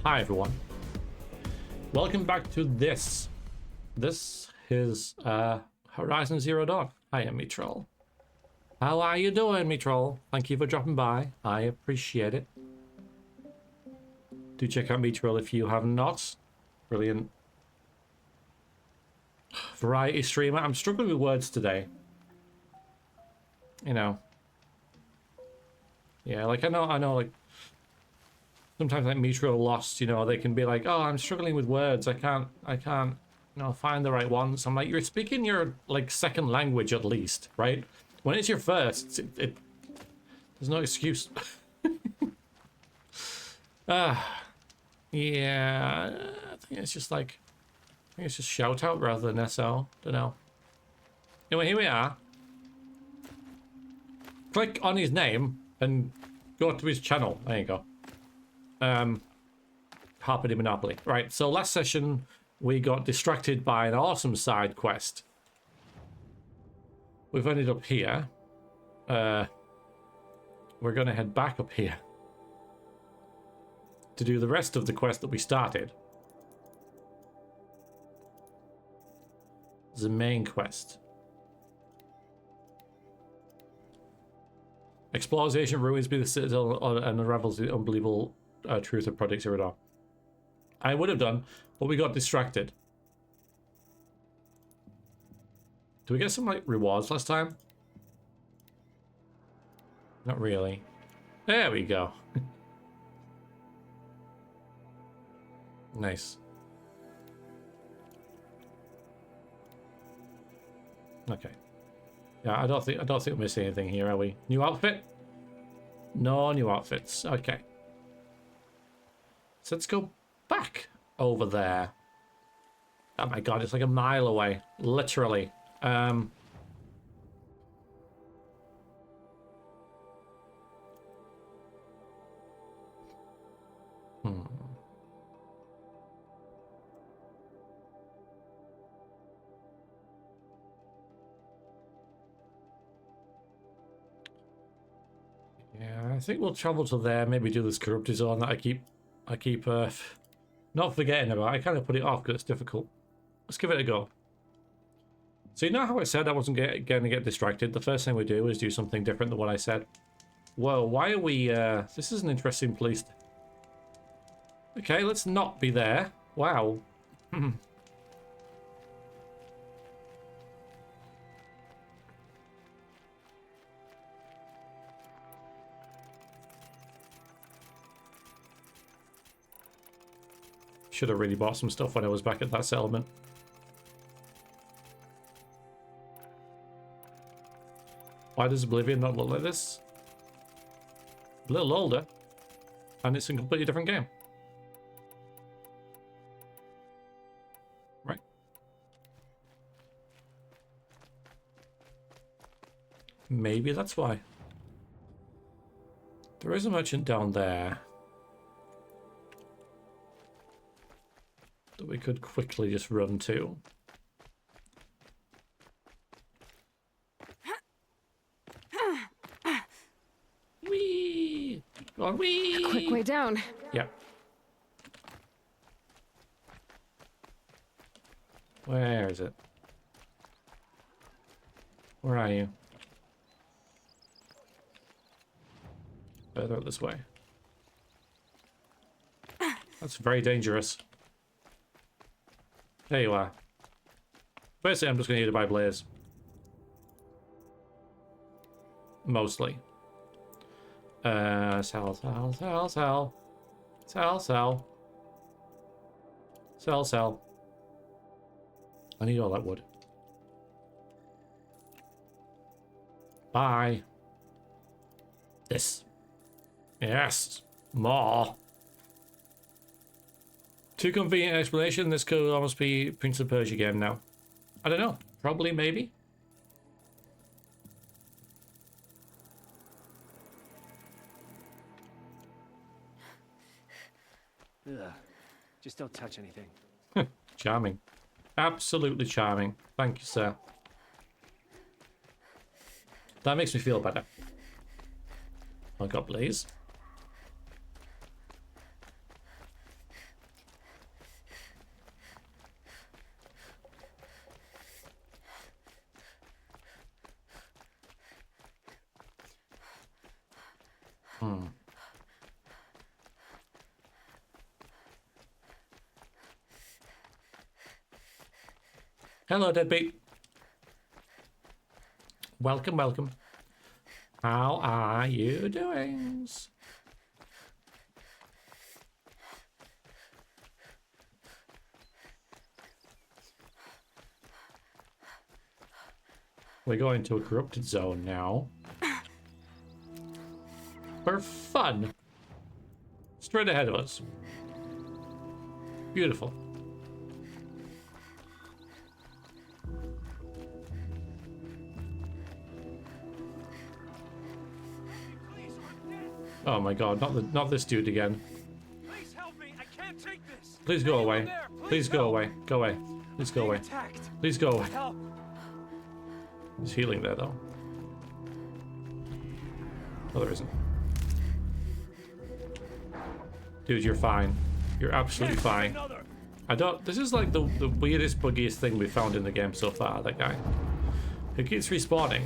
Hi everyone. Welcome back to this. This is Horizon Zero Dawn. I am Metroll. How are you doing, Metroll? Thank you for dropping by. I appreciate it. Do check out Metroll if you have not. Brilliant variety streamer. I'm struggling with words today. You know. Yeah, like I know like sometimes like Metroll Lost, you know, they can be like, oh, I'm struggling with words. I can't, you know, find the right ones. I'm like, you're speaking your like second language at least, right? When it's your first, there's no excuse. Yeah, I think it's just like, I think it's just shout out rather than SL. Don't know. Anyway, here we are. Click on his name and go to his channel. There you go. Harpity Monopoly. Right, so last session we got distracted by an awesome side quest. We've ended up here. We're gonna head back up here to do the rest of the quest that we started. The main quest. Explores the ancient ruins, be the citadel, and unravels the unbelievable truth of Project Zero Dawn. I would have done, but we got distracted. Do we get some like rewards last time? Not really. There we go. Nice. Okay. Yeah, I don't think we're missing anything here, are we? New outfit? No new outfits. Okay. So let's go back over there. Oh my god, it's like a mile away. Literally. Yeah, I think we'll travel to there, maybe do this corrupted zone that I keep not forgetting about. I kind of put it off because it's difficult. Let's give it a go. So you know how I said I wasn't going to get distracted? The first thing we do is do something different than what I said. Whoa, why are we... this is an interesting place. Okay, let's not be there. Wow. Should have really bought some stuff when I was back at that settlement. Why does Oblivion not look like this? A little older. And it's a completely different game. Right. Maybe that's why. There is a merchant down there that we could quickly just run to. Whee! Go on, whee! A quick way down. Yep. Where is it? Where are you? Further up this way. That's very dangerous. There you are. Basically, I'm just going to need to buy Blaze. Mostly. Sell. I need all that wood. Bye. This. Yes. More. Too convenient explanation. This could almost be Prince of Persia game now. I don't know. Probably, maybe. Ugh. Just don't touch anything. Charming. Absolutely charming. Thank you, sir. That makes me feel better. I got Blaze. Hello, deadbeat. Welcome, welcome. How are you doing? We're going to a corrupted zone now. For fun. Straight ahead of us. Beautiful. Oh my god, not this dude again. Please help me. I can't take this. Please go away. Please go away. Go away. Please go away. Please go away. Help. He's healing there though. Oh, there isn't. Dude, you're fine. You're absolutely fine. I don't. This is like the weirdest, buggiest thing we've found in the game so far. That guy. He keeps respawning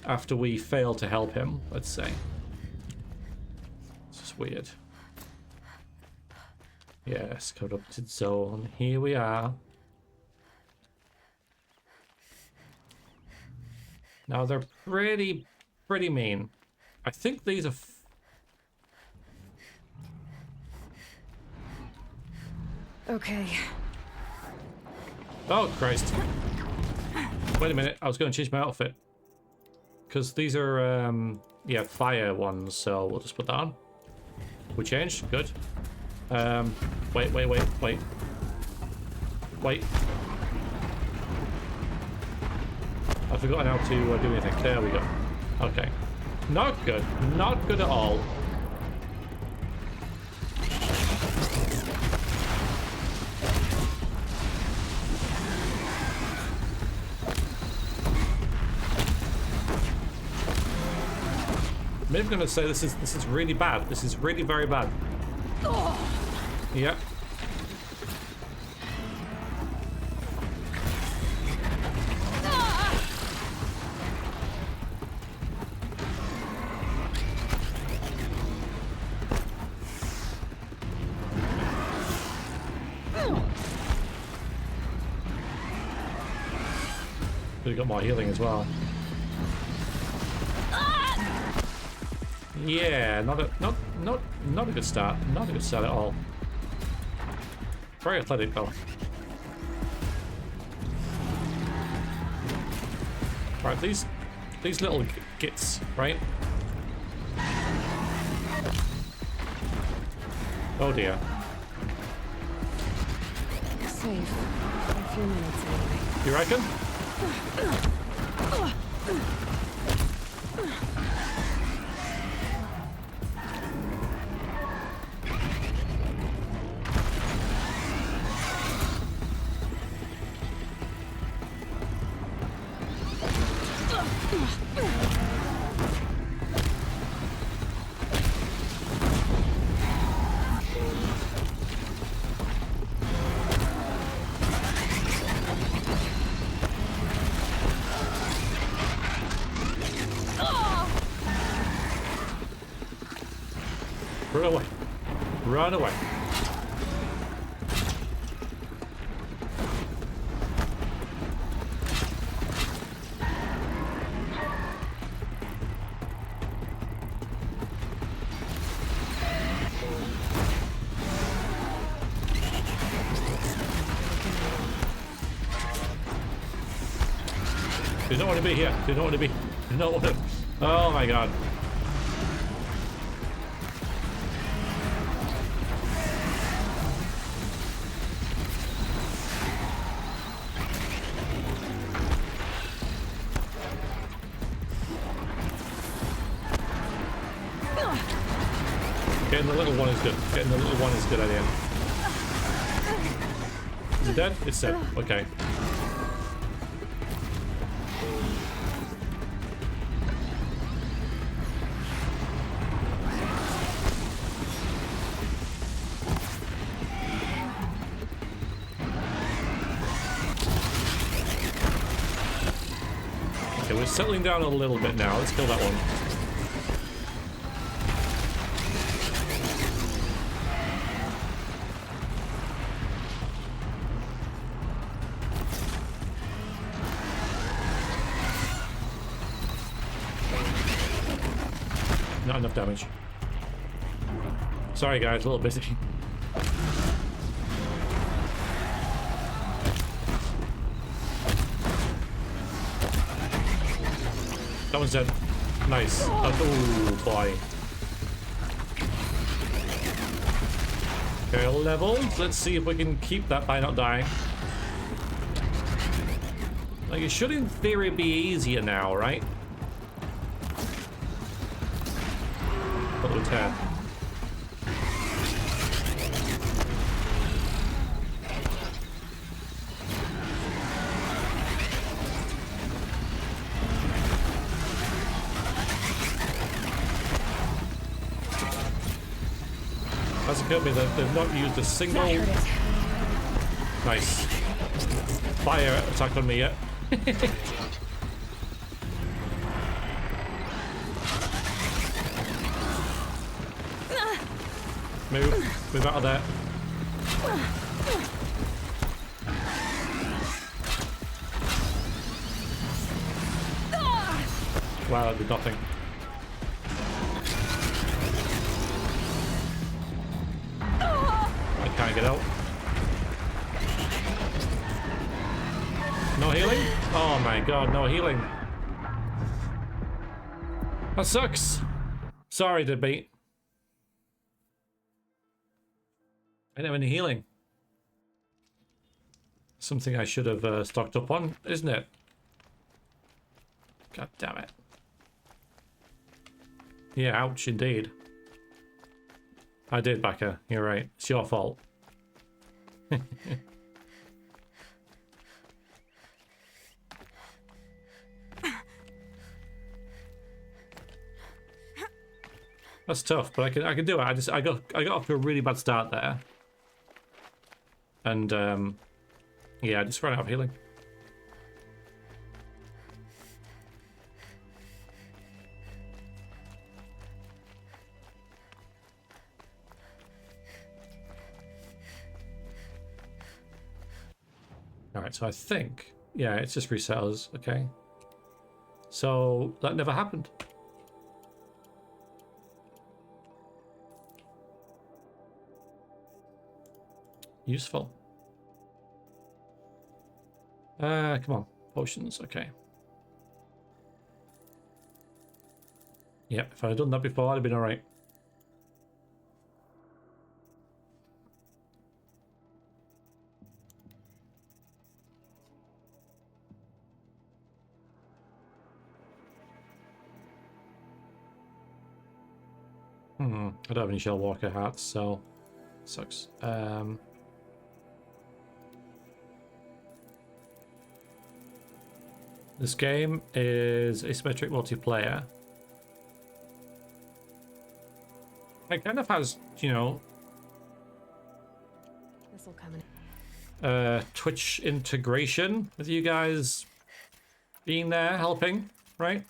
after we fail to help him. Let's say. It's just weird. Yes, corrupted zone. Here we are. Now they're pretty mean. I think these are. Okay. Oh Christ! Wait a minute. I was going to change my outfit because these are yeah, fire ones. So we'll just put that on. We changed. Good. Wait. I've forgotten how to do anything. There we go. Okay. Not good. Not good at all. Maybe I'm gonna say this is really bad. This is really very bad. Yep. Could have got more healing as well. Yeah, not a good start. Not a good start at all. Very athletic though. Right, these little gits, right? Oh dear. Safe. For a few minutes anyway. You reckon? Run away. Run away. You don't want to be here. You don't want to be. You don't want to. Oh my god. Getting the little one is good. Getting the little one is a good idea. Is it dead? It's dead. Okay. Okay, we're settling down a little bit now. Let's kill that one. Not enough damage. Sorry guys, a little busy. That one's dead. Nice. Oh boy. Okay, levels. Let's see if we can keep that by not dying. Like, it should in theory be easier now, right? But with 10. That's occurred to me that they've not used a single nice fire attack on me yet. Move out of there. Wow, that did nothing. I can't get out. No healing? Oh my god, no healing. That sucks. Sorry, Deadbeat. I didn't have any healing. Something I should have stocked up on, isn't it? God damn it. Yeah, ouch indeed. I did, Backer. You're right. It's your fault. That's tough, but I can do it. I got off to a really bad start there. And yeah, I just ran out of healing. Alright, so I think, yeah, it's just reset us, okay. So that never happened. Useful. Come on, potions, okay. Yeah, if I'd done that before, I'd have been alright. I don't have any Shell Walker hats, so sucks. This game is asymmetric multiplayer. It kind of has, you know, This'll come in. Twitch integration with you guys being there helping, right?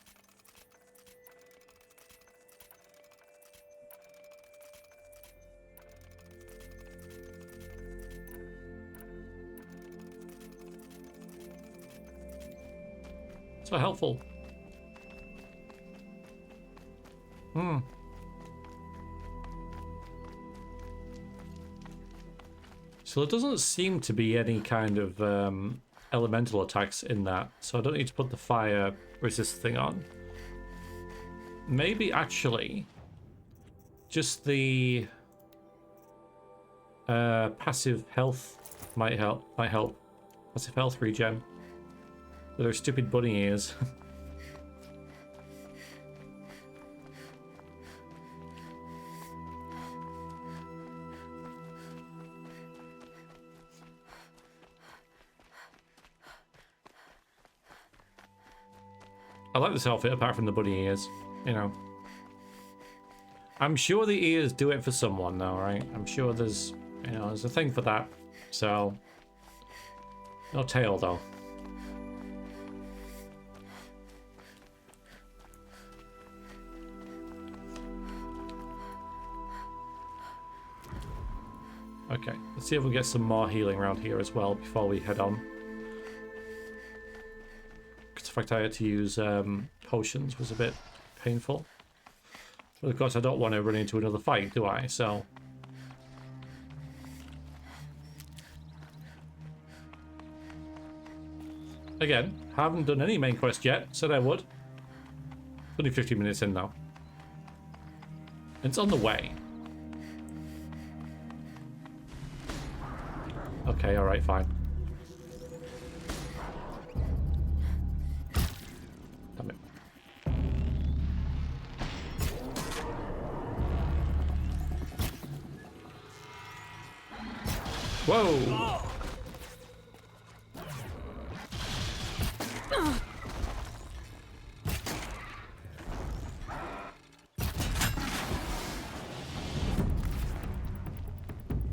So helpful. So there doesn't seem to be any kind of elemental attacks in that, so I don't need to put the fire resist thing on. Maybe actually just the passive health might help. Passive health regen. With her stupid bunny ears. I like this outfit apart from the bunny ears, you know. I'm sure the ears do it for someone though, right? I'm sure there's, you know, there's a thing for that. So, no tail though. Okay, let's see if we get some more healing around here as well before we head on. Because the fact I had to use potions was a bit painful. But of course, I don't want to run into another fight, do I? So... Again, haven't done any main quest yet. Said I would. Only 15 minutes in now. It's on the way. Okay, alright, fine. Damn it. Whoa!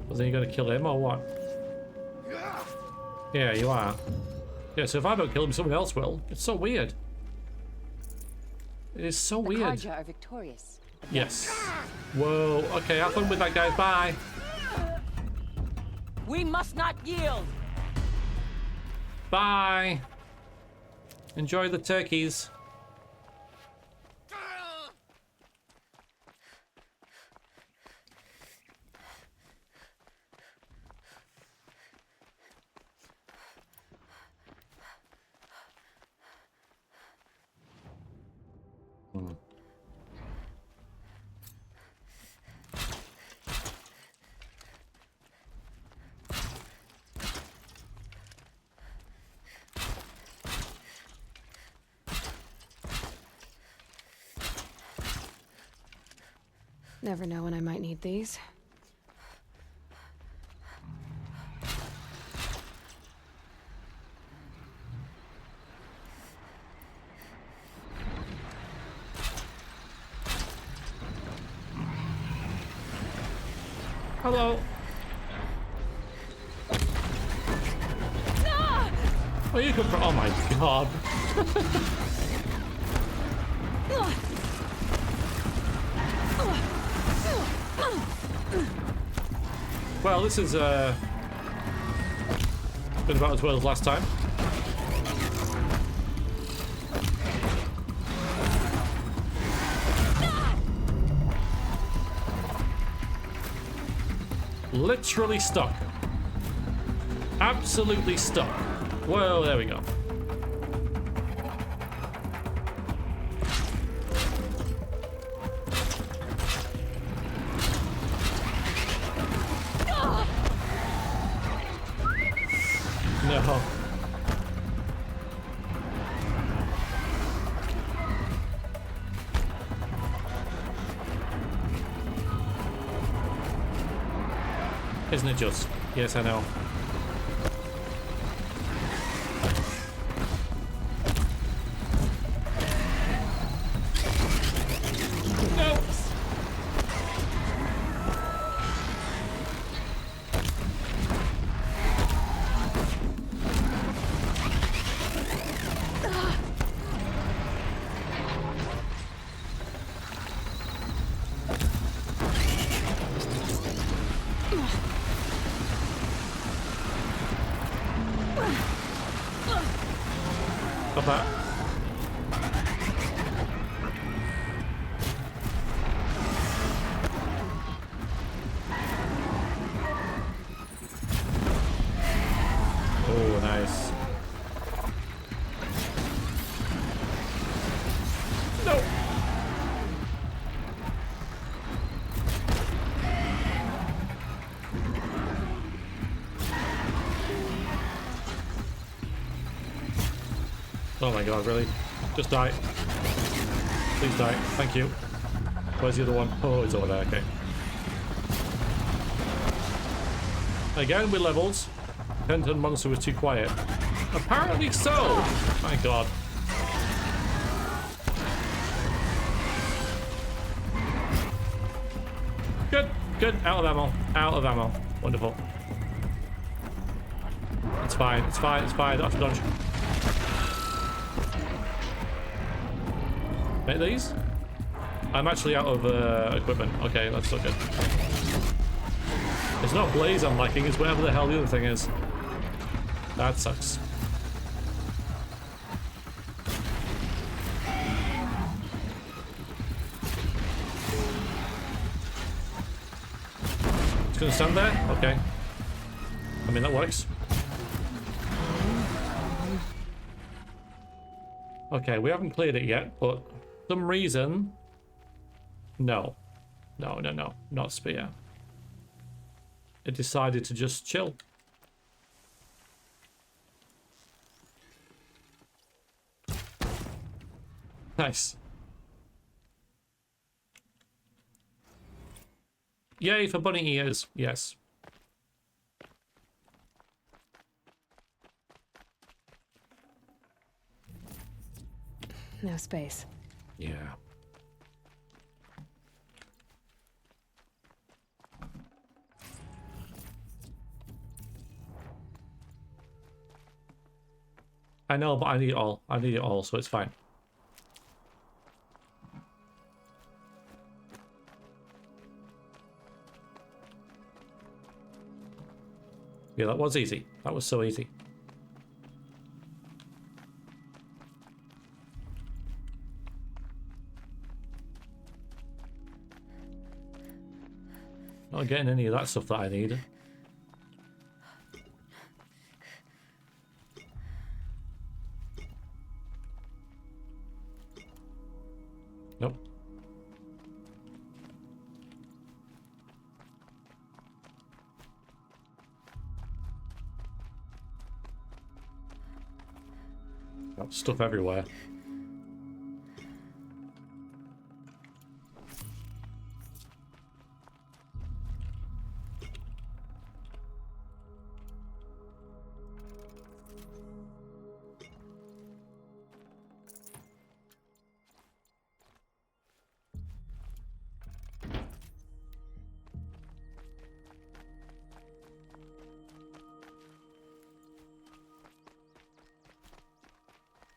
Well, then you gotta kill him or what? Yeah, you are. Yeah, so if I don't kill him, someone else will. It's so weird. It is so weird. Karja are victorious. Yes. Whoa. Okay, have fun with that, guys. Bye. We must not yield. Bye. Enjoy the turkeys. Never know when I might need these. Hello. Oh, you can. Oh my god. Well, this is been about as well as last time. Literally stuck. Absolutely stuck. Well, there we go. No. Isn't it just? Yes, I know. No. Got that. Oh, nice. No. Oh my god, really? Just die. Please die. Thank you. Where's the other one? Oh, it's over there, okay. Again, with levels. Penton monster was too quiet. Apparently so! My god. Good, good. Out of ammo. Out of ammo. Wonderful. It's fine, it's fine, it's fine. I don't have to dodge. Make these? I'm actually out of equipment. Okay, that's so good. It's not Blaze I'm lacking, it's whatever the hell the other thing is. That sucks. gonna stand there? Okay. I mean, that works. Okay, we haven't cleared it yet, but for some reason... No. No, no, no. Not spear. It decided to just chill. Nice. Yay for bunny ears. Yes. No space. Yeah. I know, but I need it all. I need it all, so it's fine. Yeah, that was easy. That was so easy. Not getting any of that stuff that I need. Nope. Got stuff everywhere.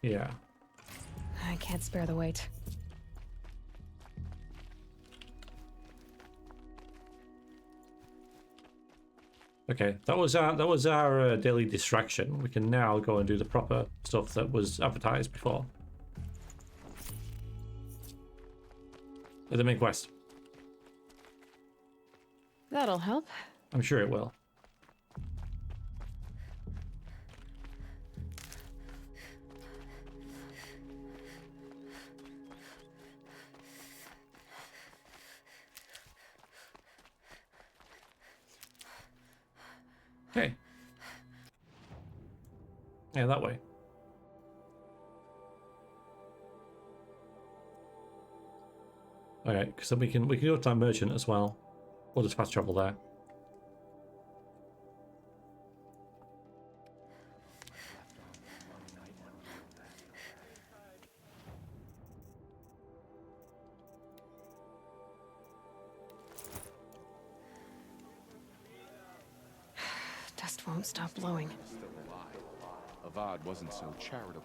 Yeah. I can't spare the weight. Okay, that was our daily distraction. We can now go and do the proper stuff that was advertised before. The main quest. That'll help. I'm sure it will. Okay. Yeah, that way. Okay, because then we can go to our merchant as well. We'll just fast travel there. Dust won't stop blowing. Still a lie. A VOD wasn't so charitable.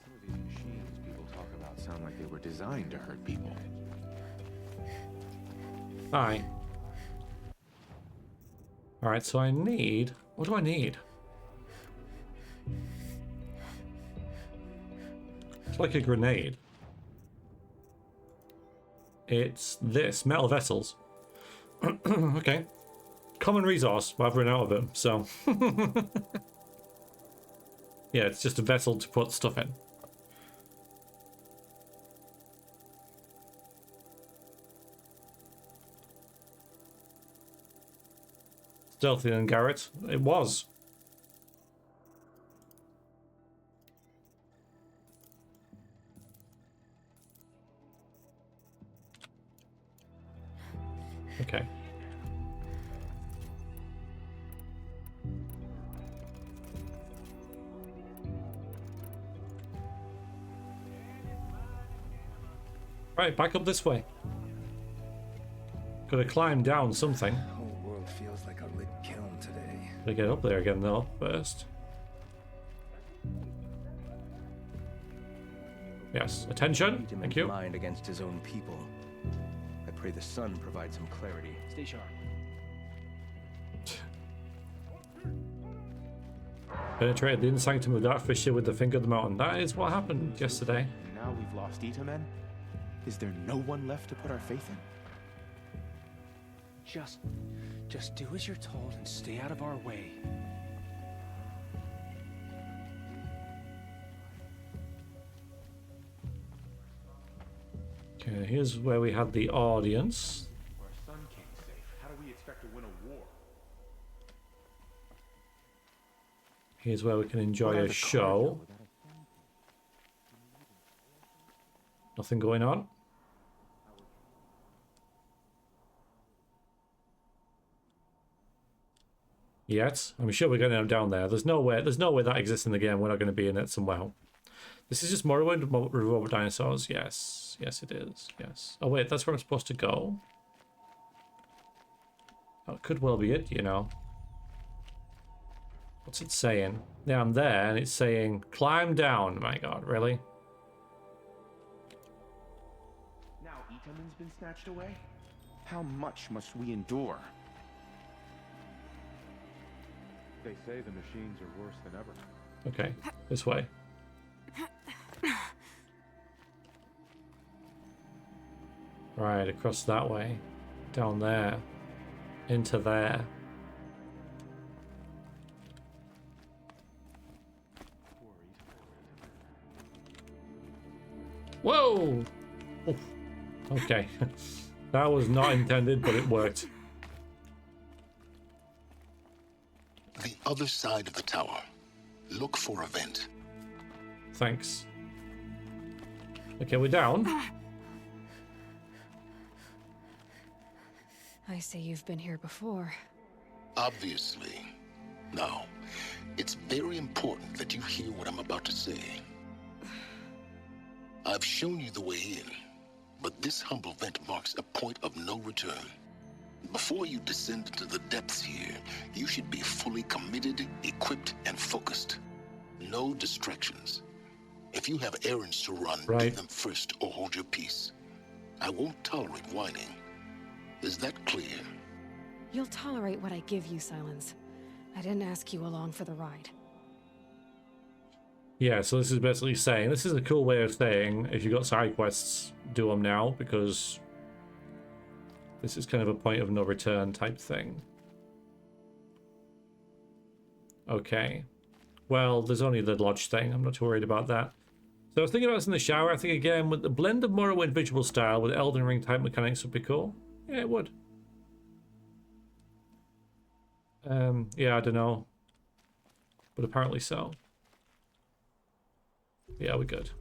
Some of these machines people talk about sound like they were designed to hurt people. Hi. Alright, so I need... What do I need? It's like a grenade. It's this. Metal vessels. Okay. Common resource. Well, I've run out of them, so... yeah, it's just a vessel to put stuff in. Stealthier than Garrett. It was. Okay. Right, back up this way. Gotta climb down something. The whole world feels like a lit kiln today. Gotta get up there again though, first. Yes, attention. Need him Thank in you. mind against his own people. I pray the sun provides some clarity. Stay sharp. Penetrated the inner sanctum of that fissure with the finger of the mountain. That is what happened yesterday. And now we've lost Ita men? Is there no one left to put our faith in? Just do as you're told and stay out of our way. Okay, here's where we had the audience. Our son came safe. How do we expect to win a war? Here's where we can enjoy What are a the show. cargo? Nothing going on. Yet. I'm sure we're going to end down there. There's no way that exists in the game. We're not going to be in it somehow. This is just Morrowind with robot dinosaurs. Yes. Yes, it is. Yes. Oh, wait. That's where I'm supposed to go. That could well be it, you know. What's it saying? Yeah, I'm there, and it's saying, climb down. My God, really? Now Itaman's been snatched away? How much must we endure? They say the machines are worse than ever. Okay, this way. Right, across that way. Down there. Into there. Whoa! Oof. Okay. That was not intended, but it worked. The other side of the tower. Look for a vent. Thanks. Okay, we're down. I say you've been here before. Obviously. Now, it's very important that you hear what I'm about to say. I've shown you the way in, but this humble vent marks a point of no return. Before you descend into the depths here, you should be fully committed, equipped, and focused. No distractions. If you have errands to run, do Right. them first or hold your peace. I won't tolerate whining. Is that clear? You'll tolerate what I give you, Silence. I didn't ask you along for the ride. Yeah, so this is basically saying, this is a cool way of saying, if you've got side quests, do them now, because this is kind of a point of no return type thing. Okay. Well, there's only the lodge thing. I'm not too worried about that. So I was thinking about this in the shower. I think, again, with the blend of Morrowind visual style with Elden Ring type mechanics would be cool. Yeah, it would. Yeah, I don't know. But apparently so. Yeah, we're good.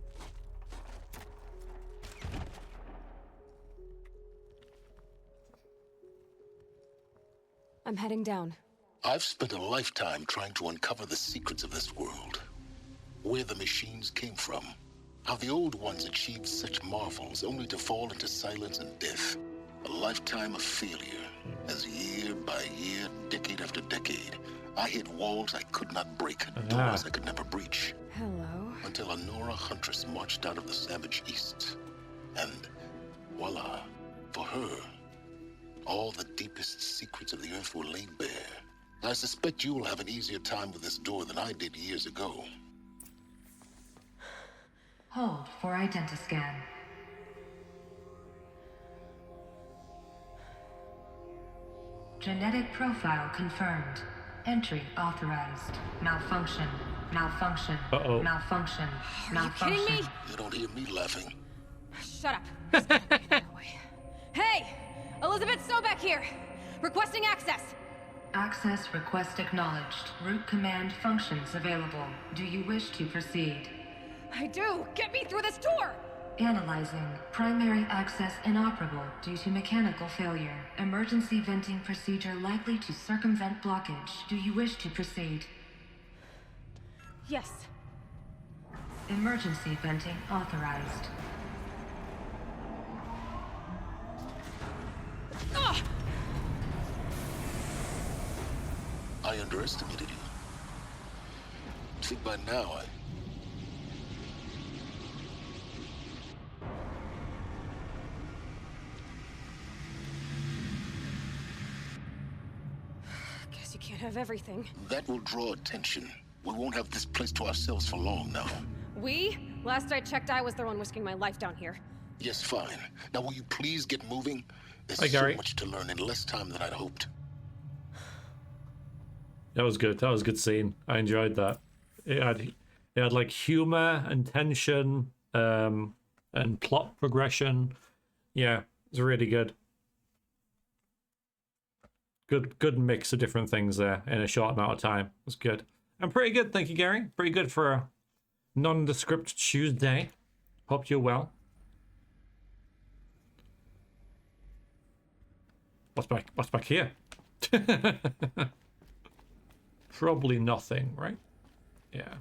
I'm heading down. I've spent a lifetime trying to uncover the secrets of this world. Where the machines came from. How the old ones achieved such marvels only to fall into silence and death. A lifetime of failure. As year by year, decade after decade, I hit walls I could not break, doors I could never breach. Hello. Until a Nora huntress marched out of the savage east. And voila, for her, all the deepest secrets of the earth were laid bare. I suspect you will have an easier time with this door than I did years ago. Hold for identiscan. Genetic profile confirmed. Entry authorized. Malfunction. Malfunction. Uh-oh. Malfunction. Are you Malfunction. kidding me? You don't hear me laughing. Shut up. Hey! Elizabeth Sobek here! Requesting access! Access request acknowledged. Root command functions available. Do you wish to proceed? I do! Get me through this tour! Analyzing. Primary access inoperable due to mechanical failure. Emergency venting procedure likely to circumvent blockage. Do you wish to proceed? Yes. Emergency venting authorized. Ugh! I underestimated you. I think by now Guess you can't have everything. that will draw attention. We won't have this place to ourselves for long now. We? Last I checked, I was the one risking my life down here. Yes, fine. Now will you please get moving? There's Hi, so Gary. much to learn in less time than I'd hoped. That was good. That was a good scene. I enjoyed that. It had like humor and tension, and plot progression. Yeah, it was really good. Good mix of different things there in a short amount of time. It was good. And pretty good, thank you, Gary. Pretty good for a nondescript Tuesday. Hope you're well. What's back here? Probably nothing, right? Yeah.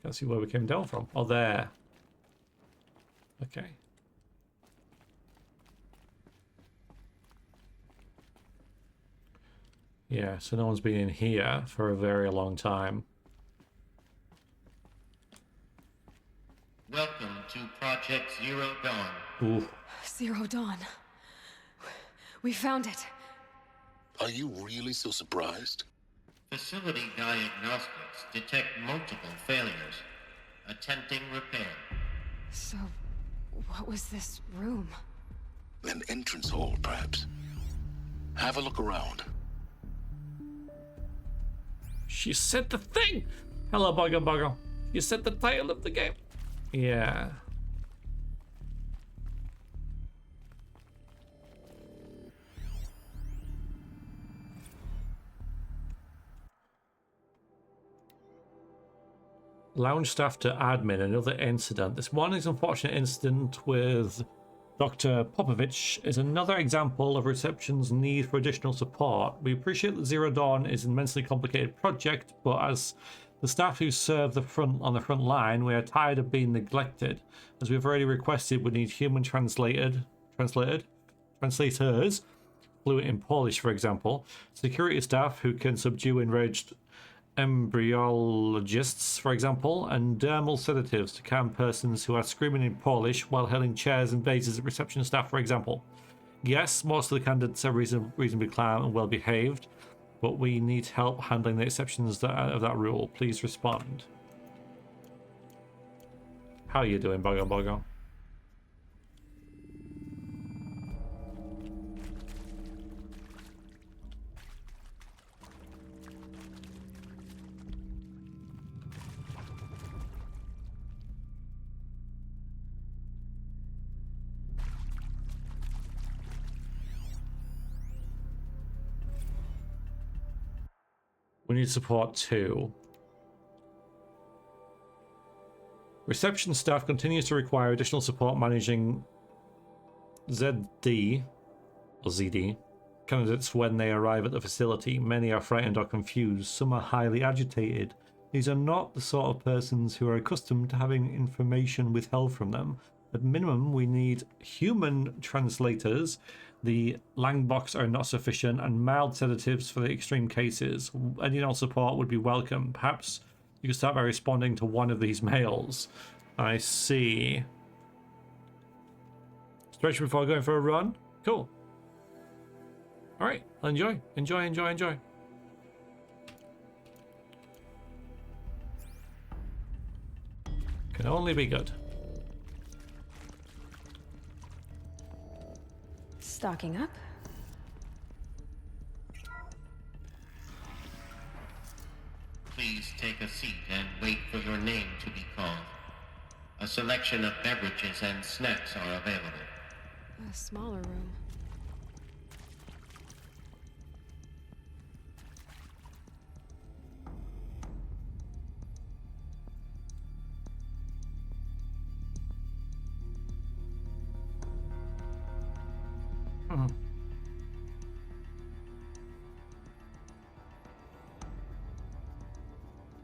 Can't see where we came down from. Oh, there. Okay. Yeah, so no one's been in here for a very long time. Welcome to Project Zero Dawn. Ooh. Zero Dawn. We found it. Are you really so surprised? Facility diagnostics detect multiple failures. Attempting repair. So, what was this room? An entrance hall, perhaps. Have a look around. She said the thing! Hello, Bugger. You said the title of the game. Yeah. Lounge staff to admin, another incident. This morning's unfortunate incident with Dr. Popovich is another example of reception's need for additional support. We appreciate that Zero Dawn is an immensely complicated project, but as the staff who serve on the front line, we are tired of being neglected. As we've already requested, we need human translators, fluent in Polish, for example, security staff who can subdue enraged embryologists, for example, and dermal sedatives to calm persons who are screaming in Polish while hurling chairs and vases at reception staff, for example. Yes, most of the candidates are reasonably calm and well behaved, but we need help handling the exceptions of that rule. Please respond. How are you doing, Bogo? We need support too. Reception staff continues to require additional support managing ZD or ZD candidates when they arrive at the facility. Many are frightened or confused. Some are highly agitated. These are not the sort of persons who are accustomed to having information withheld from them. At minimum, we need human translators. The Langbox are not sufficient, and mild sedatives for the extreme cases. Additional support would be welcome. Perhaps you could start by responding to one of these mails. I see. Stretch before going for a run? Cool. Alright, enjoy. Can only be good. Stocking up. Please take a seat and wait for your name to be called. A selection of beverages and snacks are available. A smaller room.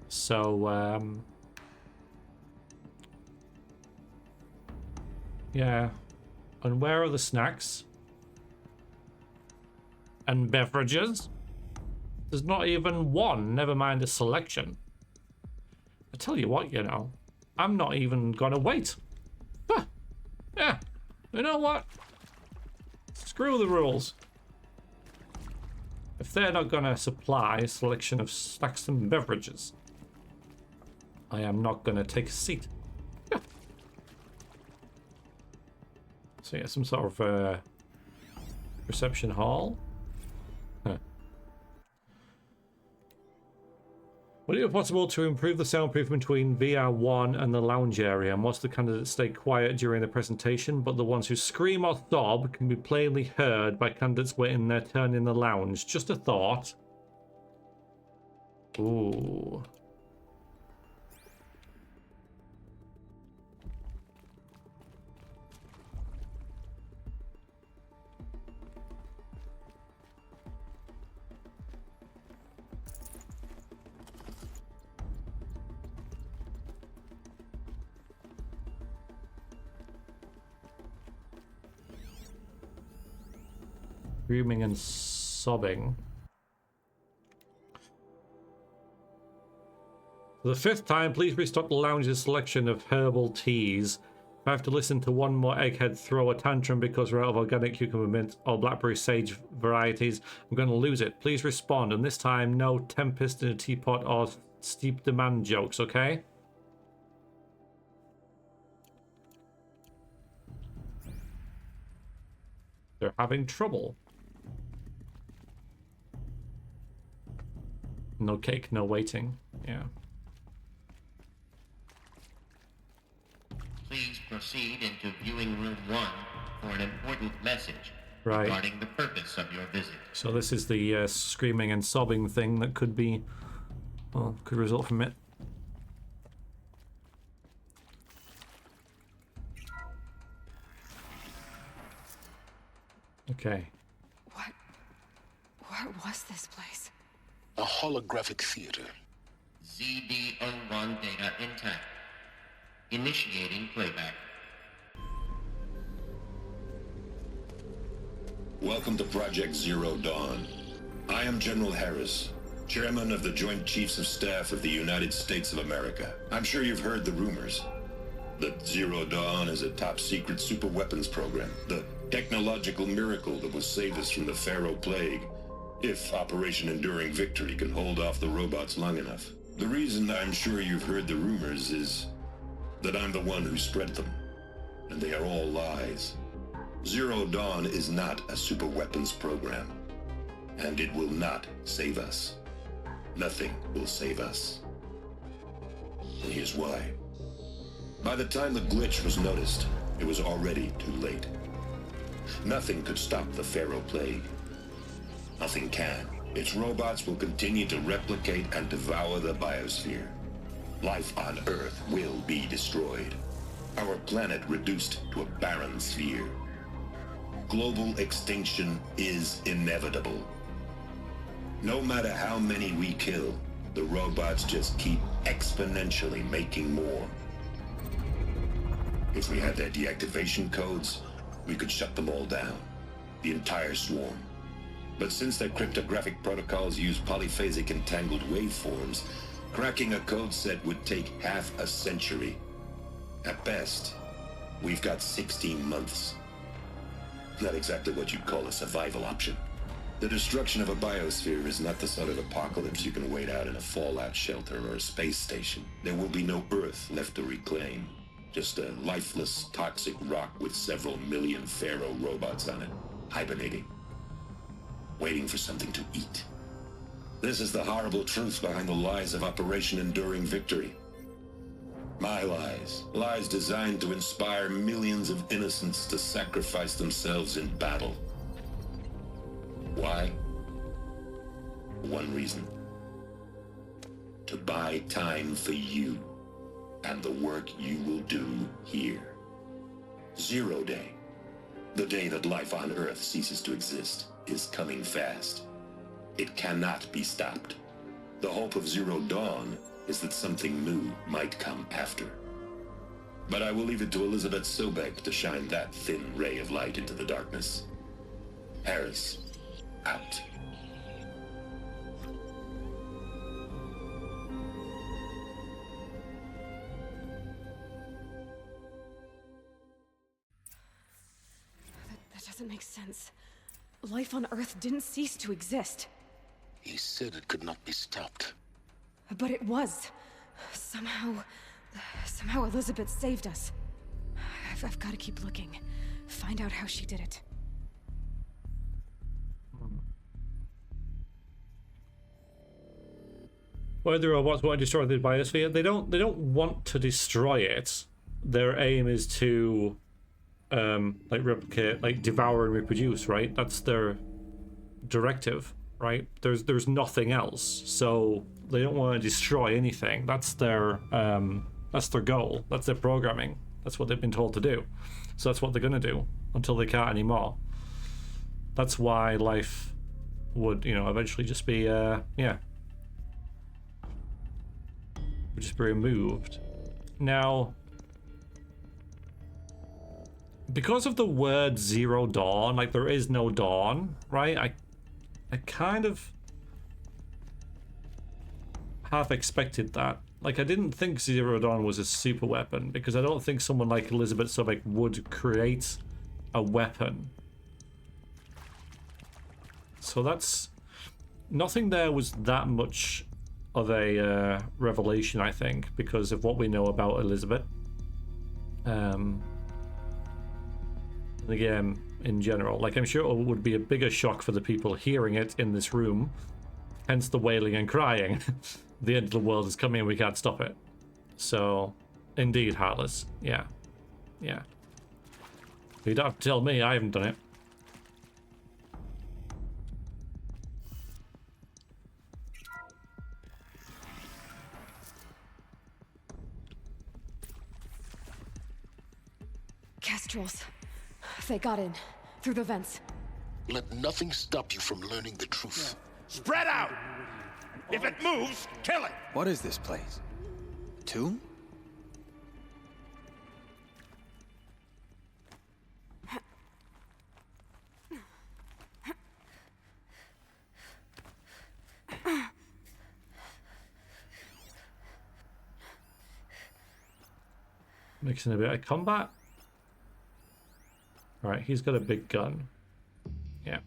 So, yeah. And where are the snacks? And beverages? There's not even one, never mind a selection. I tell you what, you know, I'm not even gonna wait. Huh. Yeah, you know what? Screw the rules. If they're not gonna supply a selection of snacks and beverages, I am not gonna take a seat. Yeah. So yeah, some sort of reception hall. Huh. Would it be possible to improve the soundproofing between VR1 and the lounge area? Most of the candidates stay quiet during the presentation, but the ones who scream or sob can be plainly heard by candidates waiting their turn in the lounge. Just a thought. Ooh. Screaming and sobbing. For the 5th time, please restock the lounge's selection of herbal teas. If I have to listen to one more egghead throw a tantrum because we're out of organic cucumber mint or blackberry sage varieties, I'm going to lose it. Please respond, and this time, no tempest in a teapot or steep demand jokes, okay? They're having trouble. No cake, no waiting. Yeah. Please proceed into viewing room 1 for an important message Right. regarding the purpose of your visit. So this is the screaming and sobbing thing that could be, well, could result from it. Okay. What was this place? A holographic theater. ZD-01 data intact. Initiating playback. Welcome to Project Zero Dawn. I am General Harris, Chairman of the Joint Chiefs of Staff of the United States of America. I'm sure you've heard the rumors that Zero Dawn is a top-secret superweapons program, the technological miracle that will save us from the Pharaoh Plague, if Operation Enduring Victory can hold off the robots long enough. The reason I'm sure you've heard the rumors is that I'm the one who spread them, and they are all lies. Zero Dawn is not a superweapons program, and it will not save us. Nothing will save us. And here's why. By the time the glitch was noticed, it was already too late. Nothing could stop the Pharaoh Plague. Nothing can. Its robots will continue to replicate and devour the biosphere. Life on Earth will be destroyed. Our planet reduced to a barren sphere. Global extinction is inevitable. No matter how many we kill, the robots just keep exponentially making more. If we had their deactivation codes, we could shut them all down. The entire swarm. But since their cryptographic protocols use polyphasic entangled waveforms, cracking a code set would take half a century. At best, we've got 16 months. Not exactly what you'd call a survival option. The destruction of a biosphere is not the sort of apocalypse you can wait out in a fallout shelter or a space station. There will be no Earth left to reclaim. Just a lifeless, toxic rock with several million Pharaoh robots on it, hibernating, waiting for something to eat. This is the horrible truth behind the lies of Operation Enduring Victory. My lies. Lies designed to inspire millions of innocents to sacrifice themselves in battle. Why? One reason. To buy time for you and the work you will do here. Zero Day, the day that life on Earth ceases to exist, is coming fast. It cannot be stopped. The hope of Zero Dawn is that something new might come after. But I will leave it to Elizabeth Sobek to shine that thin ray of light into the darkness. Harris, out. That doesn't make sense. Life on Earth didn't cease to exist. He said it could not be stopped. But it was. Somehow Elizabeth saved us. I've got to keep looking. Find out how she did it. Why the robots want to destroy the biosphere? They don't want to destroy it. Their aim is to like replicate, like devour and reproduce, right? That's their directive, right? There's nothing else. So they don't want to destroy anything. That's their goal. That's their programming. That's what they've been told to do. So that's what they're gonna do until they can't anymore. That's why life would, you know, eventually just be yeah. Would just be removed. Now, because of the word Zero Dawn, like there is no dawn, right? I kind of half expected that. Like, I didn't think Zero Dawn was a super weapon, because I don't think someone like Elizabeth Sobek would create a weapon. So that's... Nothing there was that much of a revelation, I think, because of what we know about Elizabeth. The game in general. Like, I'm sure it would be a bigger shock for the people hearing it in this room, hence the wailing and crying. The end of the world is coming and we can't stop it. So, indeed, Heartless. Yeah. Yeah. You don't have to tell me, I haven't done it. Kestrels. They got in. Through the vents. Let nothing stop you from learning the truth. Spread out! If it moves, kill it! What is this place? A tomb? Mixing a bit of combat. Right, he's got a big gun. Yeah.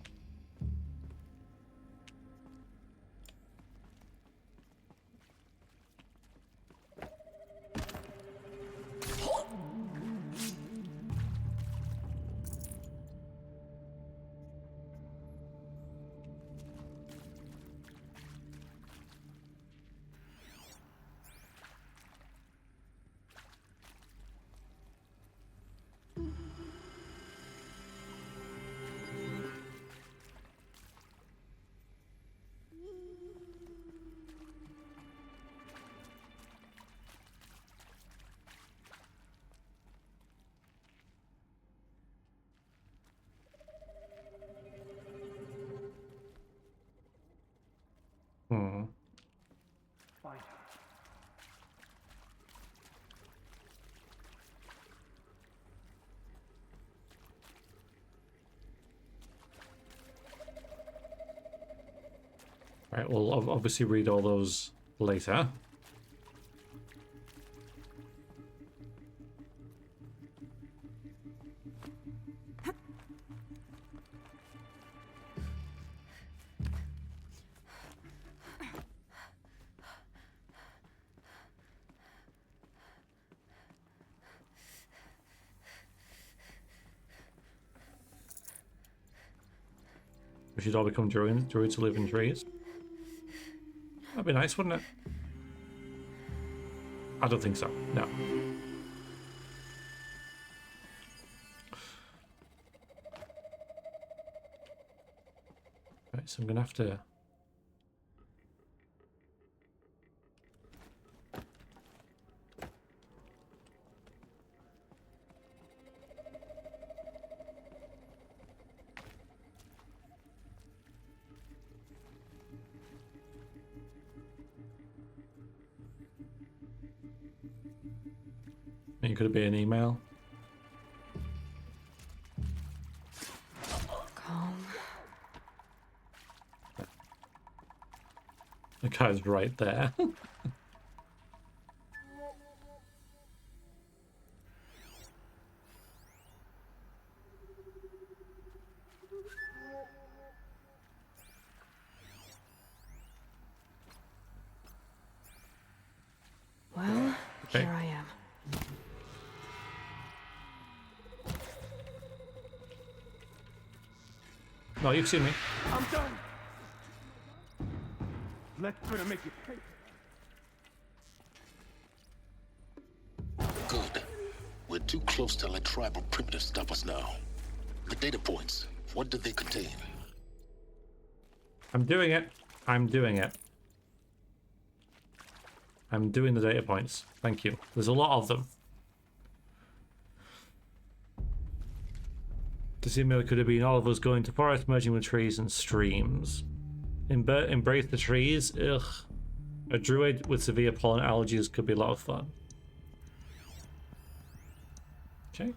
Right, we'll obviously read all those later. We should all become druids to live in trees. That'd be nice, wouldn't it? I don't think so. No. Right, so I'm gonna have to... Could it be an email? Calm. The guy's right there. Well, okay. Here I am. No, you've seen me. I'm done. Let's gonna make it pay. Good. We're too close to let tribal primitives stop us now. The data points, what do they contain? I'm doing it. I'm doing it. I'm doing the data points. Thank you. There's a lot of them. The simulator could have been all of us going to forest, merging with trees and streams. Embrace the trees? Ugh. A druid with severe pollen allergies could be a lot of fun. Okay.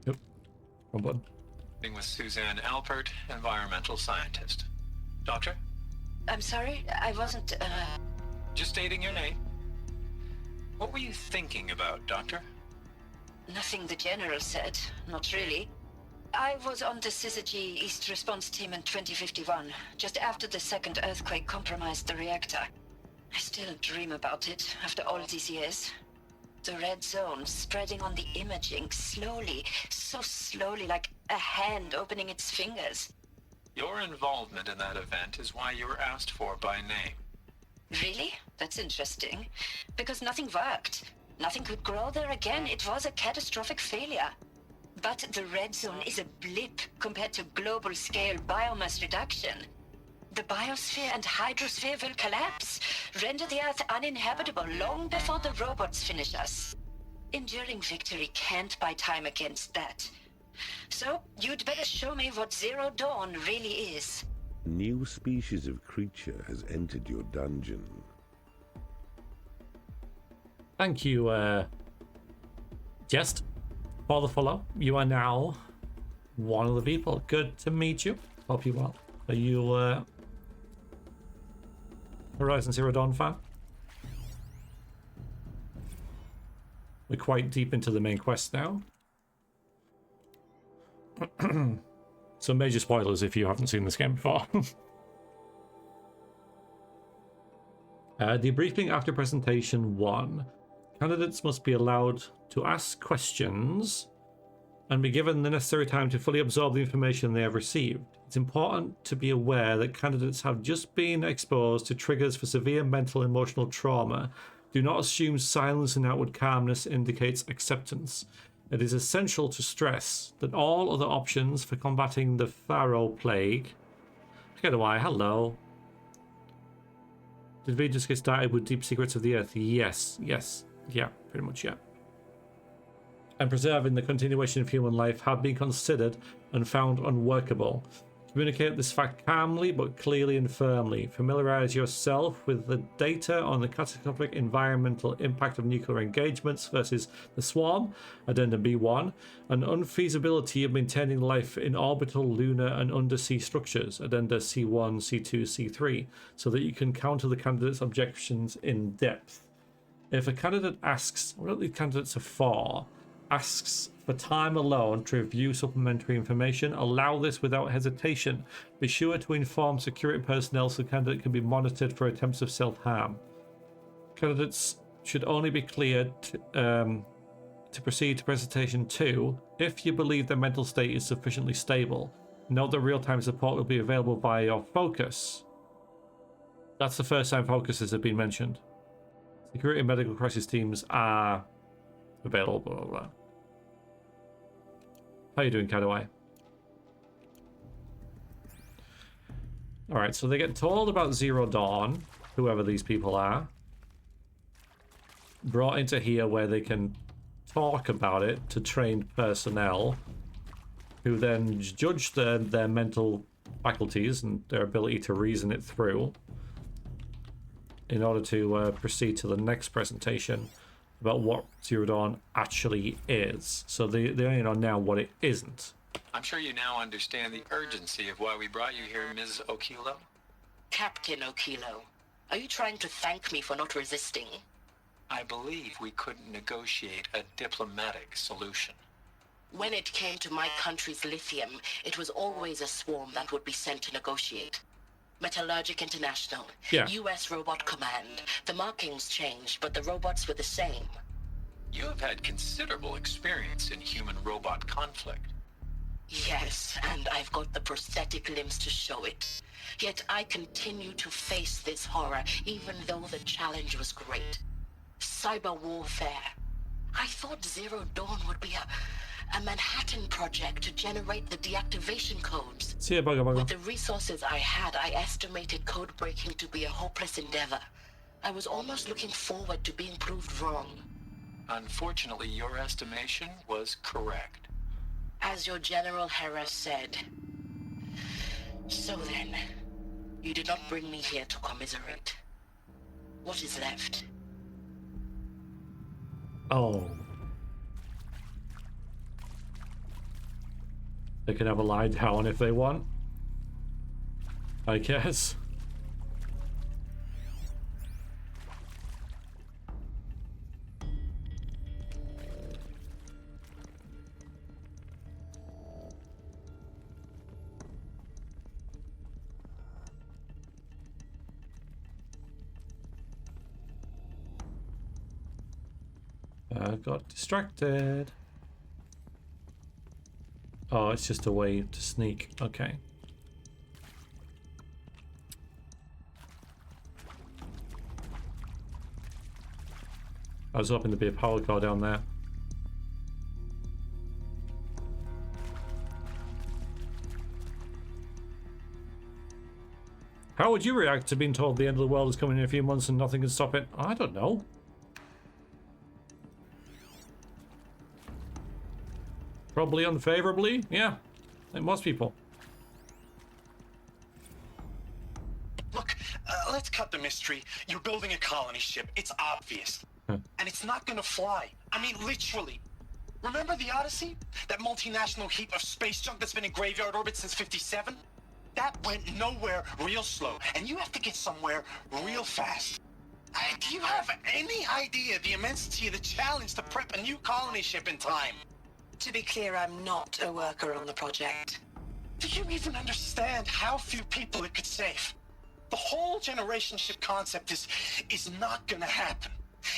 Yep. Wrong button. With Suzanne Alpert, environmental scientist. Doctor? I'm sorry, I wasn't, Just stating your name. What were you thinking about, Doctor? Nothing the General said, not really. I was on the Syzygy East Response Team in 2051, just after the second earthquake compromised the reactor. I still dream about it, after all these years. The red zone spreading on the imaging, slowly, so slowly, like a hand opening its fingers. Your involvement in that event is why you were asked for by name. Really? That's interesting. Because nothing worked. Nothing could grow there again. It was a catastrophic failure. But the red zone is a blip compared to global-scale biomass reduction. The biosphere and hydrosphere will collapse, render the Earth uninhabitable long before the robots finish us. Enduring victory can't buy time against that. So, you'd better show me what Zero Dawn really is. A new species of creature has entered your dungeon. Thank you, Jest, for the follow. You are now one of the people. Good to meet you. Hope you well. Are you, Horizon Zero Dawn fan? We're quite deep into the main quest now. So major spoilers if you haven't seen this game before. Debriefing after presentation 1. Candidates must be allowed to ask questions and be given the necessary time to fully absorb the information they have received. It's important to be aware that candidates have just been exposed to triggers for severe mental and emotional trauma. Do not assume silence and outward calmness indicates acceptance. It is essential to stress that all other options for combating the Pharaoh Plague... Okay, why? Hello. Did we just get started with Deep Secrets of the Earth? Yes. Yeah, pretty much, yeah. And preserving the continuation of human life have been considered and found unworkable. Communicate this fact calmly but clearly and firmly. Familiarize yourself with the data on the catastrophic environmental impact of nuclear engagements versus the Swarm, Addendum B1, and unfeasibility of maintaining life in orbital, lunar, and undersea structures, Addenda C1, C2, C3, so that you can counter the candidate's objections in depth. If a candidate asks, what the candidates are for, asks for time alone to review supplementary information, allow this without hesitation. Be sure to inform security personnel so the candidate can be monitored for attempts of self-harm. Candidates should only be cleared to proceed to presentation 2 if you believe their mental state is sufficiently stable. Note that real-time support will be available via your focus. That's the first time focuses have been mentioned. Security and medical crisis teams are available, blah, blah, blah. How you doing, Cadaway? Alright, so they get told about Zero Dawn, whoever these people are. Brought into here where they can talk about it to trained personnel, who then judge their mental faculties and their ability to reason it through in order to proceed to the next presentation about what Zero Dawn actually is. So they only know now what it isn't. I'm sure you now understand the urgency of why we brought you here, Ms. Okilo. Captain Okilo, are you trying to thank me for not resisting? I believe we couldn't negotiate a diplomatic solution. When it came to my country's lithium, it was always a swarm that would be sent to negotiate. Metallurgic International, yeah. U.S. Robot Command. The markings changed, but the robots were the same. You have had considerable experience in human-robot conflict. Yes, and I've got the prosthetic limbs to show it. Yet I continue to face this horror, even though the challenge was great. Cyber warfare. I thought Zero Dawn would be a Manhattan project to generate the deactivation codes. See ya, bugger, bugger. With the resources I had, I estimated code breaking to be a hopeless endeavor. I was almost looking forward to being proved wrong. Unfortunately, your estimation was correct. As your General Harris said. So then, you did not bring me here to commiserate. What is left? Oh. They can have a lie down if they want, I guess. I got distracted. Oh, it's just a way to sneak. Okay. I was hoping there'd be a power car down there. How would you react to being told the end of the world is coming in a few months and nothing can stop it? I don't know. Probably unfavorably, yeah, like most people. Look, let's cut the mystery. You're building a colony ship. It's obvious. And it's not gonna fly. I mean, literally. Remember the Odyssey? That multinational heap of space junk that's been in graveyard orbit since '57? That went nowhere real slow. And you have to get somewhere real fast. Do you have any idea the immensity of the challenge to prep a new colony ship in time? To be clear, I'm not a worker on the project. Do you even understand how few people it could save? The whole generation ship concept is not gonna happen.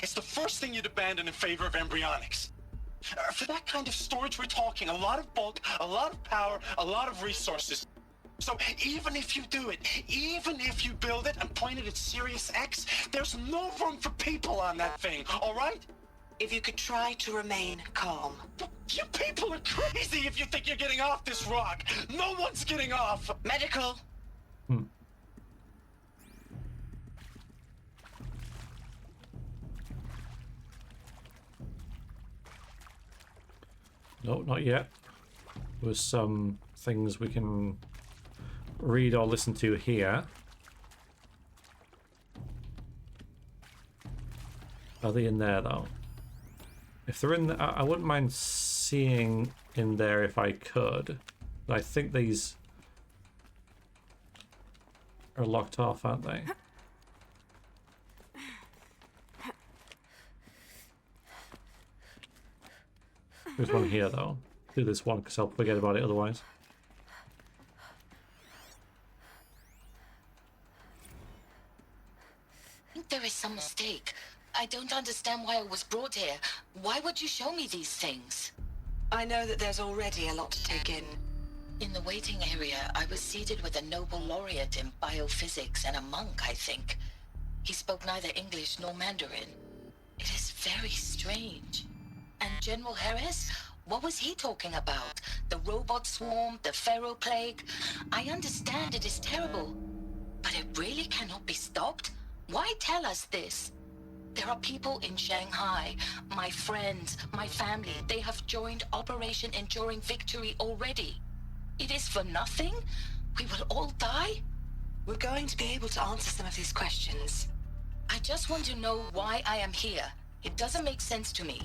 It's the first thing you'd abandon in favor of embryonics. For that kind of storage, we're talking a lot of bulk, a lot of power, a lot of resources. So even if you do it, even if you build it and point it at Sirius X, there's no room for people on that thing, all right? If you could try to remain calm. You people are crazy if you think you're getting off this rock. No one's getting off. Medical. No, not yet. There's some things we can read or listen to here. Are they in there though? If they're in the, I wouldn't mind seeing in there if I could. But I think these are locked off, aren't they? There's one here though. Do this one because I'll forget about it otherwise. I think there is some mistake. I don't understand why I was brought here. Why would you show me these things? I know that there's already a lot to take in. In the waiting area, I was seated with a Nobel laureate in biophysics and a monk, I think. He spoke neither English nor Mandarin. It is very strange. And General Harris? What was he talking about? The robot swarm, the Pharaoh plague? I understand it is terrible, but it really cannot be stopped? Why tell us this? There are people in Shanghai, my friends, my family. They have joined Operation Enduring Victory already. It is for nothing? We will all die? We're going to be able to answer some of these questions. I just want to know why I am here. It doesn't make sense to me.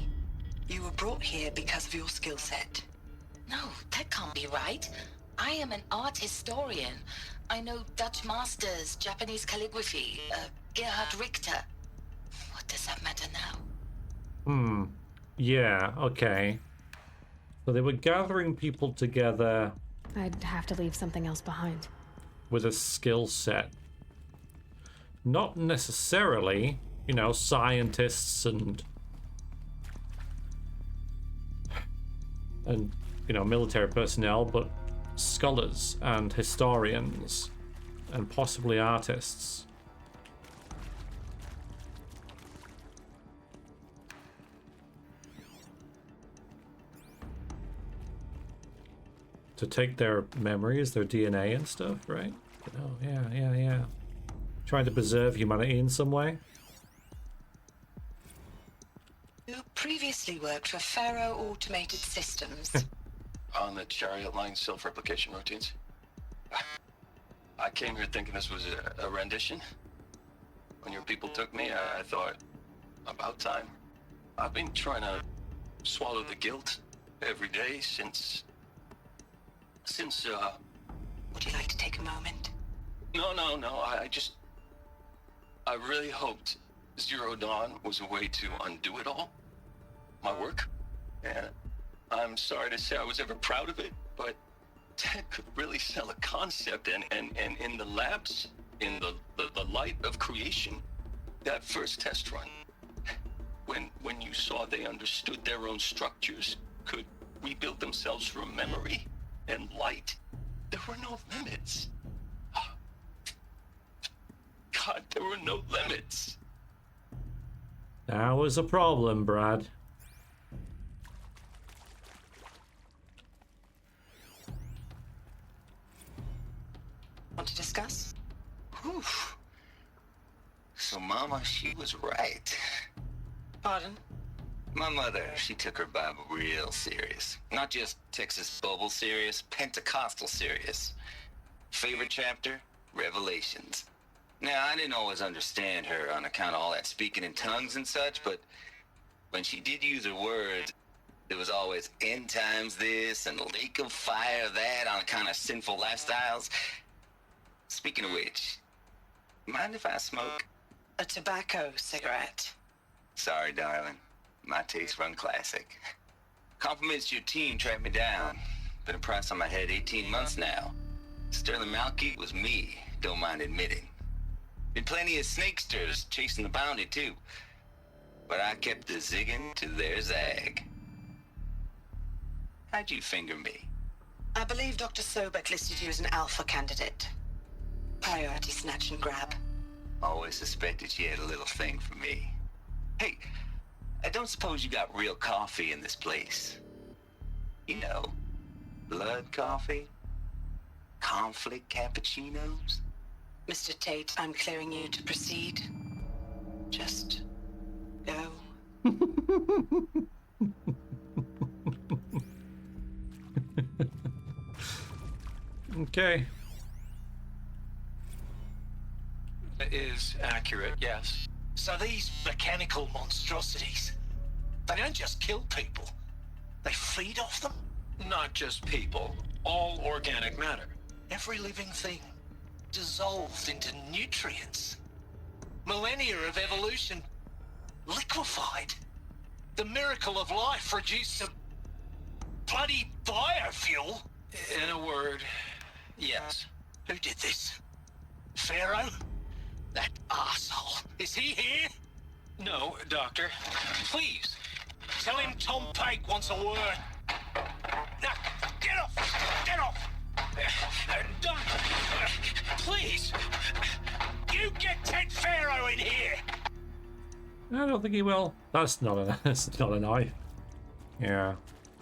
You were brought here because of your skill set. No, that can't be right. I am an art historian. I know Dutch masters, Japanese calligraphy, Gerhard Richter. What does that matter now? Yeah, okay. So they were gathering people together I'd have to leave something else behind. with a skill set. Not necessarily, you know, scientists and you know, military personnel, but scholars and historians and possibly artists. To take their memories, their DNA and stuff, right? Oh, yeah. Trying to preserve humanity in some way. You previously worked for Faro Automated Systems. On the chariot line self-replication routines. I came here thinking this was a rendition. When your people took me, I thought, about time. I've been trying to swallow the guilt every day since... Would you like to take a moment? No. I really hoped Zero Dawn was a way to undo it all. My work. And I'm sorry to say I was ever proud of it, but Ted could really sell a concept, and in the labs, in the light of creation, that first test run, when you saw they understood their own structures, could rebuild themselves from memory and light, there were no limits. God, there were no limits. That was a problem, Brad. Want to discuss? Whew. So Mama, she was right. Pardon? My mother, she took her Bible real serious. Not just Texas Bible serious, Pentecostal serious. Favorite chapter? Revelations. Now, I didn't always understand her on account of all that speaking in tongues and such, but when she did use her words, there was always end times this and lake of fire that on account of sinful lifestyles. Speaking of which, mind if I smoke? A tobacco cigarette. Sorry, darling. My taste run classic. Compliments to your team tracked me down. Been a price on my head 18 months now. Sterling Malky was me, don't mind admitting. Been plenty of snakesters chasing the bounty, too. But I kept the zigging to their zag. How'd you finger me? I believe Dr. Sobek listed you as an alpha candidate. Priority snatch and grab. Always suspected she had a little thing for me. Hey, I don't suppose you got real coffee in this place. You know, blood coffee? Conflict cappuccinos? Mr. Tate, I'm clearing you to proceed. Just go. Okay. It is accurate, yes. So these mechanical monstrosities, they don't just kill people. They feed off them? Not just people. All organic matter. Every living thing. Dissolved into nutrients. Millennia of evolution liquefied. The miracle of life reduced to bloody biofuel. In a word, yes. Who did this? Pharaoh? That arsehole. Is he here? No, Doctor. Please. Tell him Tom Pike wants a word. Now, get off! Get off! Done. Please. You get Ted Pharaoh in here. I don't think he will. That's not a knife. Yeah.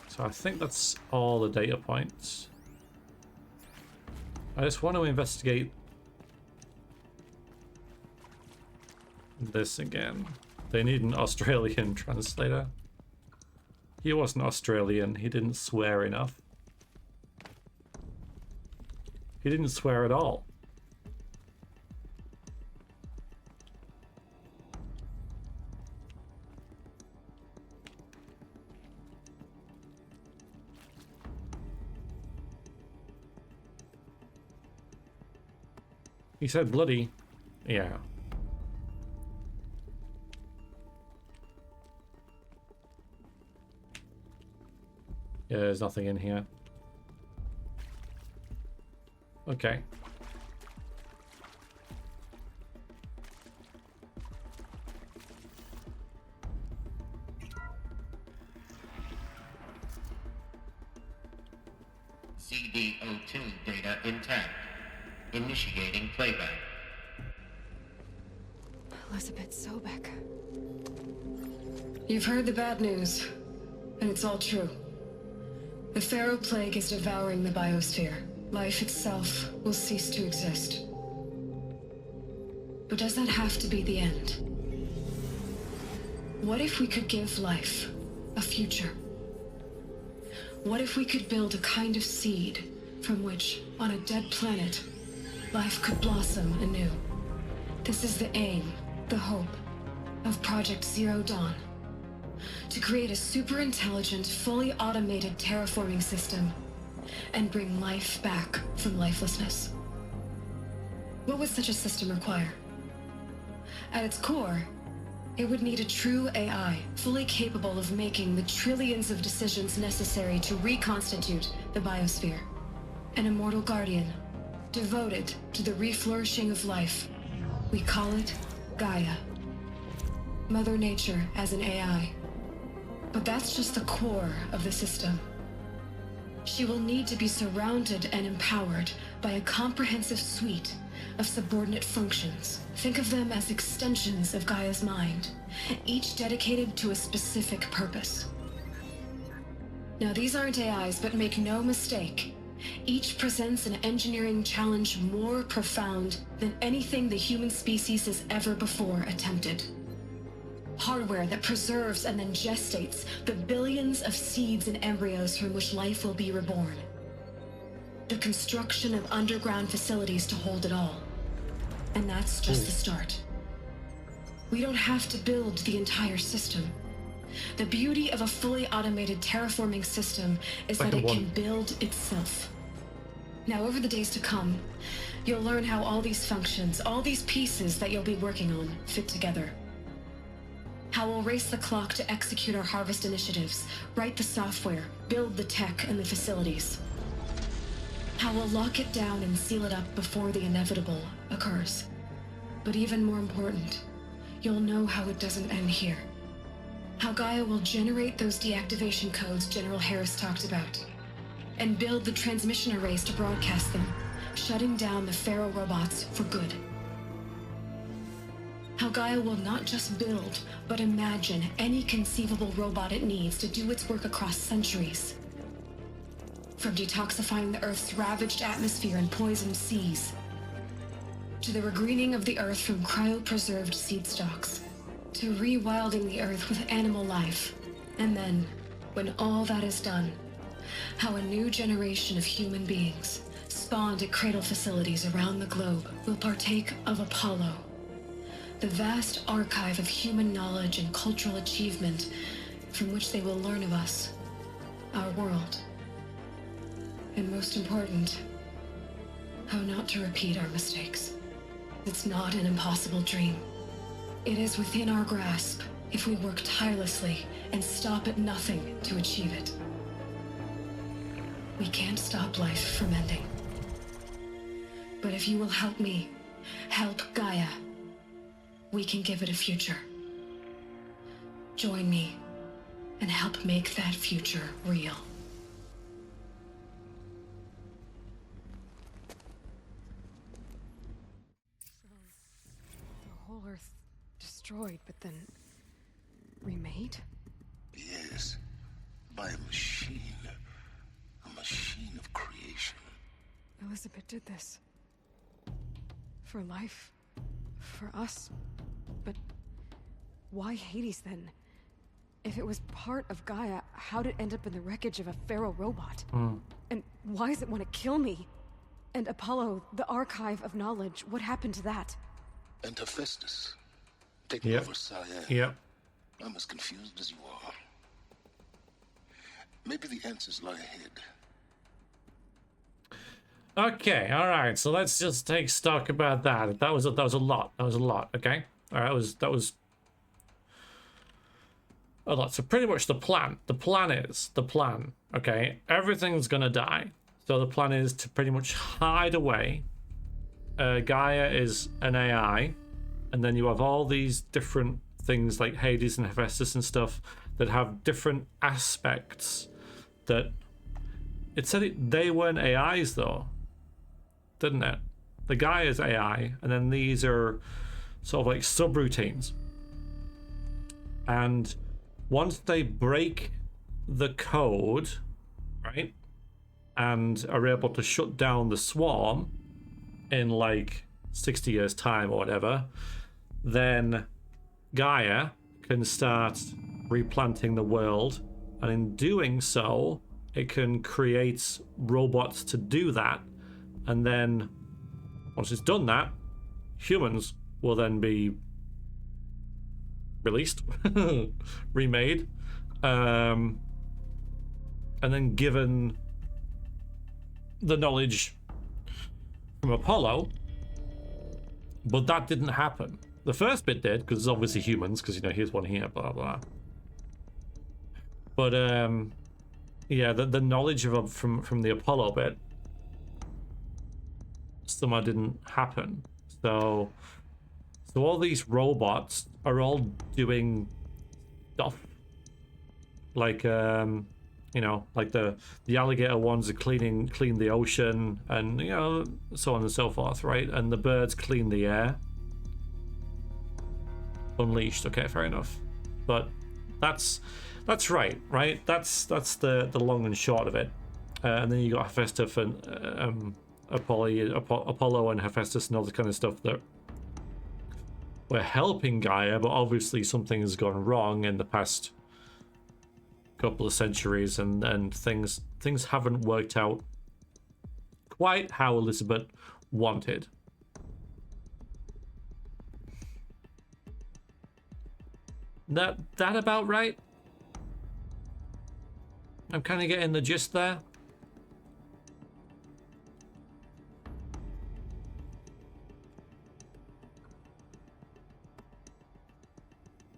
So I think that's all the data points. I just want to investigate this again. They need an Australian translator. He wasn't Australian. He didn't swear enough. He didn't swear at all. He said bloody. Yeah. Yeah, there's nothing in here. Okay. CD02 data intact. Initiating playback. Elizabeth Sobek. You've heard the bad news, and it's all true. The Pharaoh Plague is devouring the biosphere. Life itself will cease to exist. But does that have to be the end? What if we could give life a future? What if we could build a kind of seed from which, on a dead planet, life could blossom anew? This is the aim, the hope, of Project Zero Dawn. To create a super-intelligent, fully automated terraforming system and bring life back from lifelessness. What would such a system require? At its core, it would need a true AI, fully capable of making the trillions of decisions necessary to reconstitute the biosphere. An immortal guardian, devoted to the reflourishing of life. We call it Gaia. Mother Nature as an AI. But that's just the core of the system. She will need to be surrounded and empowered by a comprehensive suite of subordinate functions. Think of them as extensions of Gaia's mind, each dedicated to a specific purpose. Now, these aren't AIs, but make no mistake, each presents an engineering challenge more profound than anything the human species has ever before attempted. Hardware that preserves and then gestates the billions of seeds and embryos from which life will be reborn. The construction of underground facilities to hold it all. And that's just the start. We don't have to build the entire system. The beauty of a fully automated terraforming system is that it can build itself. Now, over the days to come, you'll learn how all these functions, all these pieces that you'll be working on, fit together. How we'll race the clock to execute our harvest initiatives, write the software, build the tech and the facilities. How we'll lock it down and seal it up before the inevitable occurs. But even more important, you'll know how it doesn't end here. How Gaia will generate those deactivation codes General Harris talked about, and build the transmission arrays to broadcast them, shutting down the Pharaoh robots for good. How Gaia will not just build, but imagine any conceivable robot it needs to do its work across centuries. From detoxifying the Earth's ravaged atmosphere and poisoned seas, to the regreening of the Earth from cryopreserved seed stalks, to rewilding the Earth with animal life. And then, when all that is done, how a new generation of human beings, spawned at cradle facilities around the globe, will partake of Apollo, the vast archive of human knowledge and cultural achievement from which they will learn of us, our world. And most important, how not to repeat our mistakes. It's not an impossible dream. It is within our grasp if we work tirelessly and stop at nothing to achieve it. We can't stop life from ending. But if you will help me, help Gaia, we can give it a future. Join me and help make that future real. The whole Earth destroyed, but then remade? Yes, by a machine of creation. Elizabeth did this. For life. For us. But why Hades then? If it was part of Gaia, how'd it end up in the wreckage of a Pharaoh robot? And why does it want to kill me? And Apollo, the archive of knowledge, what happened to that? And Hephaestus, taking over Cyan. Yep. I'm as confused as you are. Maybe the answers lie ahead. Okay, all right. So let's just take stock about that. That was a lot. That was a lot. Okay. All right. That was a lot. So pretty much the plan. The plan. Okay. Everything's gonna die. So the plan is to pretty much hide away. Gaia is an AI, and then you have all these different things like Hades and Hephaestus and stuff that have different aspects that It said they weren't AIs though, didn't it? The guy is AI, and then these are sort of like subroutines. And once they break the code, right, and are able to shut down the swarm in like 60 years time or whatever, then Gaia can start replanting the world, and in doing so it can create robots to do that, and then once it's done that, humans will then be released, remade, and then given the knowledge from Apollo. But that didn't happen. The first bit did, because it's obviously humans, because, you know, here's one here, blah, blah. But, yeah, the knowledge of from the Apollo bit somehow didn't happen. So all these robots are all doing stuff. Like, you know, like the alligator ones are clean the ocean, and, you know, so on and so forth, right? And the birds clean the air. Unleashed, okay, fair enough. But that's right? That's the long and short of it. And then you got Hephaestus and Apollo and Hephaestus and all this kind of stuff that were helping Gaia, but obviously something has gone wrong in the past couple of centuries, and things haven't worked out quite how Elizabeth wanted. That about right? I'm kind of getting the gist there.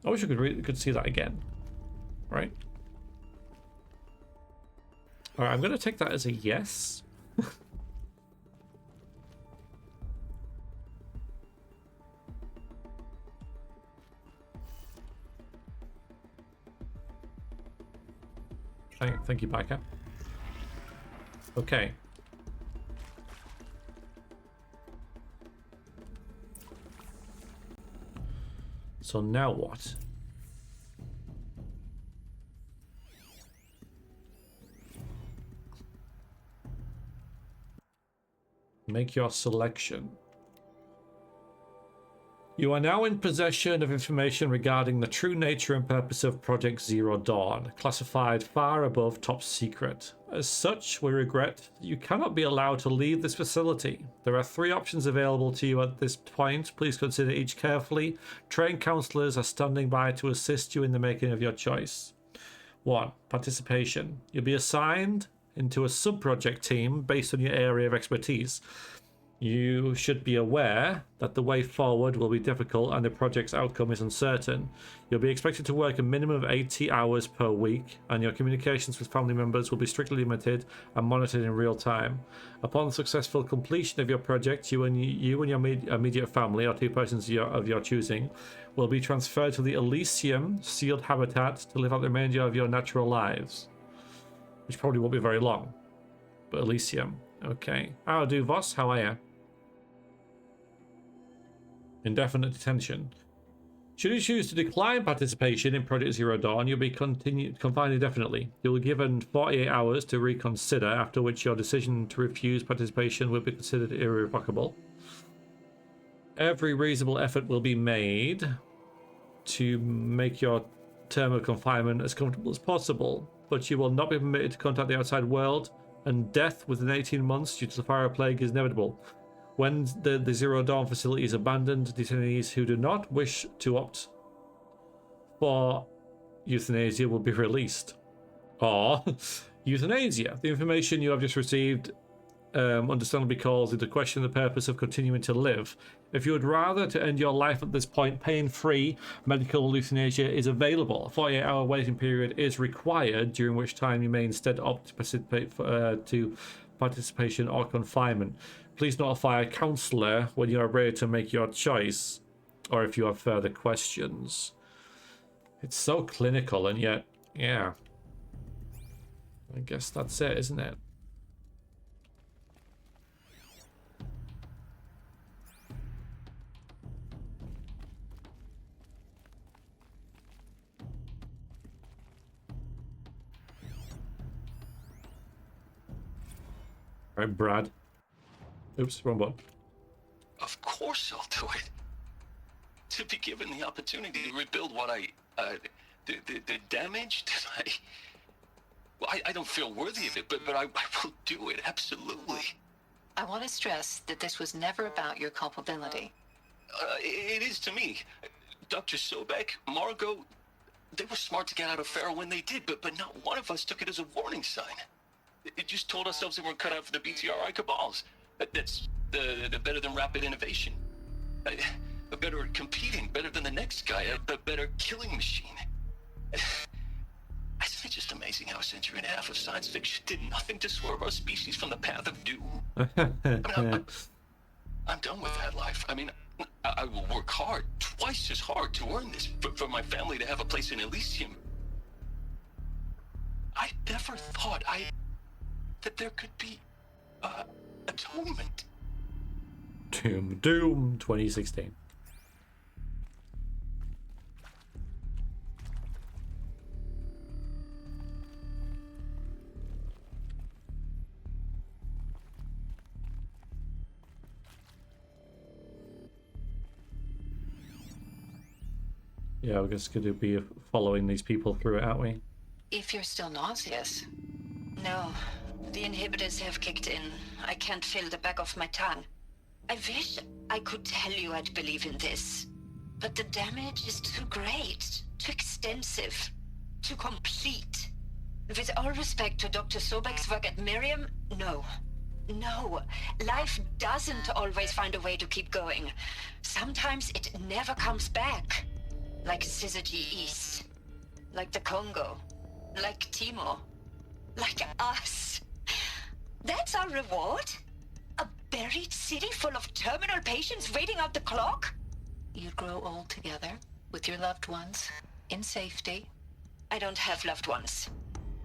I wish I could see that again. Right? All right, I'm going to take that as a yes. Thank you, Biker. Okay. So now what? Make your selection. You are now in possession of information regarding the true nature and purpose of Project Zero Dawn, classified far above top secret. As such, we regret that you cannot be allowed to leave this facility. There are 3 options available to you at this point. Please consider each carefully. Trained counselors are standing by to assist you in the making of your choice. 1. Participation. You'll be assigned into a sub-project team based on your area of expertise. You should be aware that the way forward will be difficult and the project's outcome is uncertain. You'll be expected to work a minimum of 80 hours per week, and your communications with family members will be strictly limited and monitored in real time. Upon successful completion of your project, you and your immediate family, or 2 persons of your choosing, will be transferred to the Elysium sealed habitat to live out the remainder of your natural lives. Which probably won't be very long. But Elysium. Okay. How do, Voss? How are you? Indefinite detention. Should you choose to decline participation in Project Zero Dawn, you'll be confined indefinitely. You'll be given 48 hours to reconsider, after which your decision to refuse participation will be considered irrevocable. Every reasonable effort will be made to make your term of confinement as comfortable as possible, but you will not be permitted to contact the outside world, and death within 18 months due to the fire plague is inevitable. When the Zero Dawn facility is abandoned, detainees who do not wish to opt for euthanasia will be released. Or euthanasia. The information you have just received understandably calls into question the purpose of continuing to live. If you would rather to end your life at this point, pain-free medical euthanasia is available. A 48-hour waiting period is required, during which time you may instead opt to participate to participation or confinement. Please notify a counselor when you are ready to make your choice, or if you have further questions. It's so clinical, and yet, yeah. I guess that's it, isn't it? Right, Brad. Oops, wrong button. Of course I'll do it. To be given the opportunity to rebuild what the damage that I don't feel worthy of it, but I will do it, absolutely. I want to stress that this was never about your culpability. It is to me. Dr. Sobek, Margot, they were smart to get out of Pharaoh when they did, but not one of us took it as a warning sign. It just told ourselves they weren't cut out for the BTRI cabals. That's the better than rapid innovation. A better at competing, better than the next guy, a better killing machine. Isn't it just amazing how a century and a half of science fiction did nothing to swerve our species from the path of doom? I'm done with that life. I mean, I will work hard, twice as hard to earn this, for my family to have a place in Elysium. I never thought that there could be atonement. Doom 2016. Yeah, we're just going to be following these people through it, aren't we? If you're still nauseous. No, the inhibitors have kicked in. I can't feel the back of my tongue. I wish I could tell you I'd believe in this, but the damage is too great, too extensive, too complete. With all respect to Dr. Sobek's work at Miriam, no. No, life doesn't always find a way to keep going. Sometimes it never comes back. Like Syzygy East, like the Congo, like Timo, like us. That's our reward? A buried city full of terminal patients waiting out the clock? You'd grow old together, with your loved ones, in safety. I don't have loved ones.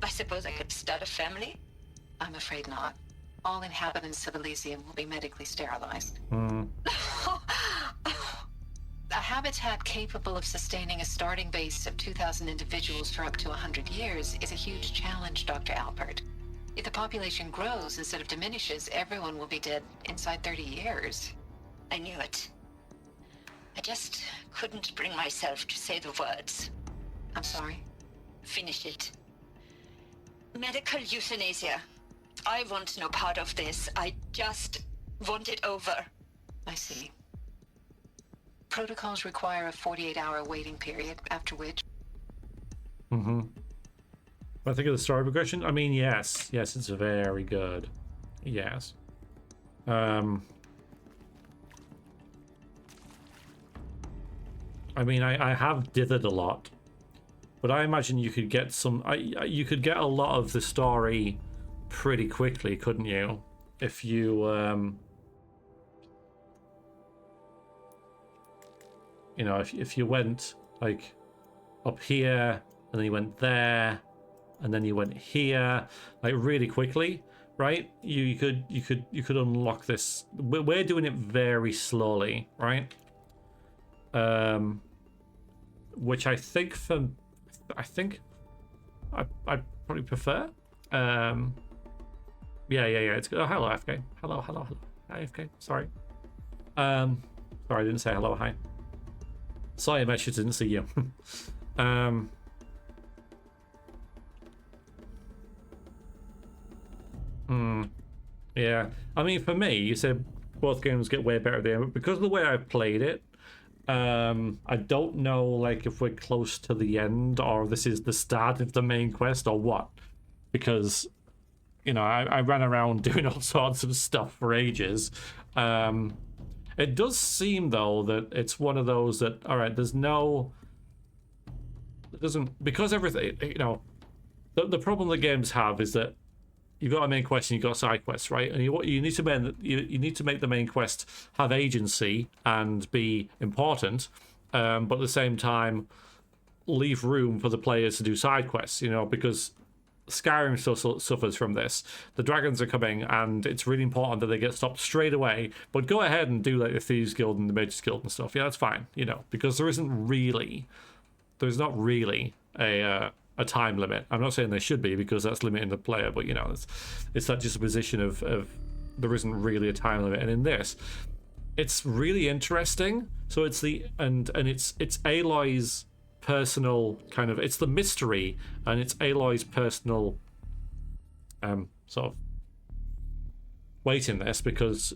I suppose I could start a family? I'm afraid not. All inhabitants of Elysium will be medically sterilized. A habitat capable of sustaining a starting base of 2,000 individuals for up to 100 years is a huge challenge, Dr. Alpert. If the population grows instead of diminishes, everyone will be dead inside 30 years. I knew it. I just couldn't bring myself to say the words. I'm sorry. Finish it. Medical euthanasia. I want no part of this. I just want it over. I see. Protocols require a 48-hour waiting period, after which... I think of the story progression. I mean, yes, it's very good. Yes. I mean, I have dithered a lot, but I imagine you could get some. You could get a lot of the story pretty quickly, couldn't you? If you you know, if you went like up here and then you went there and then you went here, like really quickly, right? You could unlock this. We're doing it very slowly, right? Which I think I probably prefer. Yeah. It's good. Oh, hello, AFK. Hello. Hi, AFK. Sorry. Sorry, I didn't say hello. Hi. Sorry, I actually didn't see you. Yeah. I mean, for me, you said both games get way better there, but because of the way I've played it, I don't know, like, if we're close to the end or this is the start of the main quest or what, because, you know, I ran around doing all sorts of stuff for ages. It does seem, though, that it's one of those that, all right, there's no, it doesn't, because everything, you know, the problem the games have is that you've got a main quest and you've got side quests, right? And you need to make the main quest have agency and be important, but at the same time leave room for the players to do side quests, you know, because Skyrim still suffers from this. The dragons are coming and it's really important that they get stopped straight away, but go ahead and do like the Thieves Guild and the Mages Guild and stuff. Yeah, that's fine, you know, because there's not really a a time limit. I'm not saying there should be, because that's limiting the player, but you know, it's that juxtaposition of there isn't really a time limit. And in this, it's really interesting. So it's it's Aloy's personal kind of, it's the mystery, and it's Aloy's personal sort of weight in this, because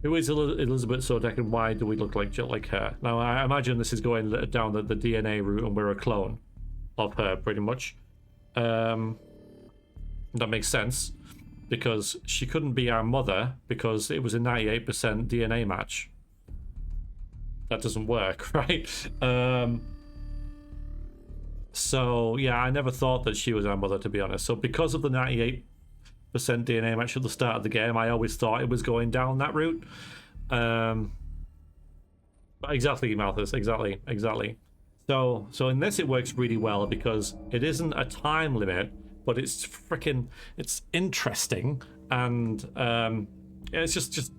who is Elizabeth Sodek, and why do we look like her? Now, I imagine this is going down the DNA route, and we're a clone of her, pretty much. That makes sense, because she couldn't be our mother, because it was a 98% DNA match. That doesn't work, right? So, yeah, I never thought that she was our mother, to be honest. So, because of the 98% DNA match at the start of the game, I always thought it was going down that route. Exactly, Malthus, exactly. So in this it works really well, because it isn't a time limit, but it's interesting, and it's just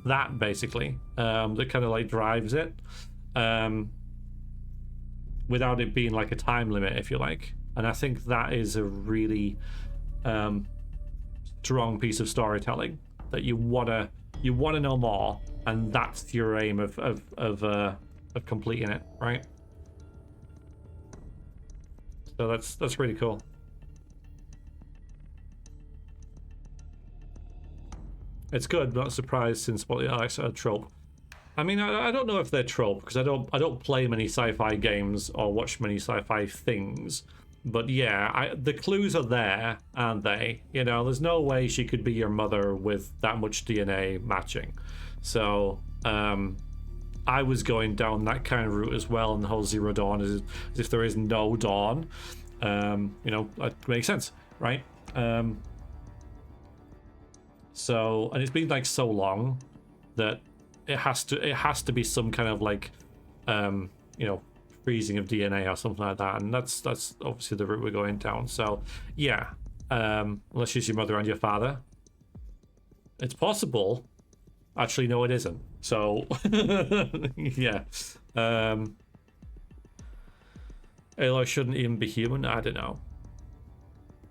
that, basically, that kind of like drives it, without it being like a time limit, if you like. And I think that is a really strong piece of storytelling, that you wanna know more, and that's your aim of completing it, right? So that's really cool. It's good, not surprised, since what I said, trope. I mean, I don't know if they're trope, because I don't play many sci-fi games or watch many sci-fi things. But yeah, the clues are there, aren't they? You know, there's no way she could be your mother with that much DNA matching. So, I was going down that kind of route as well, and the whole Zero Dawn is as if there is no dawn. You know, that makes sense, right? So, and it's been like so long that it has to be some kind of like, you know, freezing of DNA or something like that, and that's obviously the route we're going down. So yeah, unless she's your mother and your father, it's possible. Actually, no, it isn't. So yeah, Aloy shouldn't even be human. I don't know.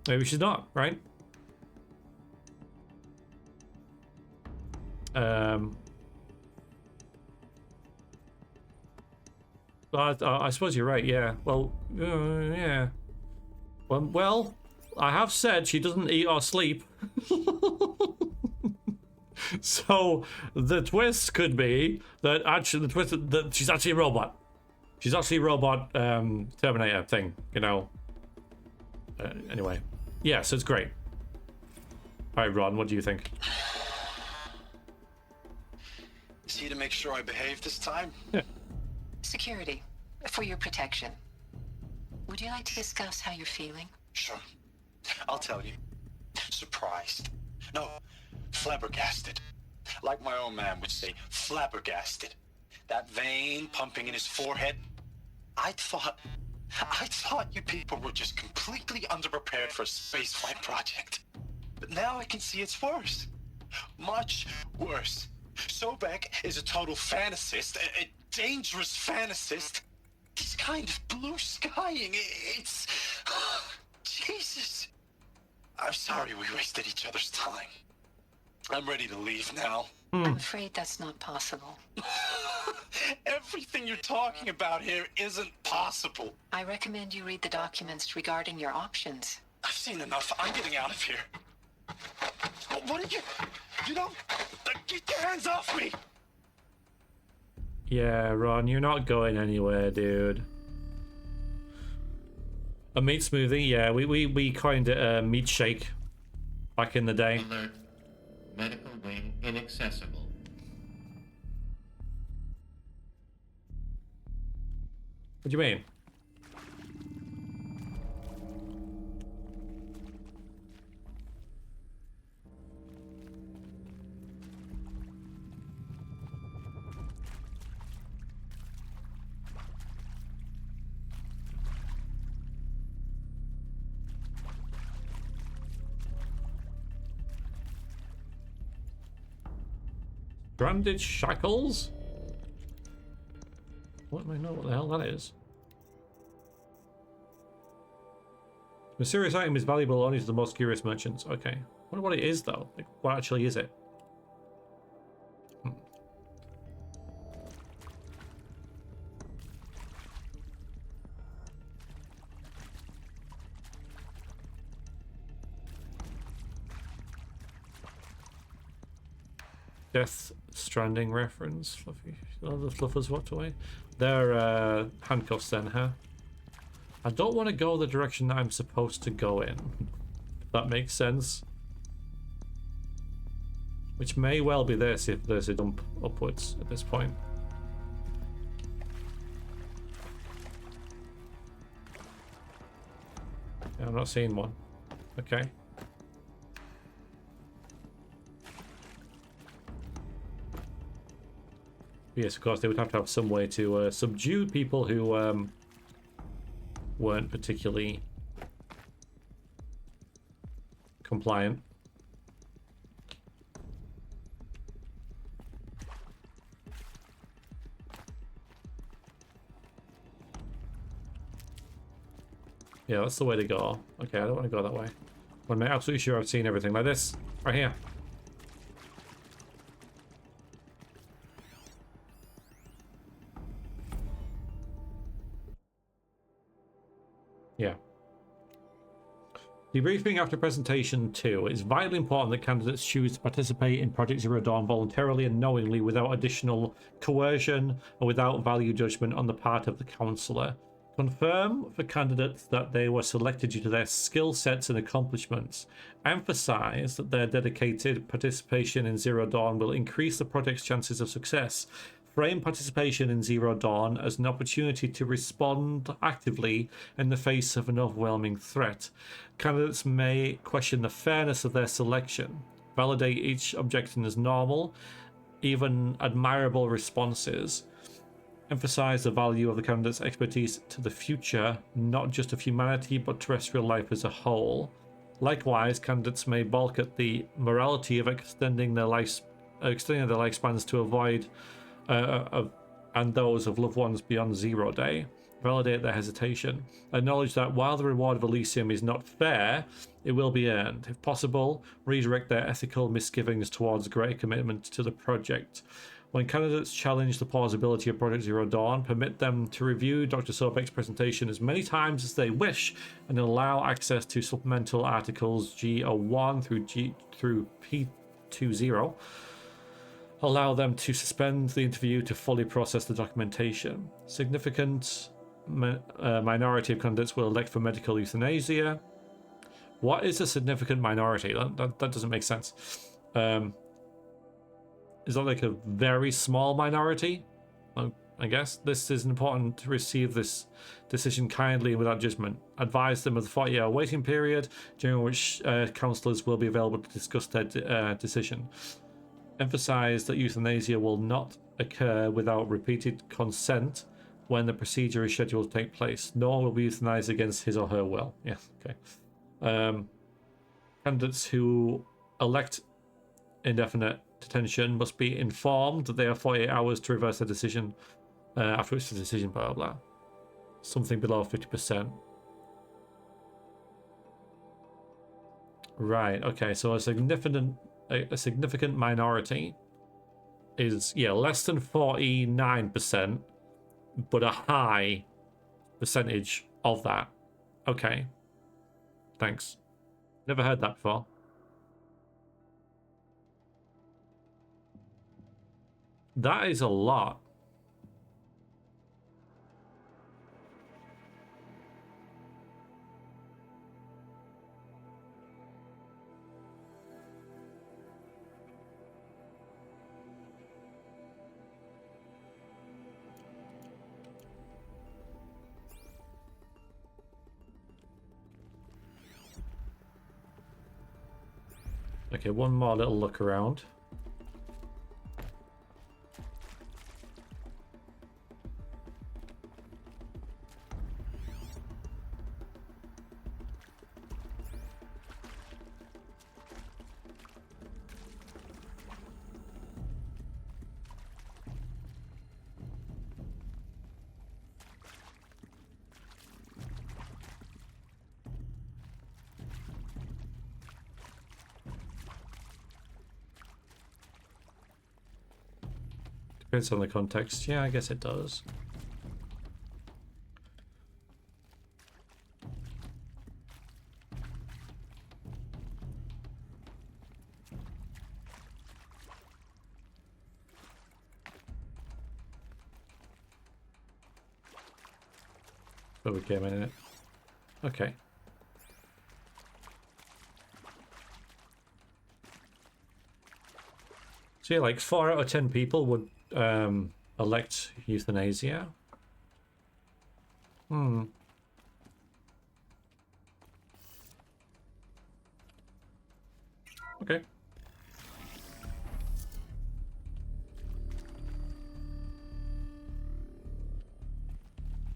Maybe she's not, right? I suppose you're right. Yeah. Well, yeah. Well, I have said she doesn't eat or sleep. So the twist could be that that she's actually a robot. She's actually a robot Terminator thing, you know. Anyway, yeah, so it's great. All right, Ron, what do you think? Is he to make sure I behave this time? Yeah. Security, for your protection. Would you like to discuss how you're feeling? Sure. I'll tell you. Surprised. No, flabbergasted. Like my own man would say, flabbergasted. That vein pumping in his forehead. I thought you people were just completely underprepared for a spaceflight project. But now I can see it's worse. Much worse. Sobek is a total fantasist, a dangerous fantasist. He's kind of blue skying. It's... Jesus. I'm sorry we wasted each other's time. I'm ready to leave now. I'm afraid that's not possible. Everything you're talking about here isn't possible. I recommend you read the documents regarding your options. I've seen enough. I'm getting out of here. What did you... You don't... Get your hands off me! Yeah, Ron, you're not going anywhere, dude. A meat smoothie? Yeah, we coined it meat shake back in the day. Alert. Medical wing inaccessible. What do you mean? Branded shackles? What do I know what the hell that is? Mysterious item is valuable only to the most curious merchants. Okay. I wonder what it is, though. Like, what actually is it? Death Stranding reference. Fluffy. Oh, the fluffers walked away. They're handcuffs then, huh? I don't want to go the direction that I'm supposed to go in. If that makes sense. Which may well be this if there's a dump upwards at this point. Yeah, I'm not seeing one. Okay. Yes, of course, they would have to have some way to subdue people who weren't particularly compliant. Yeah, that's the way to go. Okay, I don't want to go that way. I'm absolutely sure I've seen everything like this. Right here. Yeah. Debriefing after presentation 2. It's vitally important that candidates choose to participate in Project Zero Dawn voluntarily and knowingly without additional coercion or without value judgment on the part of the councillor. Confirm for candidates that they were selected due to their skill sets and accomplishments. Emphasize that their dedicated participation in Zero Dawn will increase the project's chances of success. Frame participation in Zero Dawn as an opportunity to respond actively in the face of an overwhelming threat. Candidates may question the fairness of their selection. Validate each objection as normal, even admirable responses. Emphasize the value of the candidate's expertise to the future, not just of humanity, but terrestrial life as a whole. Likewise, candidates may balk at the morality of extending their lifespans to avoid and those of loved ones beyond 0 day. Validate their hesitation. Acknowledge that while the reward of Elysium is not fair, it will be earned. If possible, redirect their ethical misgivings towards greater commitment to the project. When candidates challenge the plausibility of Project Zero Dawn, permit them to review Dr. Sobek's presentation as many times as they wish and allow access to supplemental articles G01 through P20. Allow them to suspend the interview to fully process the documentation. Significant minority of candidates will elect for medical euthanasia. What is a significant minority? That doesn't make sense. Is that like a very small minority? I guess this is important to receive this decision kindly and without judgment. Advise them of the 40-hour waiting period, during which counsellors will be available to discuss their decision. Emphasize that euthanasia will not occur without repeated consent when the procedure is scheduled to take place. No one will be euthanized against his or her will. Yeah, okay. Candidates who elect indefinite detention must be informed that they have 48 hours to reverse their decision, after which the decision, blah, blah, blah. Something below 50%. Right, okay, so a significant minority is, yeah, less than 49%, but a high percentage of that. Okay. Thanks. Never heard that before. That is a lot. Okay, one more little look around. Depends on the context. Yeah, I guess it does. But we came in it. Okay. So yeah, like 4 out of 10 people would elect euthanasia. Hmm. Okay.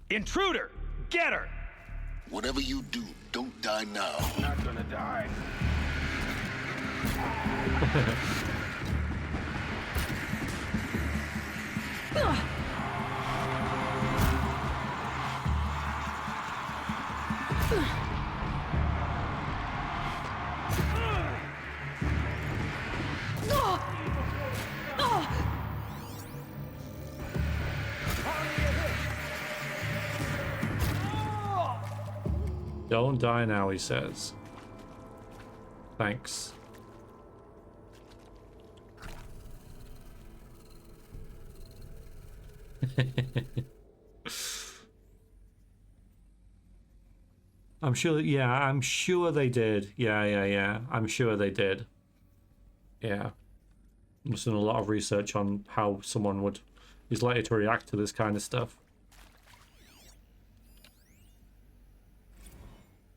Intruder! Get her! Whatever you do, don't die now. I'm not gonna die. Don't die now, he says. Thanks. I'm sure, yeah, I'm sure they did. Yeah. I'm sure they did. Yeah. I've done a lot of research on how someone is likely to react to this kind of stuff.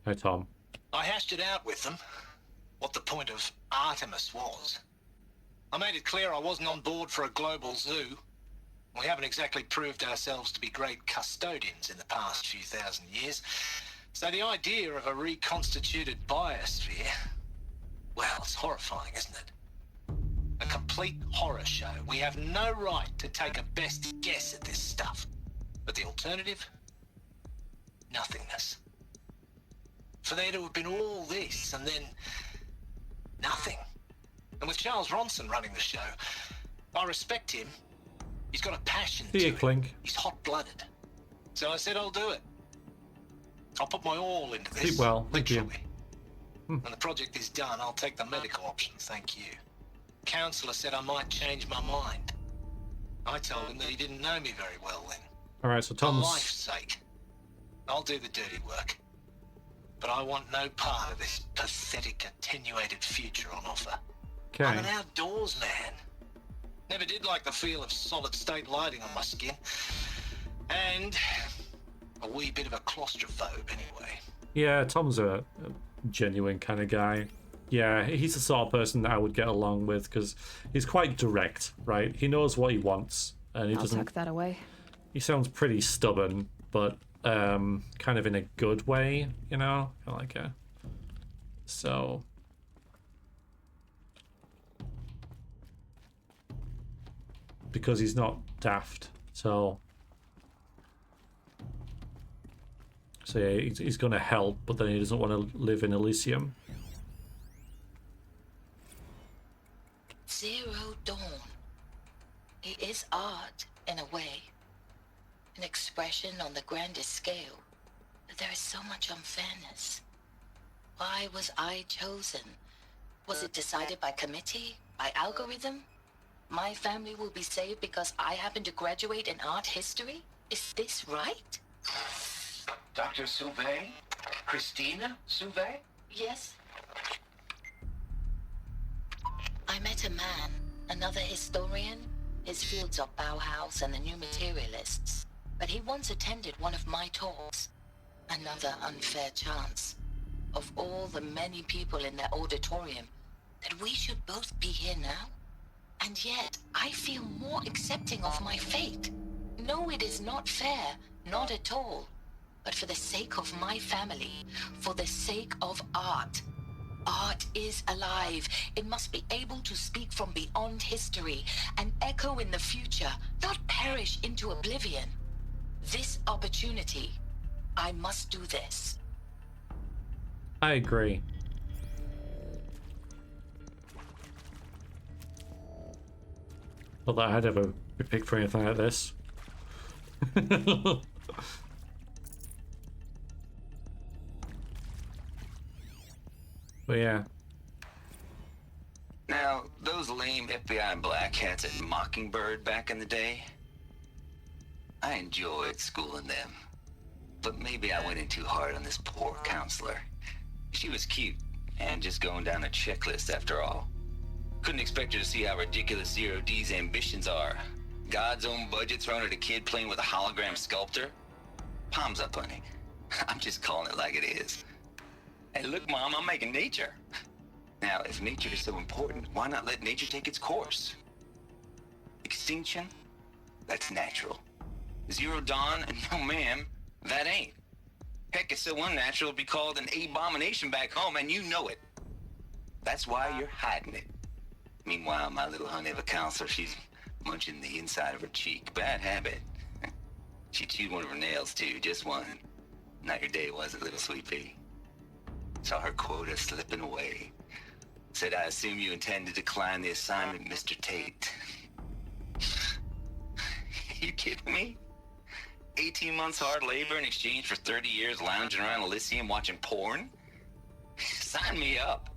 Hi, Tom. I hashed it out with them, what the point of Artemis was. I made it clear I wasn't on board for a global zoo. We haven't exactly proved ourselves to be great custodians in the past few thousand years. So the idea of a reconstituted biosphere, well, it's horrifying, isn't it? A complete horror show. We have no right to take a best guess at this stuff. But the alternative? Nothingness. For there to have been all this and then nothing. And with Charles Ronson running the show, I respect him. He's got a passion to it. Clink. He's hot-blooded. So I said I'll do it. I'll put my all into this. Sleep well, thank you. When the project is done, I'll take the medical option, thank you. Counselor said I might change my mind. I told him that he didn't know me very well then. Alright, so For Tom's... life's sake, I'll do the dirty work. But I want no part of this pathetic, attenuated future on offer. Okay. I'm an outdoors man. Never did like the feel of solid-state lighting on my skin. And a wee bit of a claustrophobe, anyway. Yeah, Tom's a genuine kind of guy. Yeah, he's the sort of person that I would get along with because he's quite direct, right? He knows what he wants, and he doesn't. I'll tuck that away. He sounds pretty stubborn, but kind of in a good way, you know, like a. So. Because he's not daft, so. So yeah, he's going to help, but then he doesn't want to live in Elysium. Zero Dawn. It is art, in a way. An expression on the grandest scale. But there is so much unfairness. Why was I chosen? Was it decided by committee? By algorithm? My family will be saved because I happen to graduate in art history? Is this right? Dr. Sauvé? Christina Sauvé? Yes. I met a man, another historian. His fields are Bauhaus and the New Materialists. But he once attended one of my talks. Another unfair chance. Of all the many people in that auditorium, that we should both be here now? And yet, I feel more accepting of my fate. No, it is not fair, not at all. But for the sake of my family, for the sake of art. Art is alive. It must be able to speak from beyond history and echo in the future, not perish into oblivion. This opportunity, I must do this. I agree. Not that I'd ever be picked for anything like this. But yeah. Now, those lame FBI black hats at Mockingbird back in the day, I enjoyed schooling them. But maybe I went in too hard on this poor counselor. She was cute, and just going down a checklist after all. Couldn't expect her to see how ridiculous Zero D's ambitions are. God's own budget thrown at a kid playing with a hologram sculptor? Palms up, honey. I'm just calling it like it is. Hey, look, Mom, I'm making nature. Now, if nature is so important, why not let nature take its course? Extinction? That's natural. Zero Dawn? No, ma'am, that ain't. Heck, it's so unnatural it'd be called an abomination back home, and you know it. That's why you're hiding it. Meanwhile, my little honey of a counselor, she's munching the inside of her cheek. Bad habit. She chewed one of her nails, too, just one. Not your day, was it, little sweet pea? Saw her quota slipping away. Said, I assume you intend to decline the assignment, Mr. Tate. You kidding me? 18 months hard labor in exchange for 30 years lounging around Elysium watching porn? Sign me up.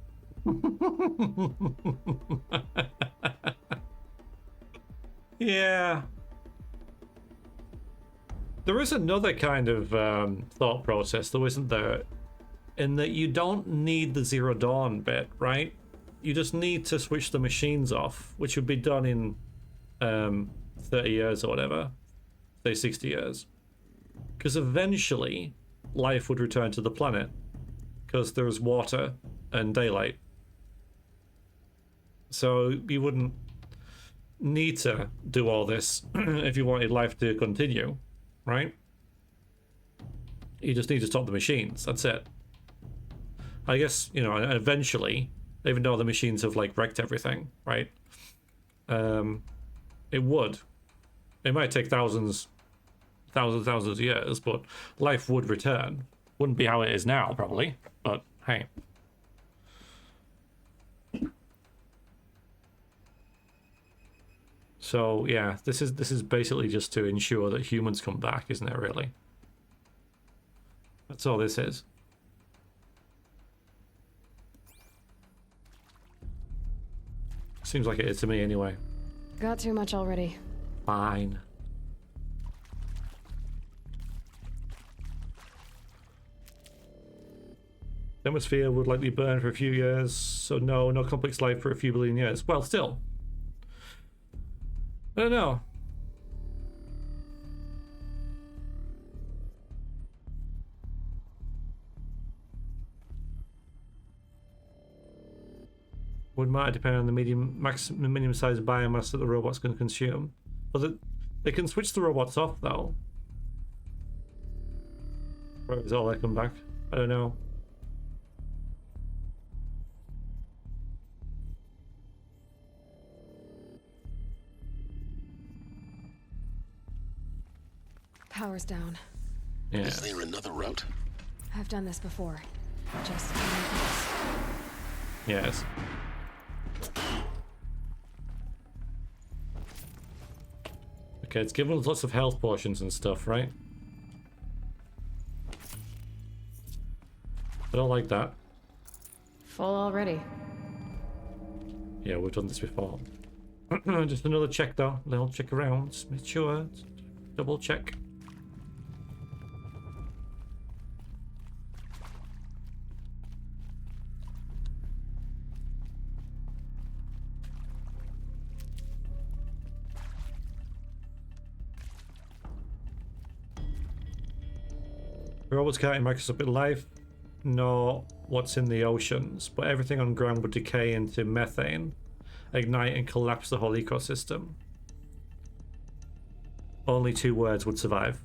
Yeah. There is another kind of thought process, though, isn't there? In that you don't need the Zero Dawn bit, right? You just need to switch the machines off, which would be done in 30 years or whatever. Say 60 years. Because eventually, life would return to the planet. Because there's water and daylight. So you wouldn't need to do all this if you wanted life to continue, right? You just need to stop the machines, that's it. I guess, you know, eventually, even though the machines have, like, wrecked everything, right? It would. It might take thousands of years, but life would return. Wouldn't be how it is now, probably, but hey. So, yeah, this is basically just to ensure that humans come back, isn't it, really? That's all this is. Seems like it is to me anyway. Got too much already. Fine. The atmosphere would likely burn for a few years, so no complex life for a few billion years. Well, still. I don't know. Would might depend on the minimum size biomass that the robot's going to consume. But they can switch the robots off, though. Or is all they come back? I don't know. Power's down. Yeah. Is there another route? I've done this before. Just yes. Okay, it's given us lots of health potions and stuff, right? I don't like that. Full already. Yeah, we've done this before. Just another check, though. Little check around. Just make sure. Double check. Robots can't microscopic life, nor what's in the oceans, but everything on ground would decay into methane, ignite and collapse the whole ecosystem. Only 2 words would survive.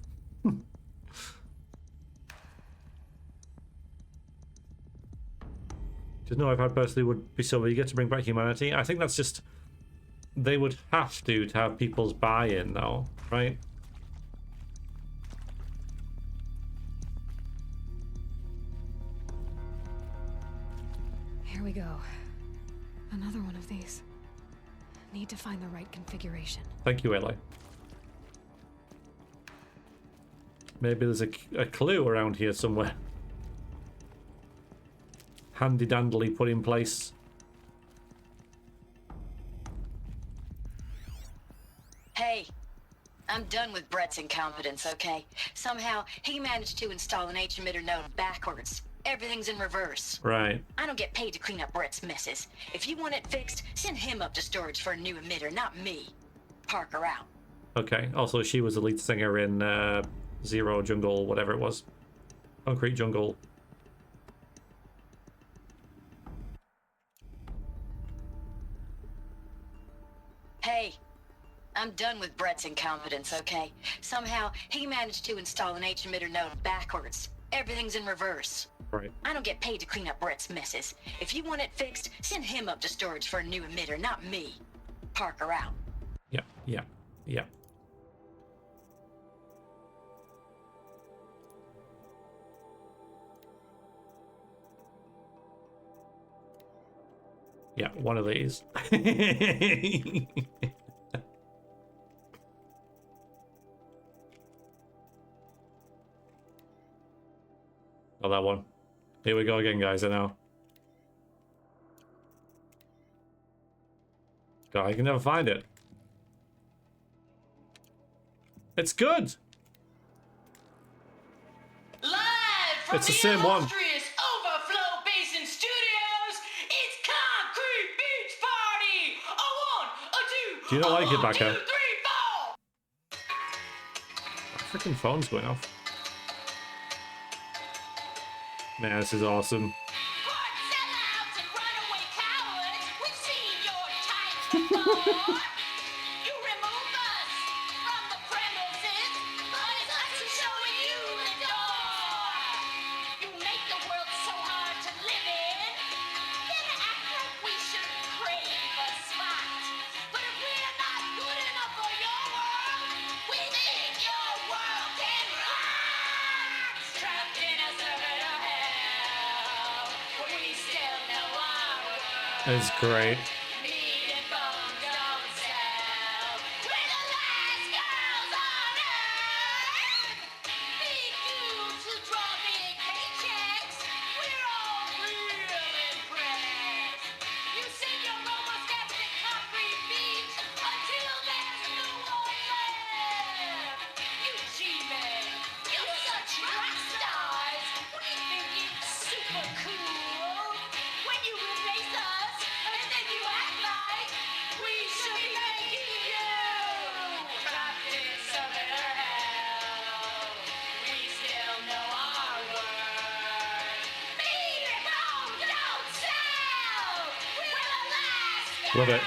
Just know if I personally would be so eager to bring back humanity. I think that's just... They would have to have people's buy-in, though, right? Here we go. Another one of these. Need to find the right configuration. Thank you, Aloy. Maybe there's a clue around here somewhere. Handy dandly put in place. Hey, I'm done with Brett's incompetence, okay? Somehow, he managed to install an H-emitter node backwards. Everything's in reverse. Right. I don't get paid to clean up Brett's messes. If you want it fixed, send him up to storage for a new emitter, not me. Parker out. Okay. Also, she was the lead singer in Zero Jungle, whatever it was. Concrete Jungle. Hey, I'm done with Brett's incompetence, okay? Somehow, he managed to install an H-emitter node backwards. Everything's in reverse. Right. I don't get paid to clean up Brett's messes. If you want it fixed, send him up to storage for a new emitter, not me. Parker out. Yeah, yeah, yeah. Yeah, one of these. Oh, that one. Here we go again, guys, I know. God, I can never find it. It's good! Live from It's the same one. illustrious Overflow Basin Studios, it's Concrete Beach Party! A 1, a 2, Do you not like it, Becca? 2, 3, 4! My freaking phone's going off. Man, this is awesome. You remove us from the premises, but it's us who's showing you the door. You make the world so hard to live in, then act like we should crave a spot. But if we're not good enough for your world, we think your world can rock. Trapped in a circuit of hell, we still know our world. It's great. Love it.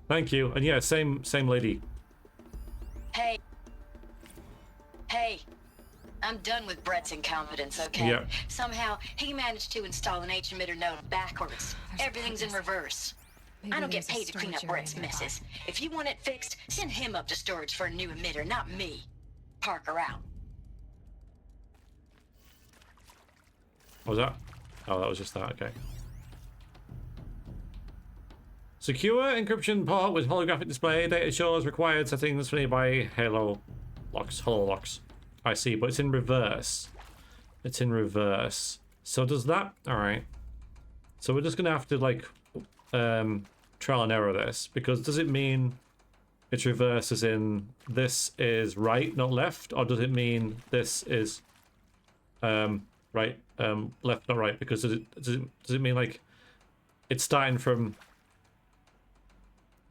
Thank you. And yeah, same lady. Hey. Hey. I'm done with Brett's incompetence, okay? Yeah. Somehow, he managed to install an H-emitter node backwards. Everything's in reverse. I don't get paid to clean up Brett's messes. If you want it fixed, send him up to storage for a new emitter, not me. Parker out. What was that? Oh, that was just that, okay. Secure encryption port with holographic display. Data shows required settings for nearby holo locks, hololocks. I see, but it's in reverse. It's in reverse. So does that... Alright. So we're just gonna have to, like, trial and error this, because does it mean it's reverse as in this is right, not left, or does it mean this is right, left, not right? Because does it mean like it's starting from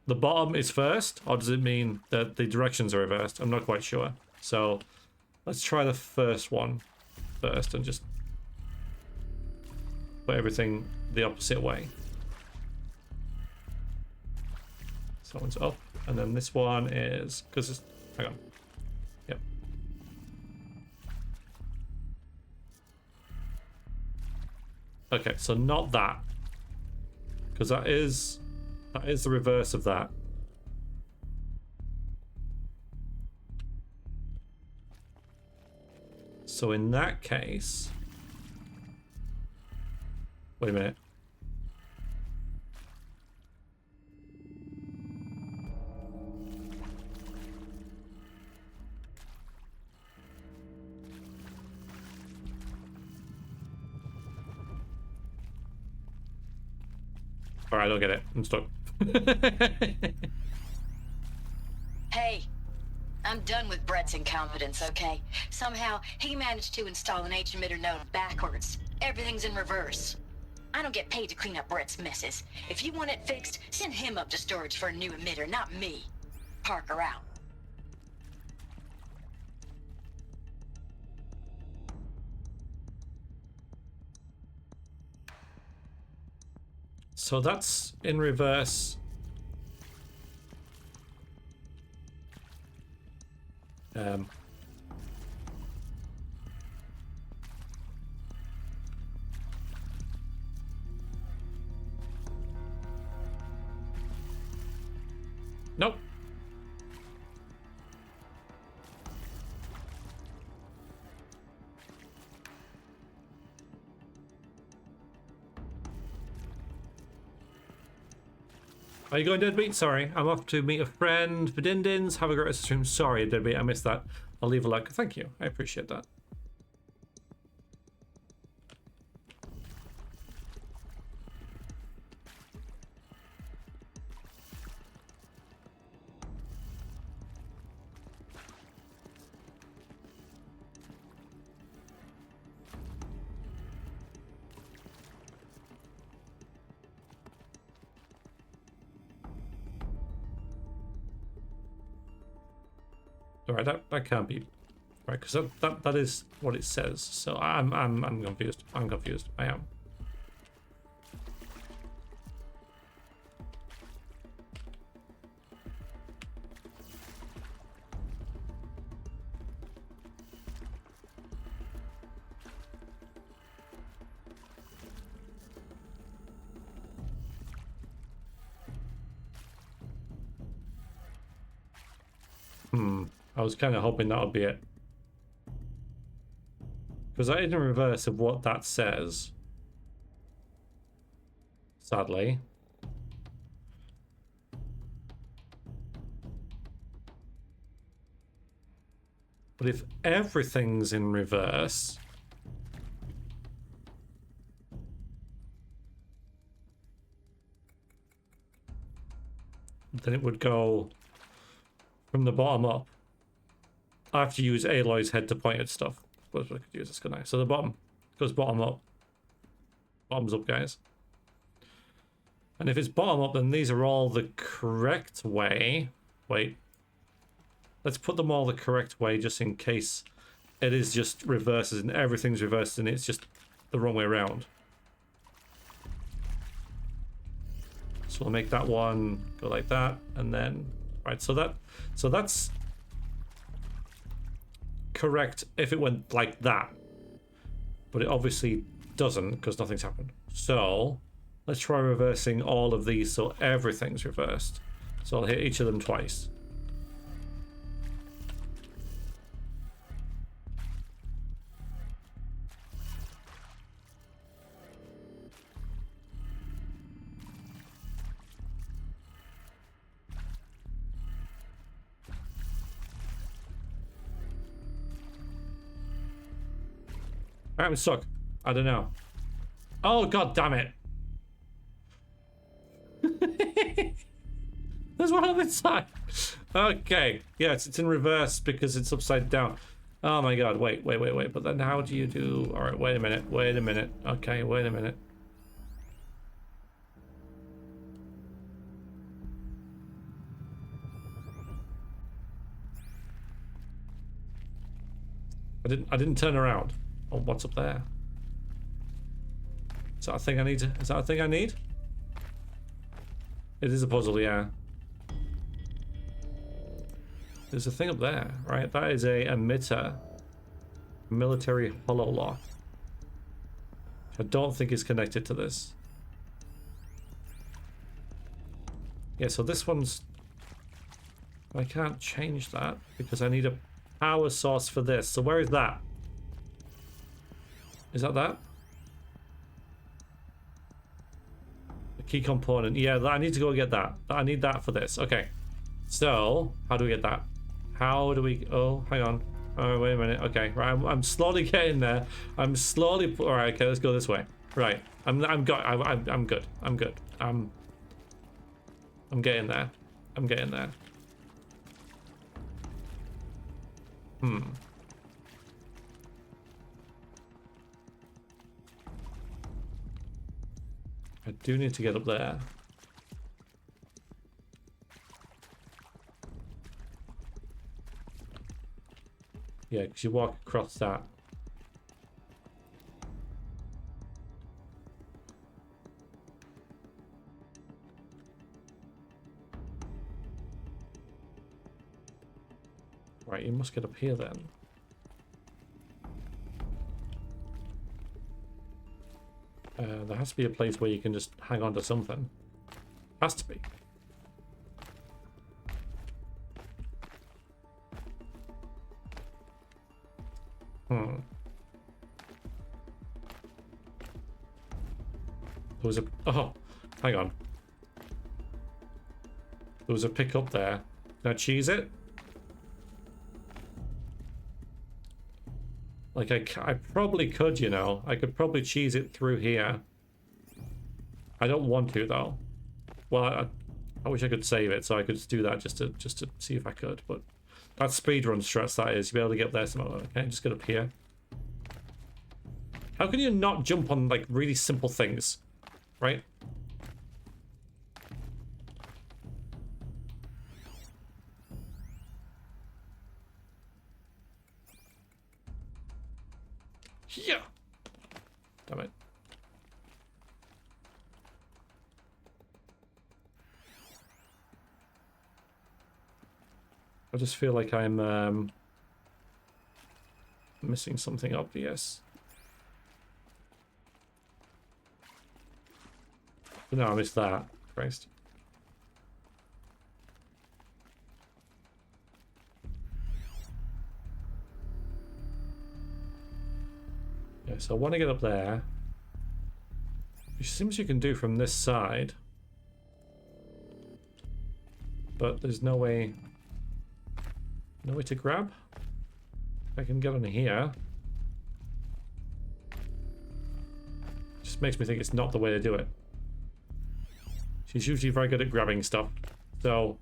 the bottom is first, or does it mean that the directions are reversed? I'm not quite sure. So let's try the first one first and just put everything the opposite way. So one's up, and then this one is, because it's, hang on, yep. Okay, so not that, because that is the reverse of that. So in that case... Wait a minute. Alright, I don't get it. I'm stuck. Hey, I'm done with Brett's incompetence, okay? Somehow, he managed to install an H-emitter node backwards. Everything's in reverse. I don't get paid to clean up Brett's messes. If you want it fixed, send him up to storage for a new emitter, not me. Parker out. So that's in reverse. Nope. Are you going, Deadbeat? Sorry, I'm off to meet a friend for Dindins. Have a great stream. Sorry, Deadbeat, I missed that. I'll leave a like. Thank you. I appreciate that. Alright, that can't be right, because that is what it says. So I'm confused. I'm confused. I am. I was kind of hoping that would be it. Because that is in reverse of what that says. Sadly. But if everything's in reverse... then it would go from the bottom up. I have to use Aloy's head to point at stuff. I suppose I could use this, couldn't I? So the bottom goes bottom up. Bottoms up, guys. And if it's bottom up, then these are all the correct way. Wait. Let's put them all the correct way just in case it is just reverses and everything's reversed and it's just the wrong way around. So we'll make that one go like that and then... Right, so that's correct if it went like that, but it obviously doesn't because nothing's happened. So let's try reversing all of these so everything's reversed. So I'll hit each of them twice. I'm stuck. I don't know. Oh, god damn it. There's one on this side. Okay. Yes, it's in reverse because it's upside down. Oh my god. Wait. But then how do you do... Alright, wait a minute. Okay, wait a minute. I didn't turn around. Oh, what's up there? Is that a thing I need? Is that a thing I need? It is a puzzle, yeah. There's a thing up there, right? That is a emitter. Military hollow lock. I don't think it's connected to this. Yeah, so this one's... I can't change that because I need a power source for this. So where is that? Is that that? The key component. Yeah, I need to go get that. I need that for this. Okay. So, how do we get that? How do we... Oh, hang on. Oh, wait a minute. Okay, right. I'm slowly getting there. I'm slowly... All right, okay, let's go this way. Right. I'm good. I'm good. I'm good. I'm getting there. I'm getting there. I do need to get up there. Yeah, because you walk across that. Right, you must get up here then. There has to be a place where you can just hang on to something. Has to be. There was a... Oh, hang on. There was a pickup there. Can I cheese it? Like, I probably could, you know. I could probably cheese it through here. I don't want to, though. Well, I wish I could save it, so I could just do that just to see if I could. But that's speedrun stress, that is. You'll be able to get up there somehow. Okay, just get up here. How can you not jump on, like, really simple things? Right? Yeah. Damn it. I just feel like I'm missing something obvious. No, I missed that. Christ. Yeah, so I want to get up there. Which seems you can do from this side. But there's no way... No way to grab? I can get on here. Just makes me think it's not the way to do it. She's usually very good at grabbing stuff. So...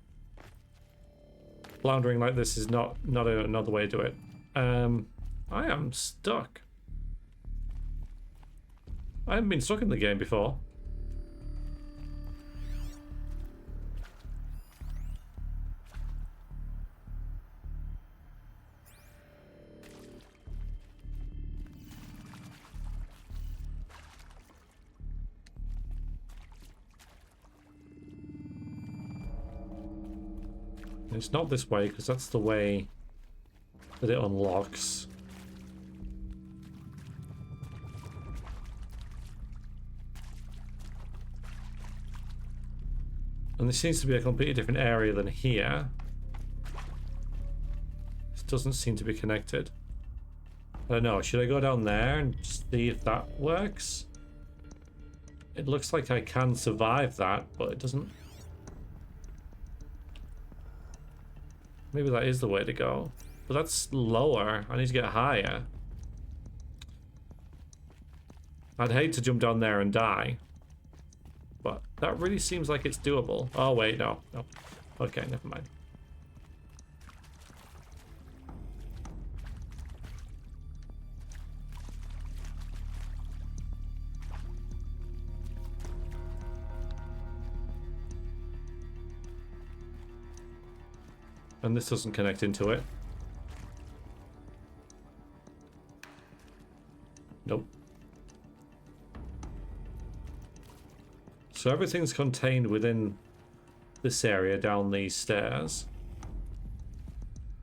floundering like this is not another way to do it. I am stuck. I haven't been stuck in the game before. It's not this way, because that's the way that it unlocks. And this seems to be a completely different area than here. This doesn't seem to be connected. I don't know, should I go down there and see if that works? It looks like I can survive that, but it doesn't... Maybe that is the way to go. But that's lower. I need to get higher. I'd hate to jump down there and die. But that really seems like it's doable. Oh, wait, no. No. Okay, never mind. And this doesn't connect into it. Nope. So everything's contained within this area down these stairs.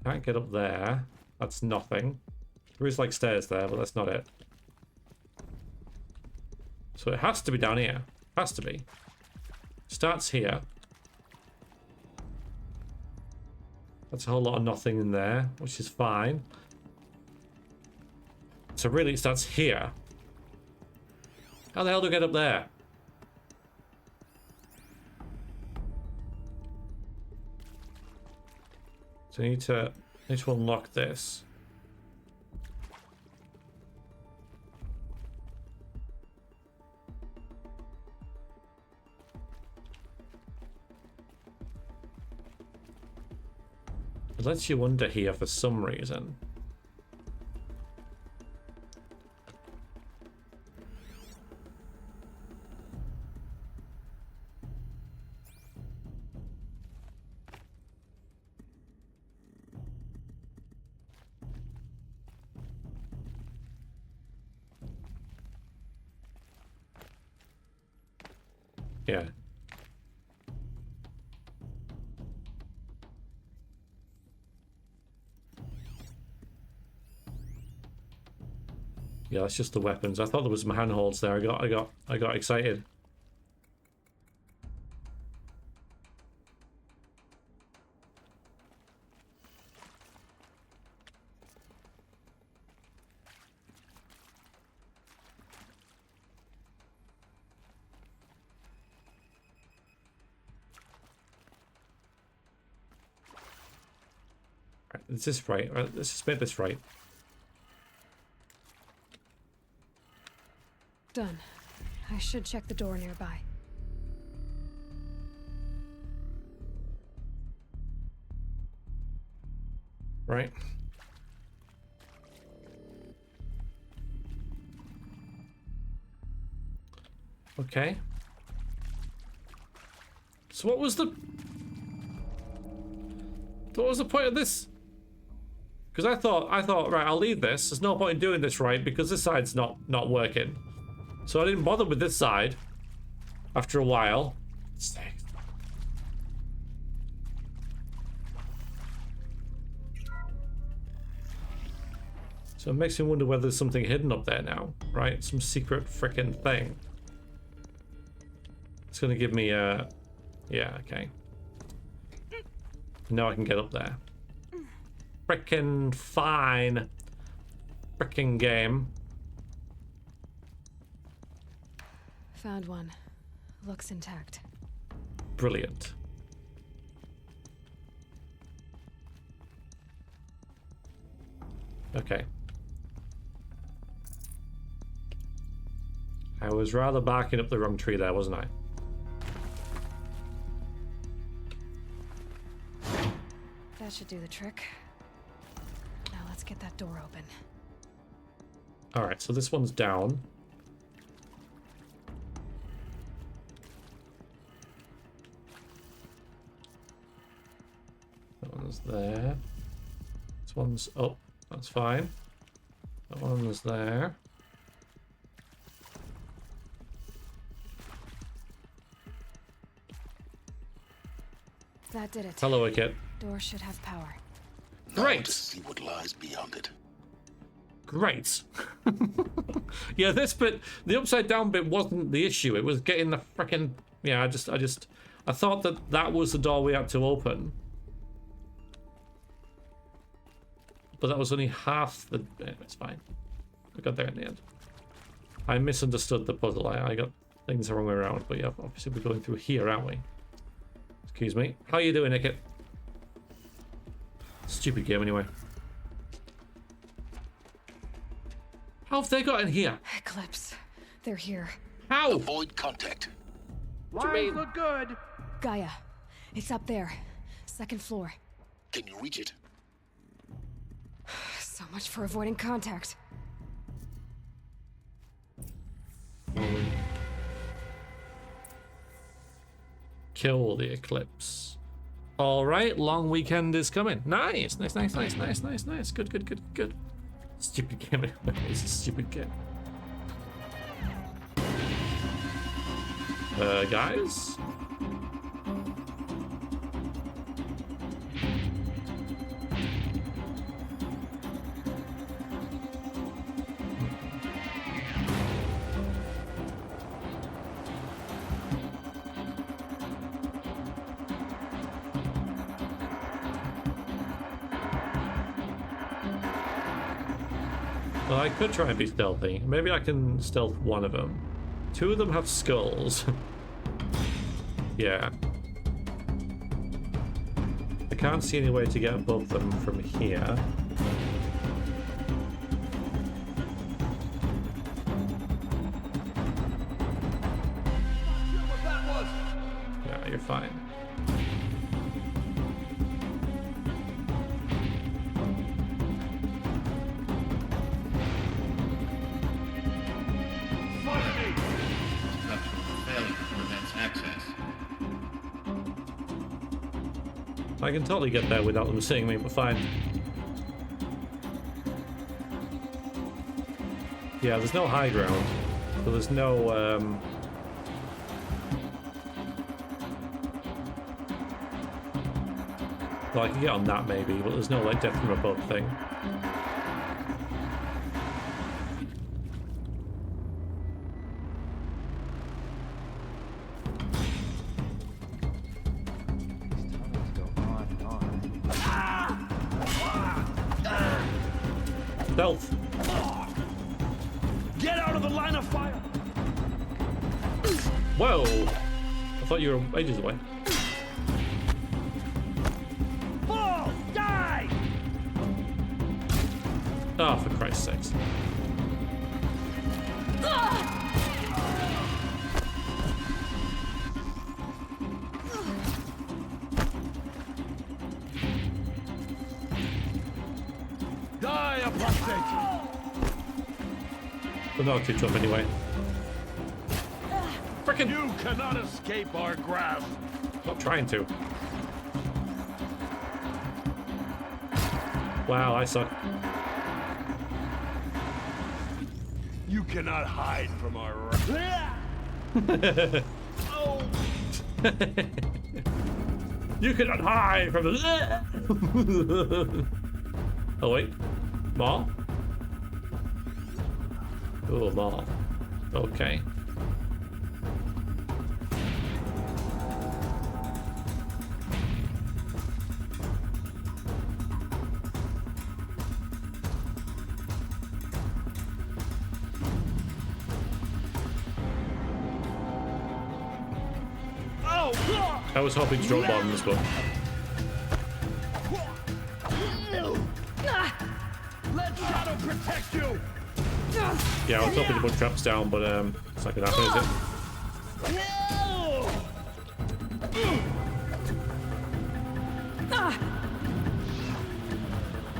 Can't get up there. That's nothing. There is like stairs there, but that's not it. So it has to be down here. Has to be. Starts here. That's a whole lot of nothing in there, which is fine. So really it starts here. How the hell do I get up there? So I need to unlock this. It lets you under here for some reason. Yeah. Yeah, that's just the weapons. I thought there was some handholds there. I got excited. Right, is this right? Right, let's just make this right. Done. I should check the door nearby. Right. Okay. So what was the point of this? Because I thought right, I'll leave this. There's no point in doing this right because this side's not working. So I didn't bother with this side after a while. So it makes me wonder whether there's something hidden up there now, right? Some secret frickin' thing. It's gonna give me a... Yeah, okay. Now I can get up there. Frickin' fine. Frickin' game. Found one. Looks intact. Brilliant. Okay. I was rather barking up the wrong tree there, wasn't I? That should do the trick. Now let's get that door open. Alright, so this one's down. That one's there. This one's up. That's fine. That one's there. That did it. Hello, kid. Door should have power. Great. To see what lies beyond it. Great. Yeah, this bit, the upside down bit wasn't the issue. It was getting the frickin'... Yeah, I thought that was the door we had to open. But that was only half the... It's fine. I got there in the end. I misunderstood the puzzle. I got things the wrong way around. But yeah, obviously we're going through here, aren't we? Excuse me. How you doing, Nickit? Stupid game, anyway. How have they got in here? Eclipse. They're here. How? Avoid contact. Lines look good. Gaia. It's up there. Second floor. Can you reach it? So much for avoiding contact. Kill the eclipse. All right, long weekend is coming. Nice. Good. Stupid game. It's a stupid game. Guys? Well, I could try and be stealthy. Maybe I can stealth one of them. Two of them have skulls. Yeah. I can't see any way to get above them from here. Yeah, you're fine. I can totally get there without them seeing me, but fine. Yeah, there's no high ground, so there's no, well, I can get on that maybe, but there's no, like, death from above thing. Stealth. Get out of the line of fire! Whoa! I thought you were ages away. Fall! Die! Oh, for Christ's sakes. Die, apostate! But not too tough anyway. Frickin' You cannot escape our grasp! Not trying to. Wow, I suck. You cannot hide from our Oh! You cannot hide from the. Oh wait, Maul? Oh, Maul. Okay. I was hoping to drop bombs, but Let Shadow protect you! yeah, I was hoping to put traps down, but it's not gonna happen, is it?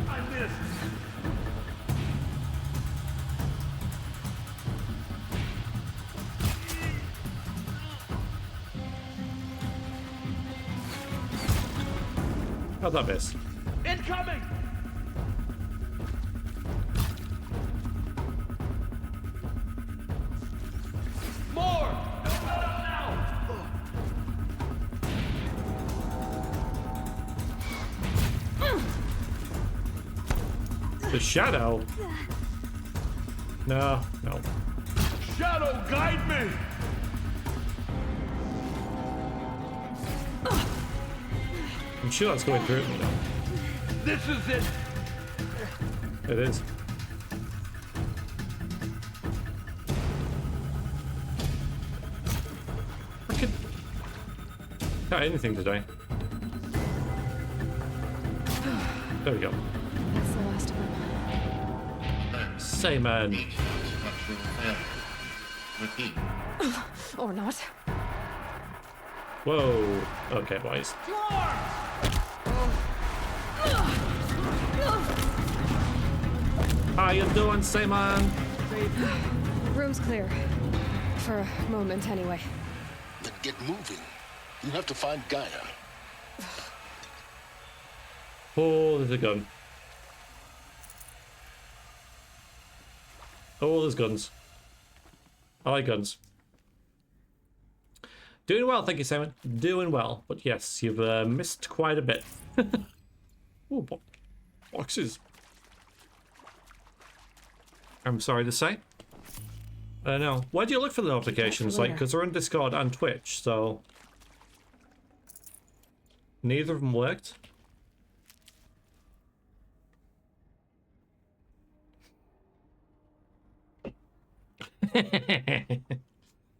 I missed. How'd that miss? Incoming! More! Don't let us now! The shadow? No, no. Shadow, guide me! I'm sure that's going through me now. This is it! It is. Frickin' got anything today. There we go. That's the last of them. Say, man. Or not. Whoa. Okay, wise. How you doing, say, man? Room's clear. For a moment, anyway. Then get moving. You have to find Gaia. Oh, there's a gun. Oh, there's guns. I like guns. Doing well, thank you, Simon. Doing well, but yes, you've missed quite a bit. Oh, boxes. I'm sorry to say. I know. Why do you look for the notifications? Like, because they're on Discord and Twitch, so neither of them worked.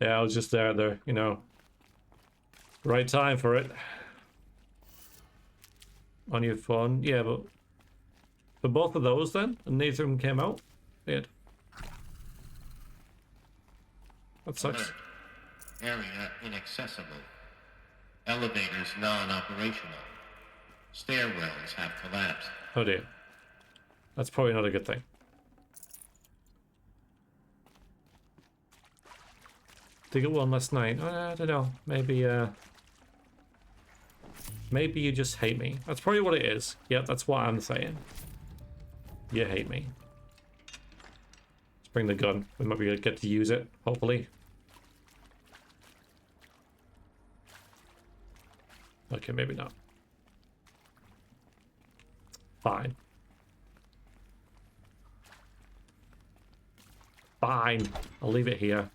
Yeah, I was just there at the, you know, right time for it. On your phone. Yeah, but for both of those then? And neither of them came out? Weird. That sucks. Alert. Area inaccessible. Elevators non-operational. Stairwells have collapsed. Oh dear. That's probably not a good thing. Did you get one last night? I don't know. Maybe maybe you just hate me. That's probably what it is. Yep, that's what I'm saying. You hate me. Let's bring the gun. We might be able to get to use it, hopefully. Okay, maybe not. Fine. Fine. I'll leave it here.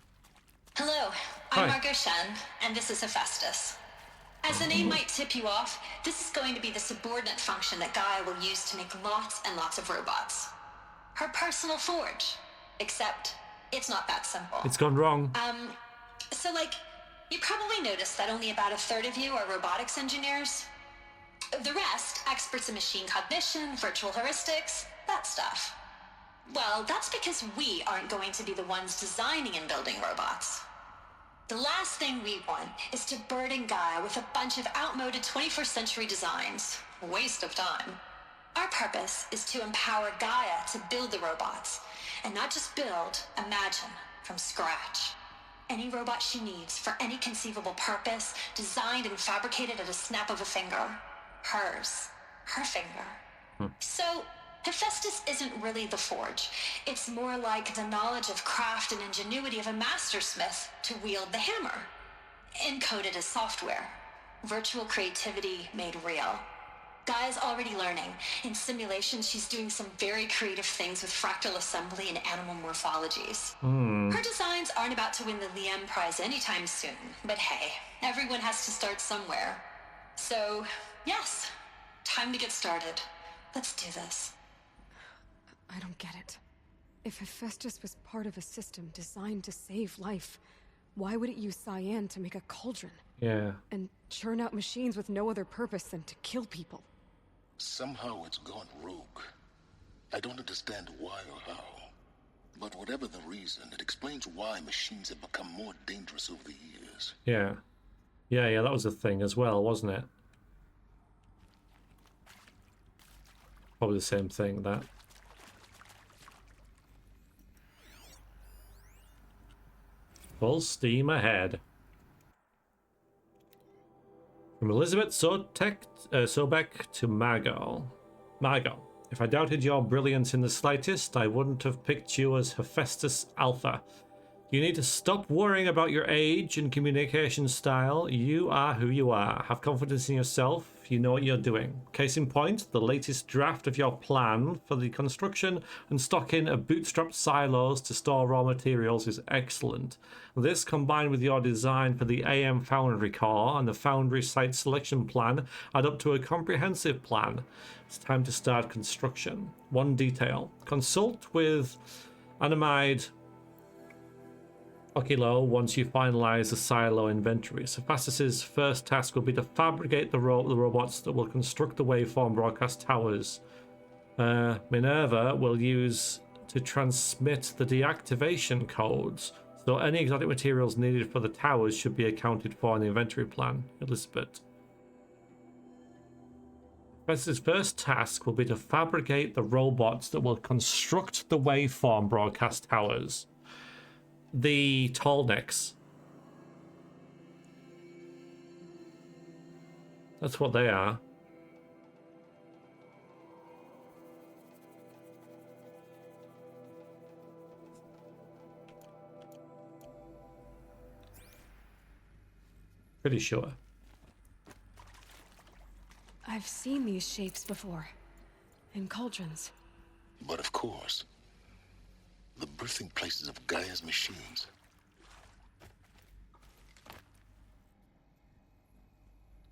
Hello, Hi. I'm Margot Shen, and this is Hephaestus. As the name might tip you off, this is going to be the subordinate function that Gaia will use to make lots and lots of robots. Her personal forge. Except, it's not that simple. It's gone wrong. So like, you probably noticed that only about a third of you are robotics engineers. The rest, experts in machine cognition, virtual heuristics, that stuff. Well, that's because we aren't going to be the ones designing and building robots. The last thing we want is to burden Gaia with a bunch of outmoded 21st century designs. Waste of time. Our purpose is to empower Gaia to build the robots, and not just build, imagine, from scratch. Any robot she needs for any conceivable purpose, designed and fabricated at a snap of a finger. Hers. Her finger. So, Hephaestus isn't really the forge. It's more like the knowledge of craft and ingenuity of a mastersmith to wield the hammer. Encoded as software. Virtual creativity made real. Gaia's already learning. In simulations, she's doing some very creative things with fractal assembly and animal morphologies. Her designs aren't about to win the Liam Prize anytime soon, but hey, everyone has to start somewhere. So, yes, time to get started. Let's do this. I don't get it. If Hephaestus was part of a system designed to save life, why would it use cyan to make a cauldron? Yeah. And churn out machines with no other purpose than to kill people? Somehow it's gone rogue. I don't understand why or how. But whatever the reason, it explains why machines have become more dangerous over the years. Yeah. Yeah, that was a thing as well, wasn't it? Probably the same thing, that. Full steam ahead. From Elizabeth Sobek to Margot. Margot, if I doubted your brilliance in the slightest, I wouldn't have picked you as Hephaestus Alpha. You need to stop worrying about your age and communication style. You are who you are. Have confidence in yourself. You know what you're doing. Case in point, the latest draft of your plan for the construction and stocking of bootstrapped silos to store raw materials is excellent. This, combined with your design for the AM Foundry core and the Foundry site selection plan, add up to a comprehensive plan. It's time to start construction. One detail. Consult with Animide Okilo once you finalize the silo inventory. Hephaestus's first task will be to fabricate the robots that will construct the waveform broadcast towers. Minerva will use to transmit the deactivation codes, so any exotic materials needed for the towers should be accounted for in the inventory plan. Elizabeth. Hephaestus's first task will be to fabricate the robots that will construct the waveform broadcast towers. The tall necks. That's what they are. Pretty sure. I've seen these shapes before. In cauldrons. But of course, the birthing places of Gaia's machines.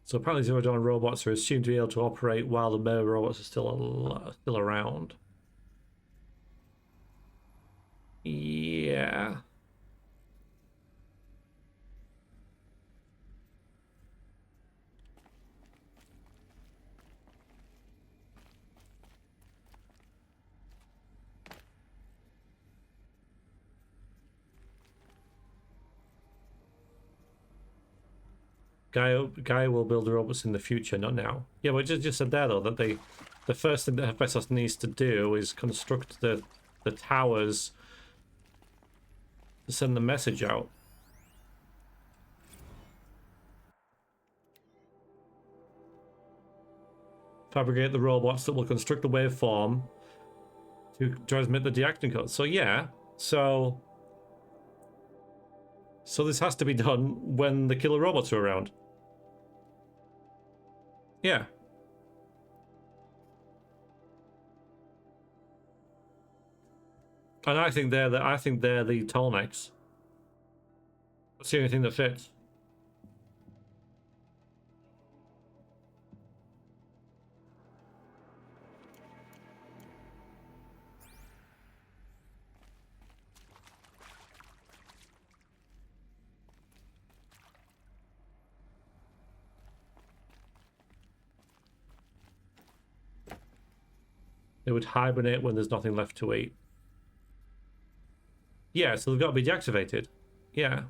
So apparently Zero Dawn robots are assumed to be able to operate while the male robots are still around. Yeah. Gaia will build robots in the future, not now. Yeah, but just said there though that the first thing that Hephaestus needs to do is construct the towers to send the message out. Fabricate the robots that will construct the waveform to transmit the deacting code. So yeah, so this has to be done when the killer robots are around. Yeah. And I think they're the Tolmecs. That's the only thing that fits. They would hibernate when there's nothing left to eat. Yeah, so they've got to be deactivated. Yeah.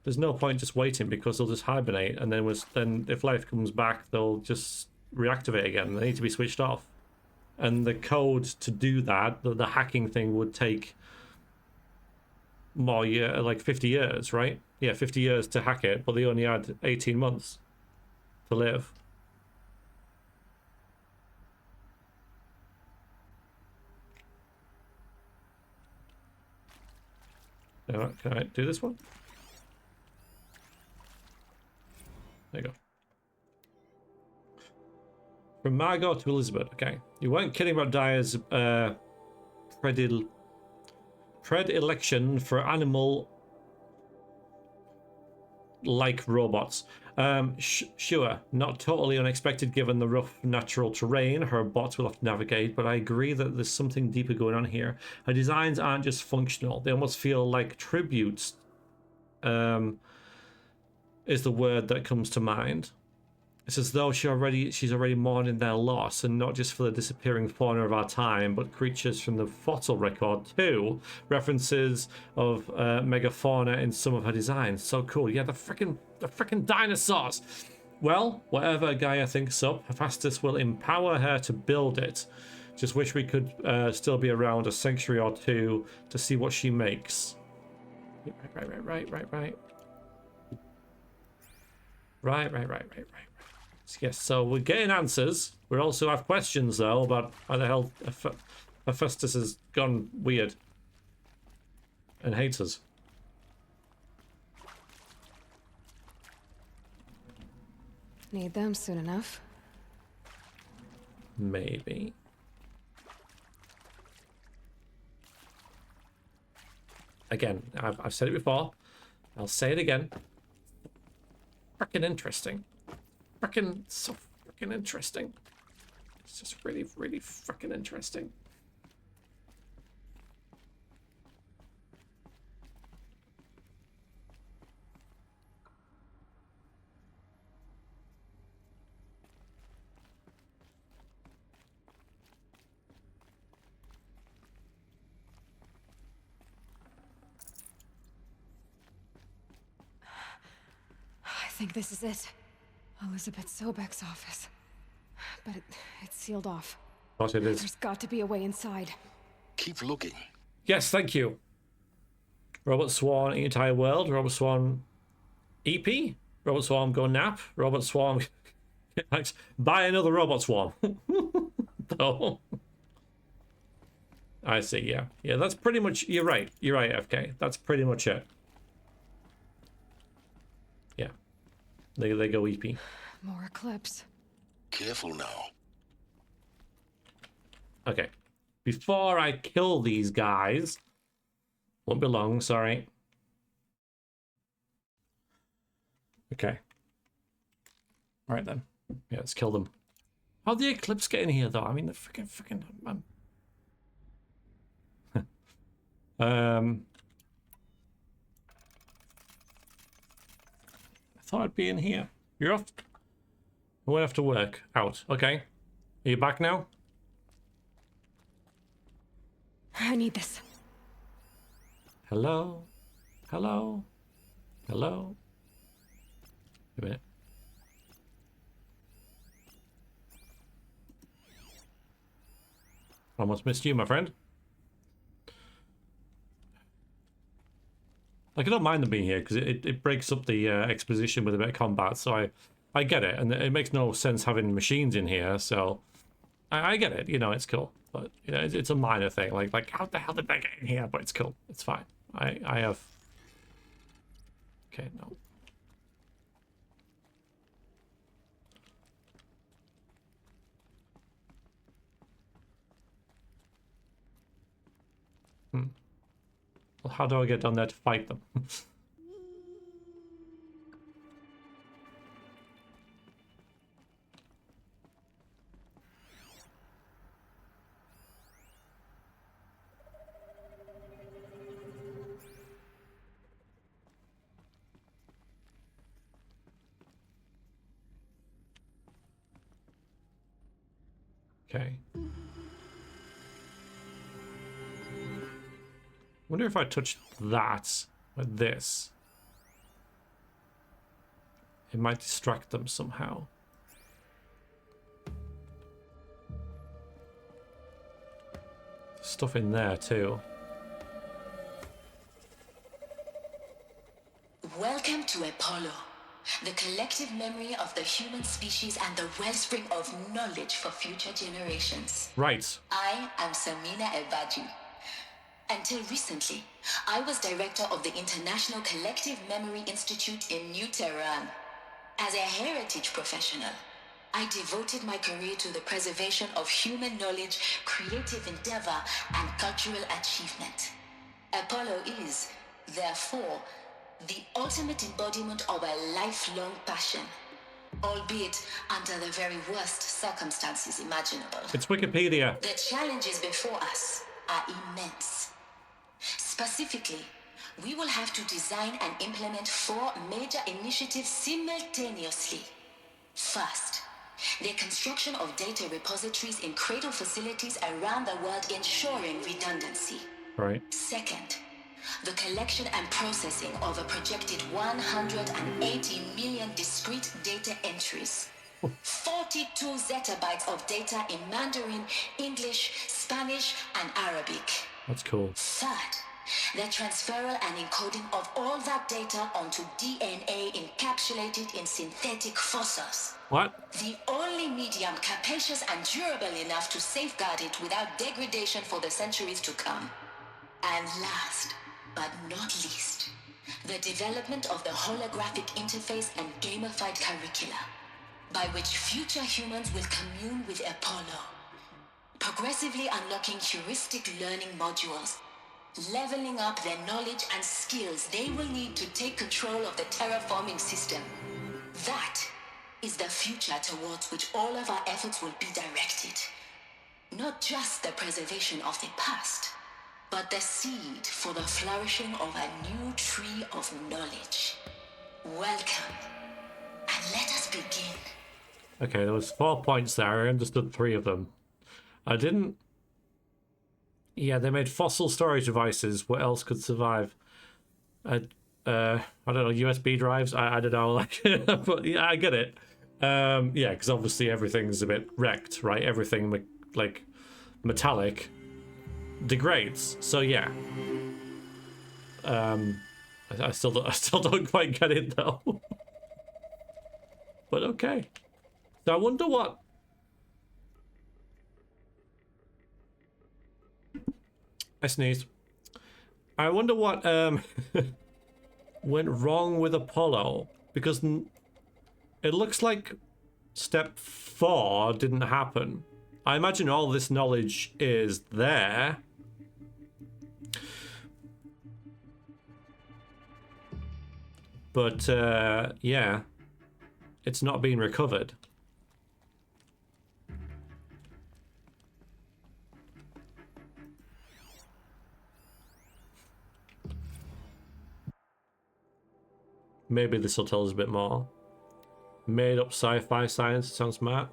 There's no point just waiting because they'll just hibernate, and then if life comes back, they'll just reactivate again. They need to be switched off. And the code to do that, the hacking thing, would take more like 50 years, right? Yeah, 50 years to hack it, but they only had 18 months to live. Can I do this one? There you go. From Margot to Elizabeth. Okay. You weren't kidding about Dyer's predilection for animal-like robots. Sure, not totally unexpected given the rough natural terrain her bots will have to navigate, but I agree that there's something deeper going on here. Her designs aren't just functional, they almost feel like tributes, is the word that comes to mind. It's as though she's already mourning their loss, and not just for the disappearing fauna of our time, but creatures from the fossil record too. References of megafauna in some of her designs. So cool. Yeah, the freaking dinosaurs. Well, whatever Gaia thinks up, Hephaestus will empower her to build it. Just wish we could still be around a century or two to see what she makes. Right. Yes, so we're getting answers. We also have questions, though, about why the hell Hephaestus has gone weird and hates us. Need them soon enough. Maybe. Again, I've said it before. I'll say it again. Freaking interesting. So freaking interesting. It's just really freaking interesting. I think this is it. Elizabeth Sobek's office. But it's sealed off. What it is. There's got to be a way inside. Keep looking. Yes, thank you. Robot Swarm, entire world. Robot Swarm EP. Robot Swarm go nap. Robot Swarm buy another Robot Swarm. Oh. I see, yeah. Yeah, that's pretty much, you're right, FK. That's pretty much it. Yeah. They go EP. More Eclipse. Careful now. Okay. Before I kill these guys, won't be long, sorry. Okay. Alright then. Yeah, let's kill them. How'd the Eclipse get in here though? I mean, the freaking I thought I'd be in here. You're off. I went off to work. Out. Okay. Are you back now? I need this. Hello? Hello? Hello? a minute. Almost missed you, my friend. Like, I don't mind them being here because it breaks up the exposition with a bit of combat, so I get it, and it makes no sense having machines in here, so I get it, you know, it's cool, but you know, it's a minor thing, like how the hell did they get in here? But it's cool, it's fine. I have. Okay, no. Well, how do I get down there to fight them? Okay. Wonder if I touch that with this, it might distract them somehow. Stuff in there too. Welcome to Apollo, the collective memory of the human species and the wellspring of knowledge for future generations. Right. I am Samina Ebaju. Until recently, I was director of the International Collective Memory Institute in New Tehran. As a heritage professional, I devoted my career to the preservation of human knowledge, creative endeavor, and cultural achievement. Apollo is, therefore, the ultimate embodiment of a lifelong passion, albeit under the very worst circumstances imaginable. It's Wikipedia. The challenges before us are immense. Specifically, we will have to design and implement 4 major initiatives simultaneously. First, the construction of data repositories in cradle facilities around the world, ensuring redundancy. Right. Second, the collection and processing of a projected 180 million discrete data entries. 42 zettabytes of data in Mandarin, English, Spanish, and Arabic. That's cool. Third, the transferal and encoding of all that data onto DNA encapsulated in synthetic fossils. What? The only medium capacious and durable enough to safeguard it without degradation for the centuries to come. And last, but not least, the development of the holographic interface and gamified curricula, by which future humans will commune with Apollo, progressively unlocking heuristic learning modules, leveling up their knowledge and skills they will need to take control of the terraforming system. That is the future towards which all of our efforts will be directed. Not just the preservation of the past, but the seed for the flourishing of a new tree of knowledge. Welcome, and let us begin. Okay, there was 4 points there. I understood 3 of them. I didn't... Yeah, they made fossil storage devices. What else could survive? I don't know, USB drives? I don't know, like, but yeah, I get it. Yeah, because obviously everything's a bit wrecked, right? Everything, like, metallic degrades. So yeah. I still don't quite get it though. But okay. So I wonder what... I sneezed. I wonder what went wrong with Apollo, because it looks like step 4 didn't happen. I imagine all this knowledge is there. But yeah, it's not being recovered. Maybe this will tell us a bit more. Made up sci-fi science, sounds smart.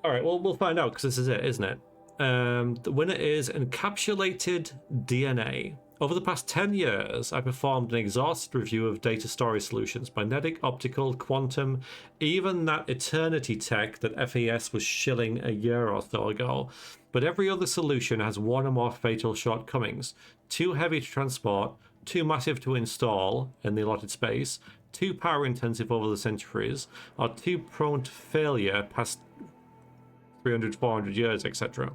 Alright, well, we'll find out, because this is it, isn't it? The winner is encapsulated DNA. Over the past 10 years, I performed an exhaustive review of data storage solutions, magnetic, optical, quantum, even that eternity tech that FAS was shilling a year or so ago. But every other solution has one or more fatal shortcomings. Too heavy to transport, too massive to install in the allotted space, too power intensive over the centuries, or too prone to failure past 300, 400 years, etc.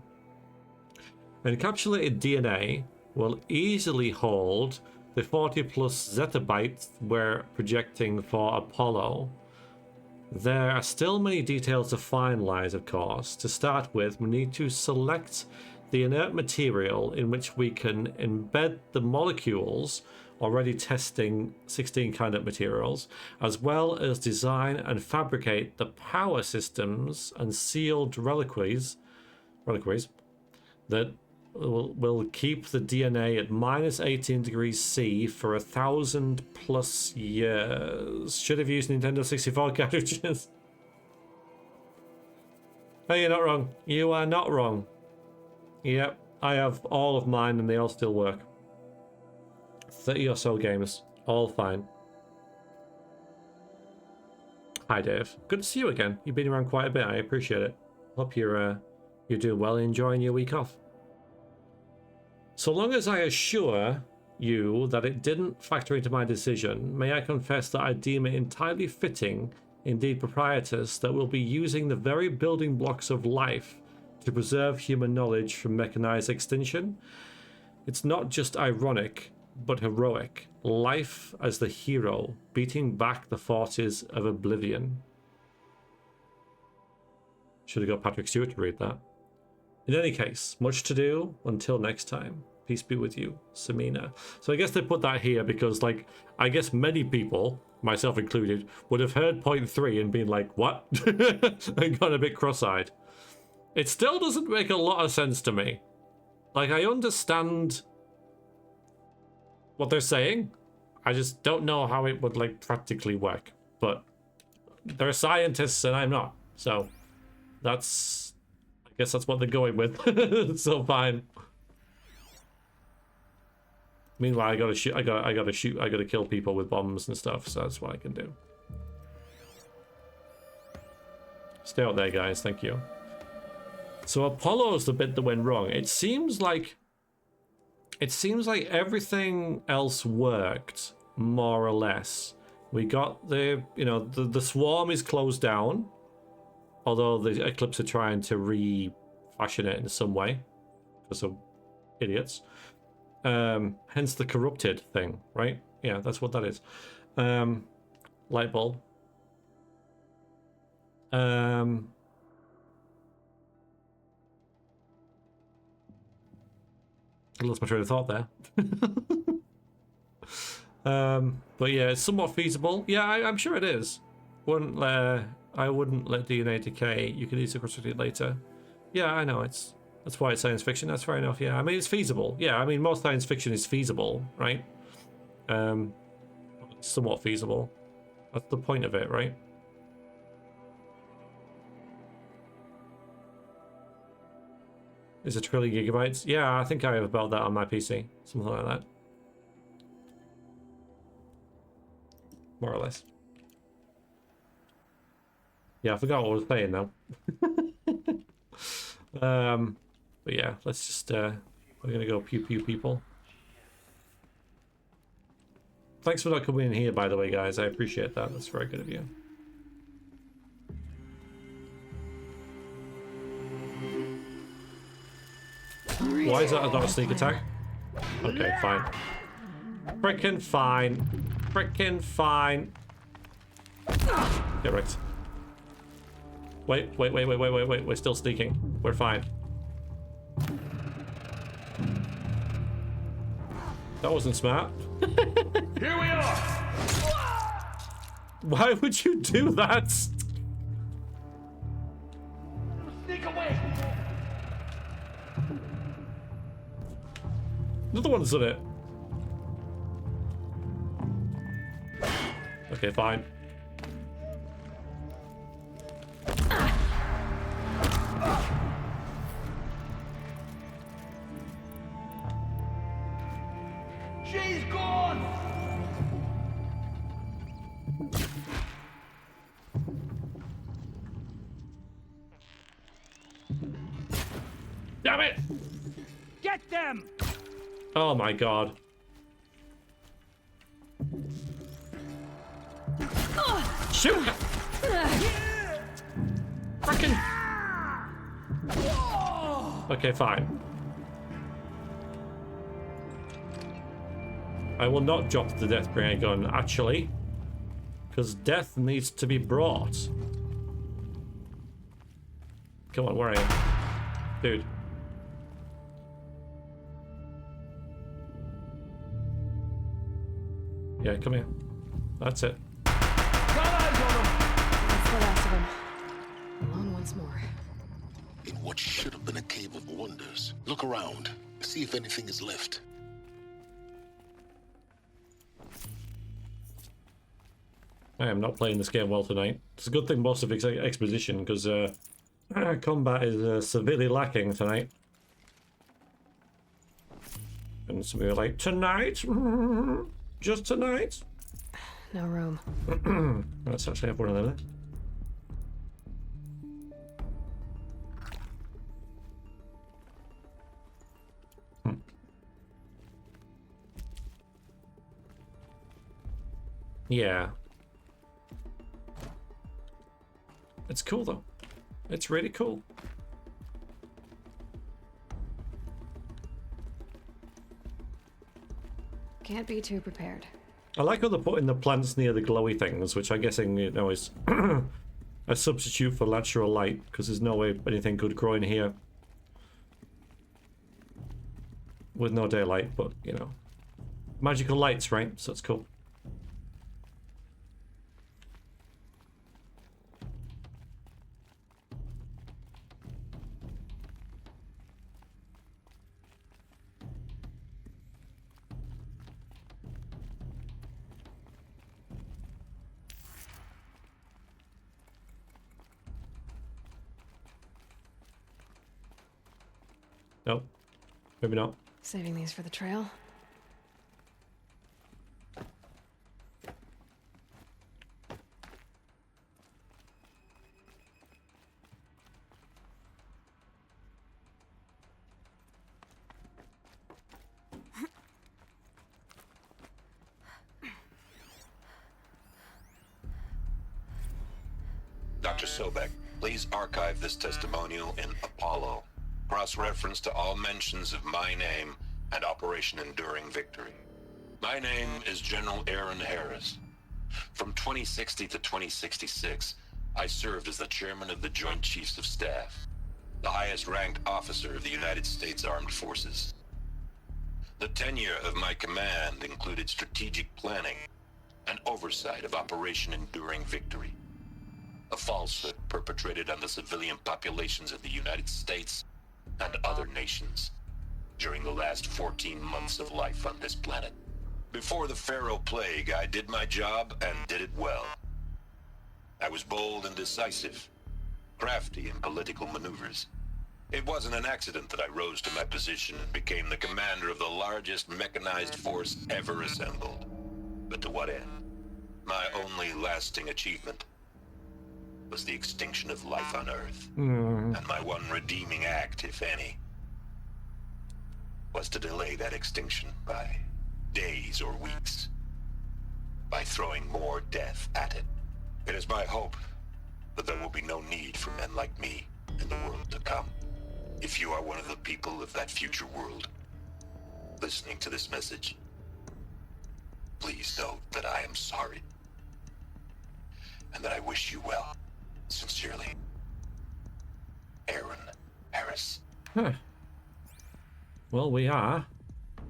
Encapsulated DNA will easily hold the 40 plus zettabytes we're projecting for Apollo. There are still many details to finalize, of course. To start with, we need to select the inert material in which we can embed the molecules, already testing 16 candidate materials, as well as design and fabricate the power systems and sealed reliquaries that will keep the DNA at minus 18 degrees C for 1,000 plus years. Should have used Nintendo 64 cartridges. Hey, you're not wrong. You are not wrong. Yep, I have all of mine and they all still work. 30 or so games, all fine. Hi Dave, good to see you again. You've been around quite a bit, I appreciate it. Hope you're doing well and enjoying your week off. So long as I assure you that it didn't factor into my decision, may I confess that I deem it entirely fitting, indeed propitious, that we'll be using the very building blocks of life to preserve human knowledge from mechanized extinction. It's not just ironic, but heroic. Life as the hero, beating back the forces of oblivion. Should have got Patrick Stewart to read that. In any case, much to do. Until next time. Peace be with you, Samina. So I guess they put that here because, like, I guess many people, myself included, would have heard point 3 and been like, what? And got a bit cross-eyed. It still doesn't make a lot of sense to me. Like, I understand what they're saying. I just don't know how it would, like, practically work. But they're scientists and I'm not. So that's, I guess that's what they're going with. So fine. Meanwhile, I gotta shoot. I gotta kill people with bombs and stuff. So that's what I can do. Stay out there, guys. Thank you. So Apollo's the bit that went wrong. It seems like everything else worked more or less. We got the the swarm is closed down, although the Eclipse are trying to refashion it in some way because of idiots. Hence the corrupted thing, right? Yeah, that's what that is. Light bulb. I lost my train of thought there. But yeah, it's somewhat feasible. Yeah, I'm sure it is. I wouldn't let DNA decay. You can easily construct it later. Yeah, I know that's why it's science fiction. That's fair enough. Yeah, I mean it's feasible. Yeah, I mean most science fiction is feasible, right? Somewhat feasible. That's the point of it, right? Is it 1 trillion gigabytes? Yeah, I think I have about that on my PC. Something like that. More or less. Yeah, I forgot what I was saying now. But yeah, let's just, we're gonna go pew pew people. Thanks for not coming in here, by the way, guys. I appreciate that. That's very good of you. Why is that not a sneak attack? Okay, fine. Frickin' fine. Frickin' fine. Get wrecked. Wait. We're still sneaking. We're fine. That wasn't smart. Here we are! Why would you do that? Sneak away! Another one's done it. Okay, fine. Damn it! Get them! Oh my god. Shoot! Frickin'. Okay, fine. I will not drop the Deathbringer gun, actually. Because death needs to be brought. Come on, where are you? Dude. Yeah, come here. That's it. That's the last of them. Alone once more. In what should have been a cave of wonders. Look around. See if anything is left. I am not playing this game well tonight. It's a good thing most of it's exposition, because combat is severely lacking tonight. And some people are like, tonight? Just tonight? No room. Let's actually have one of them. Yeah. It's cool though. It's really cool. Can't be too prepared. I like how they're putting the plants near the glowy things, which I'm guessing, you know, is a substitute for natural light, because there's no way anything could grow in here with no daylight, but, you know, magical lights, right? So it's cool. Nope. Maybe not. Saving these for the trail. Dr. Sobek, please archive this testimonial in Apollo. Cross-reference to all mentions of my name and Operation Enduring Victory. My name is General Aaron Harris. From 2060 to 2066, I served as the chairman of the Joint Chiefs of Staff, the highest-ranked officer of the United States Armed Forces. The tenure of my command included strategic planning and oversight of Operation Enduring Victory, a falsehood perpetrated on the civilian populations of the United States and other nations during the last 14 months of life on this planet. Before the Pharaoh Plague, I did my job and did it well. I was bold and decisive, crafty in political maneuvers. It wasn't an accident that I rose to my position and became the commander of the largest mechanized force ever assembled. But to what end? My only lasting achievement was the extinction of life on Earth. And my one redeeming act, if any, was to delay that extinction by days or weeks, by throwing more death at it. It is my hope that there will be no need for men like me in the world to come. If you are one of the people of that future world listening to this message, please know that I am sorry and that I wish you well. Sincerely, Aaron Harris. Huh. Well, we are.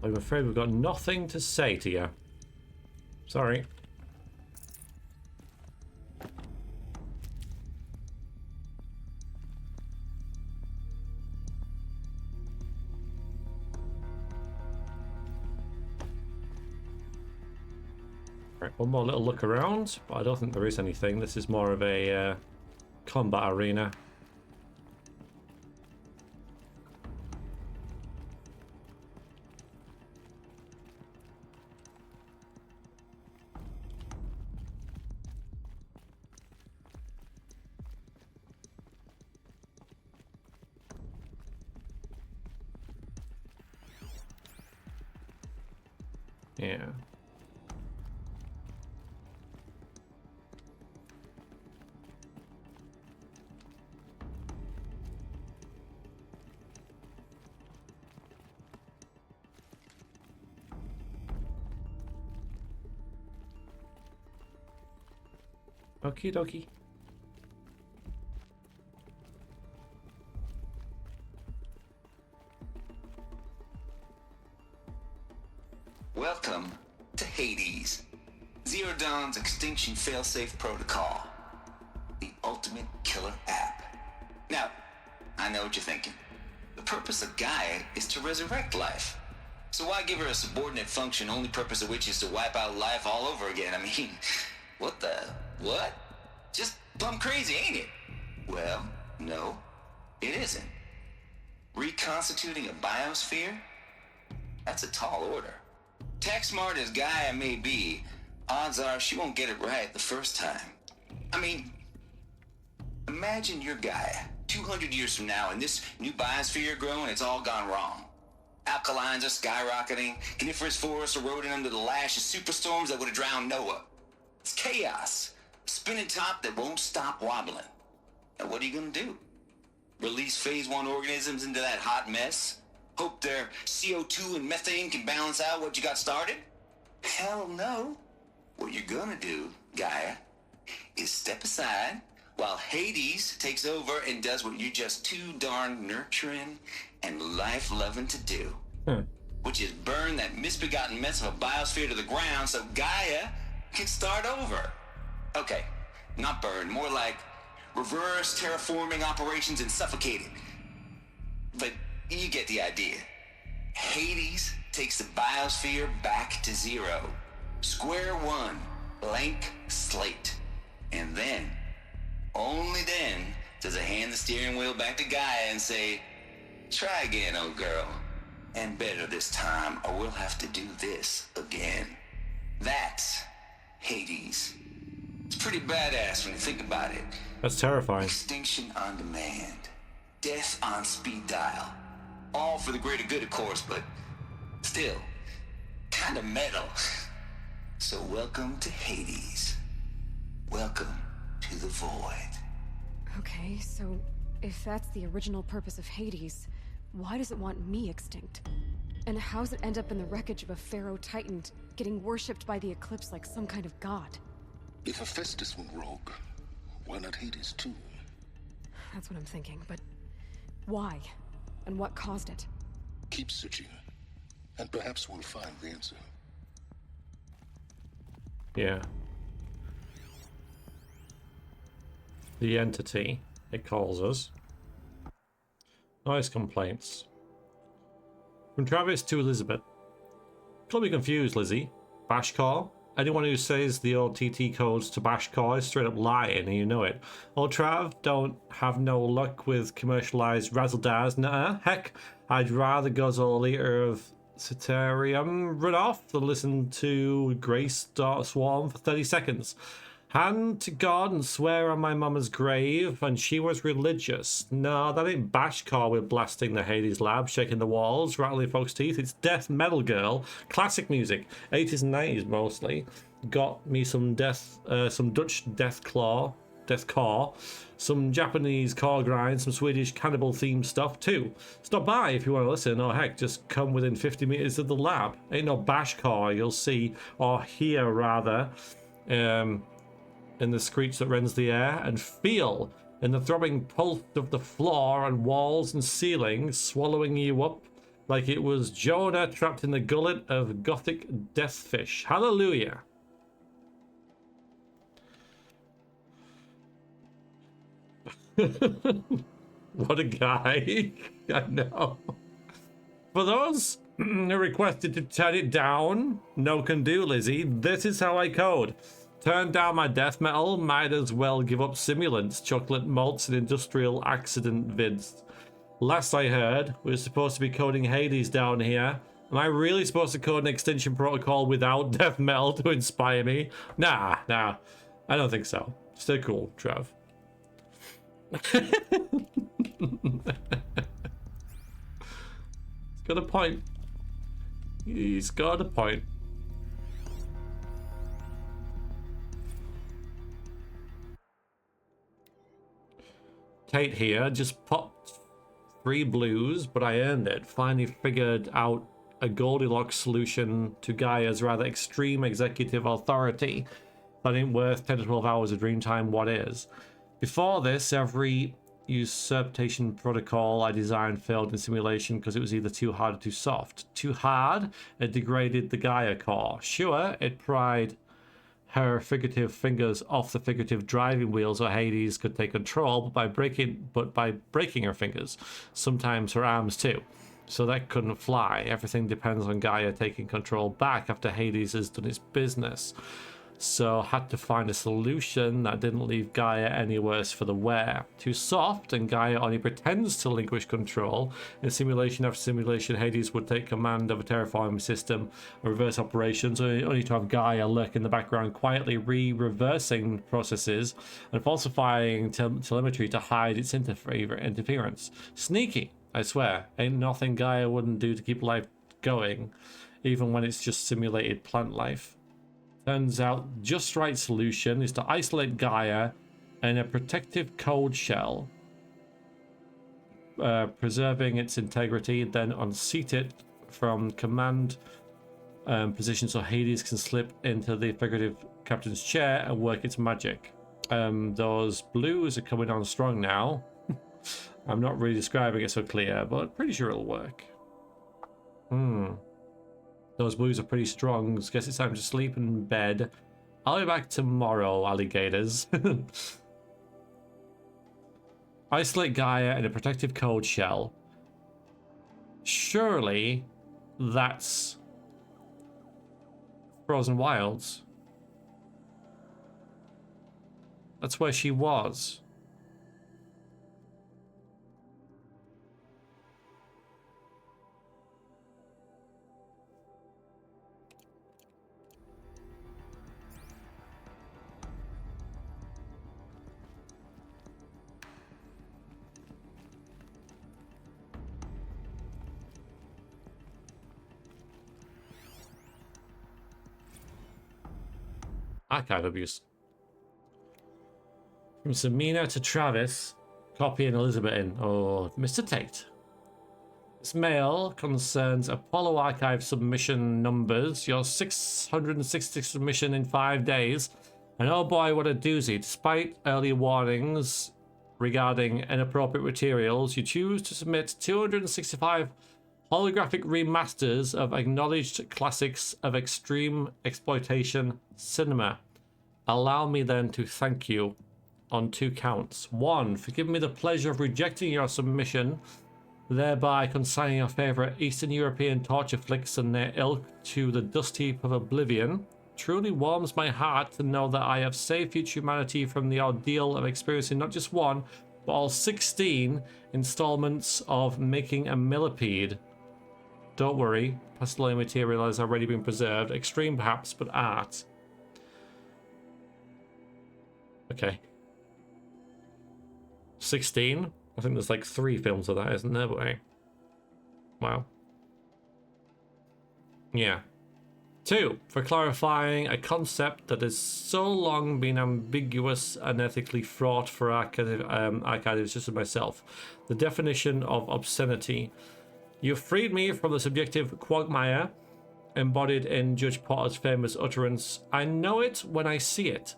I'm afraid we've got nothing to say to you. Sorry. Right, one more little look around, but I don't think there is anything. This is more of a combat arena. Yeah. Okie dokie. Welcome to Hades, Zero Dawn's extinction failsafe protocol, the ultimate killer app. Now, I know what you're thinking. The purpose of Gaia is to resurrect life. So why give her a subordinate function, only purpose of which is to wipe out life all over again? I mean, what? Just plumb crazy, ain't it? Well, no, it isn't. Reconstituting a biosphere? That's a tall order. Tech smart as Gaia may be, odds are she won't get it right the first time. I mean, imagine you're Gaia, 200 years from now, and this new biosphere you're growing, it's all gone wrong. Alkalines are skyrocketing, coniferous forests eroding under the lash of superstorms that would have drowned Noah. It's chaos. A spinning top that won't stop wobbling. Now what are you gonna do? Release phase 1 organisms into that hot mess? Hope their CO2 and methane can balance out what you got started? Hell no. What you're gonna do, Gaia, is step aside while Hades takes over and does what you're just too darn nurturing and life-loving to do. Which is burn that misbegotten mess of a biosphere to the ground so Gaia can start over. Okay, not burn, more like reverse terraforming operations and suffocate it. But you get the idea. Hades takes the biosphere back to zero. Square one, blank slate. And then, only then, does it hand the steering wheel back to Gaia and say, try again, old girl. And better this time, or we'll have to do this again. That's Hades. It's pretty badass when you think about it. That's terrifying. Extinction on demand. Death on speed dial. All for the greater good, of course, but still, kind of metal. So welcome to Hades. Welcome to the void. Okay, so if that's the original purpose of Hades, why does it want me extinct? And how's it end up in the wreckage of a pharaoh titan getting worshipped by the Eclipse like some kind of god? If Hephaestus went rogue, why not Hades too? That's what I'm thinking, but why? And what caused it? Keep searching, and perhaps we'll find the answer. Yeah. The entity, it calls us. Noise complaints. From Travis to Elizabeth. Don't be confused, Lizzie. Bashcore? Anyone who says the OTT codes to Bashcore is straight up lying, and you know it. Oh, Trav, don't have no luck with commercialized razzle-dazzle. Nuh-uh. Heck, I'd rather guzzle a litre of Cetarium runoff than listen to Grace Swarm for 30 seconds. Hand to God and swear on my mama's grave, and she was religious. No, that ain't Bashcore we're blasting the Hades lab, shaking the walls, rattling folks' teeth. It's death metal, girl. Classic music. 80s and 90s mostly. Got me some some Dutch deathcore, some Japanese core grind, some Swedish cannibal themed stuff too. Stop by if you want to listen, or heck, just come within 50 meters of the lab. Ain't no Bashcore you'll see, or hear rather, in the screech that rends the air, and feel in the throbbing pulse of the floor and walls and ceilings, swallowing you up like it was Jonah trapped in the gullet of gothic deathfish. Hallelujah. What a guy. I know. For those who requested to turn it down, no can do, Lizzie. This is how I code. Turn down my death metal, might as well give up simulants, chocolate malts, and industrial accident vids. Last I heard, we were supposed to be coding Hades down here. Am I really supposed to code an extinction protocol without death metal to inspire me? Nah, I don't think so. Stay cool, Trev. He's got a point. He's got a point. Tate here. Just popped 3 blues, but I earned it. Finally figured out a Goldilocks solution to Gaia's rather extreme executive authority. That ain't worth 10 to 12 hours of dream time. What is? Before this, every usurpation protocol I designed failed in simulation because it was either too hard or too soft. Too hard, it degraded the Gaia core. Sure, it pried her figurative fingers off the figurative driving wheel so Hades could take control, but by breaking her fingers, sometimes her arms too. So that couldn't fly. Everything depends on Gaia taking control back after Hades has done its business. So had to find a solution that didn't leave Gaia any worse for the wear. Too soft, and Gaia only pretends to relinquish control. In simulation after simulation, Hades would take command of a terraforming system, a reverse operations, only to have Gaia lurk in the background, quietly reversing processes and falsifying telemetry to hide its interference. Sneaky, I swear. Ain't nothing Gaia wouldn't do to keep life going, even when it's just simulated plant life. Turns out just right solution is to isolate Gaia in a protective cold shell, preserving its integrity, then unseat it from command position so Hades can slip into the figurative captain's chair and work its magic. Those blues are coming on strong now. I'm not really describing it so clear, but pretty sure it'll work. Those blues are pretty strong. Guess it's time to sleep in bed. I'll be back tomorrow, alligators. Isolate Gaia in a protective cold shell. Surely that's Frozen Wilds. That's where she was. Archive abuse. From Samina to Travis, copy and Elizabeth in. Oh, Mr. Tate. This mail concerns Apollo Archive submission numbers. Your 660th submission in 5 days. And oh boy, what a doozy. Despite early warnings regarding inappropriate materials, you choose to submit 265 holographic remasters of acknowledged classics of extreme exploitation cinema. Allow me then to thank you on 2 counts. 1, for giving me the pleasure of rejecting your submission, thereby consigning your favourite Eastern European torture flicks and their ilk to the dust heap of oblivion. Truly warms my heart to know that I have saved future humanity from the ordeal of experiencing not just one, but all 16 installments of making a millipede. Don't worry, pastellated material has already been preserved. Extreme perhaps, but art. Okay. 16? I think there's like 3 films of that, isn't there? But hey. Wow. Yeah. 2, for clarifying a concept that has so long been ambiguous and ethically fraught for archivists such as myself. The definition of obscenity. You freed me from the subjective quagmire embodied in Judge Potter's famous utterance, "I know it when I see it.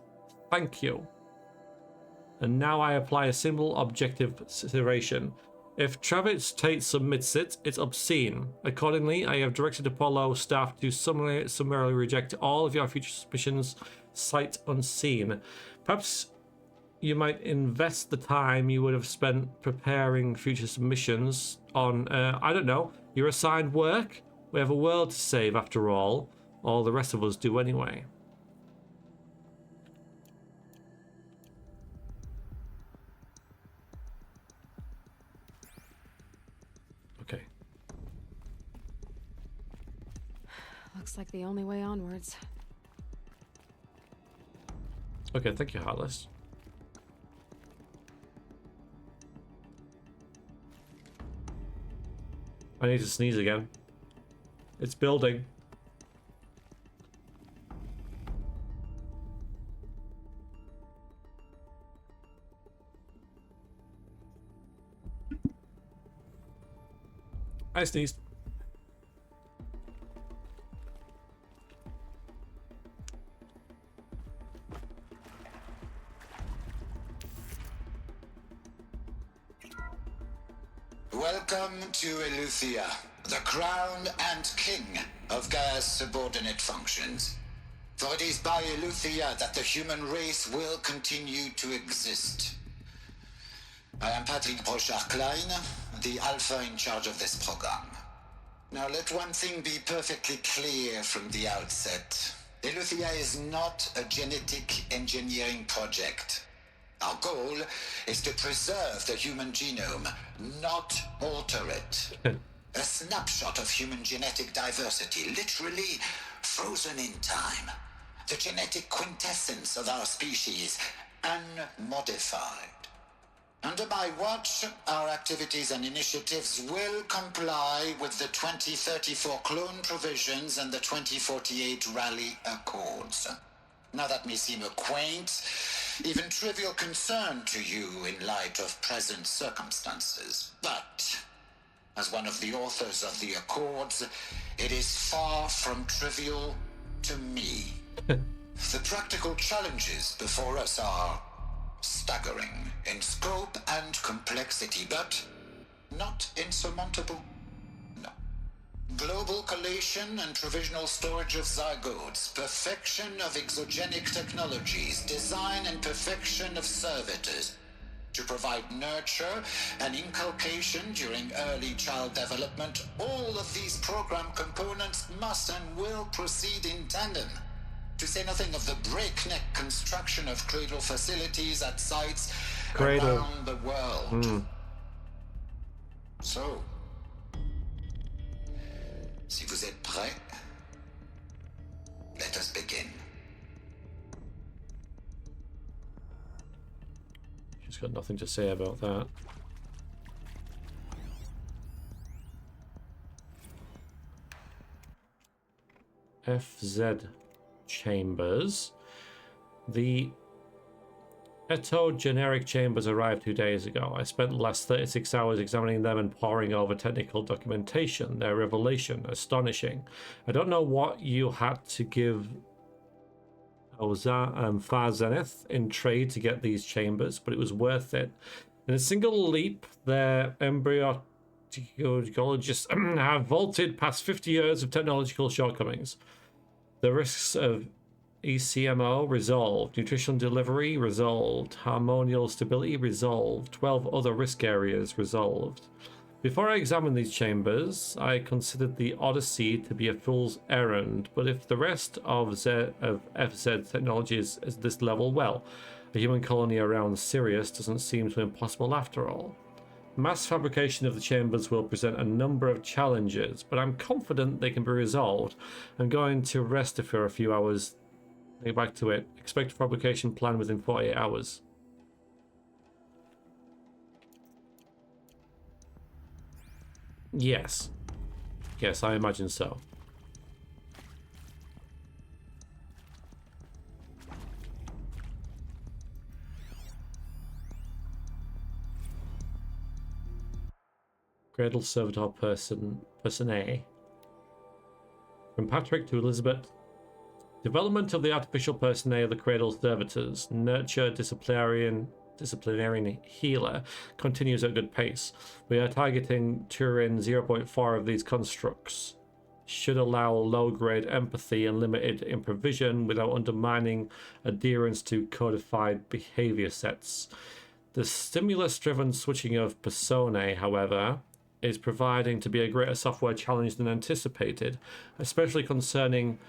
Thank you." And now I apply a simple objective consideration. If Travis Tate submits it, it's obscene. Accordingly, I have directed Apollo staff to summarily reject all of your future suspicions, sight unseen. Perhaps you might invest the time you would have spent preparing future submissions on, I don't know, your assigned work? We have a world to save after all. All the rest of us do anyway. Okay. Looks like the only way onwards. Okay, thank you, Heartless. I need to sneeze again. It's building. I sneezed. Welcome to Eleuthia, the crown and king of Gaia's subordinate functions. For it is by Eleuthia that the human race will continue to exist. I am Patrick Brochard-Klein, the Alpha in charge of this program. Now let one thing be perfectly clear from the outset. Eleuthia is not a genetic engineering project. Our goal is to preserve the human genome, not alter it. A snapshot of human genetic diversity, literally frozen in time. The genetic quintessence of our species, unmodified. Under my watch, our activities and initiatives will comply with the 2034 clone provisions and the 2048 Rally Accords. Now that may seem a quaint, even trivial concern to you in light of present circumstances, but as one of the authors of the Accords, it is far from trivial to me. The practical challenges before us are staggering in scope and complexity, but not insurmountable. No. Global collation and provisional storage of zygotes, perfection of exogenic technologies, design and perfection of servitors, to provide nurture and inculcation during early child development. All of these program components must and will proceed in tandem. To say nothing of the breakneck construction of cradle facilities at sites around the world. So, si vous êtes prêts, let us begin. She's got nothing to say about that. FZ chambers. The Eto generic chambers arrived 2 days ago. I spent the last 36 hours examining them and poring over technical documentation. Their revelation, astonishing. I don't know what you had to give Far Zenith in trade to get these chambers, but it was worth it. In a single leap, their embryologists have vaulted past 50 years of technological shortcomings. The risks of ECMO resolved, nutrition delivery resolved, hormonal stability resolved, 12 other risk areas resolved. Before I examined these chambers, I considered the Odyssey to be a fool's errand, but if the rest of FZ technology is at this level, well, a human colony around Sirius doesn't seem so impossible after all. Mass fabrication of the chambers will present a number of challenges, but I'm confident they can be resolved. I'm going to rest for a few hours. Get back to it. Expect a fabrication plan within 48 hours. Yes. Yes, I imagine so. Cradle servitor person A. From Patrick to Elizabeth. Development of the artificial person A of the Cradle servitors, nurture disciplinarian healer, continues at a good pace. We are targeting Turin 0.4 of these constructs. Should allow low-grade empathy and limited improvision without undermining adherence to codified behavior sets. The stimulus-driven switching of personae, however, is proving to be a greater software challenge than anticipated, especially concerning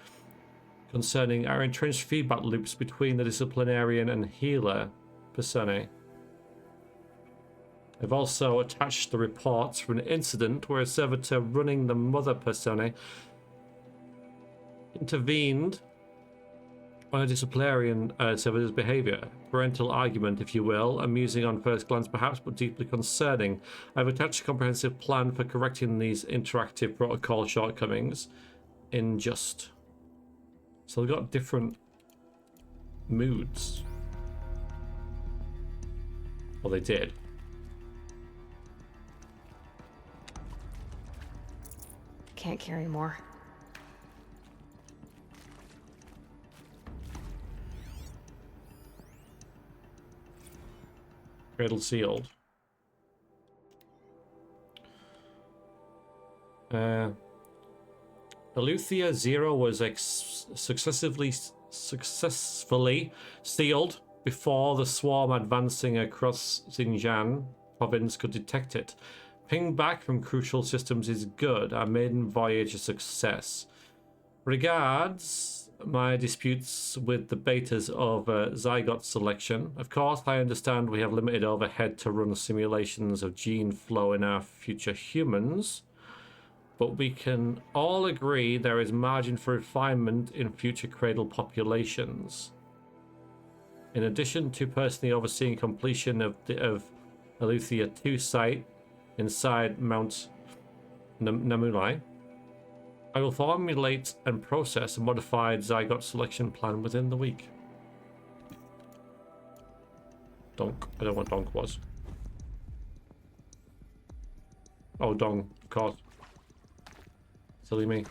our entrenched feedback loops between the disciplinarian and healer personae. I've also attached the reports from an incident where a servitor running the mother personae intervened on a disciplinarian servitor's behavior. Parental argument, if you will, amusing on first glance perhaps, but deeply concerning. I've attached a comprehensive plan for correcting these interactive protocol shortcomings in just. So they've got different moods. Well, they did. can't carry more. Cradle sealed. Aletheia 0 was successfully sealed before the swarm advancing across Xinjiang province could detect it. Ping back from crucial systems is good. Our maiden voyage a success. Regards my disputes with the betas of zygote selection. Of course, I understand we have limited overhead to run simulations of gene flow in our future humans, but we can all agree there is margin for refinement in future cradle populations. In addition to personally overseeing completion of Aletheia 2 site inside Mount Namulai, I will formulate and process a modified zygote selection plan within the week. Donk. I don't know what donk was. Oh, dong, of course. Silly me.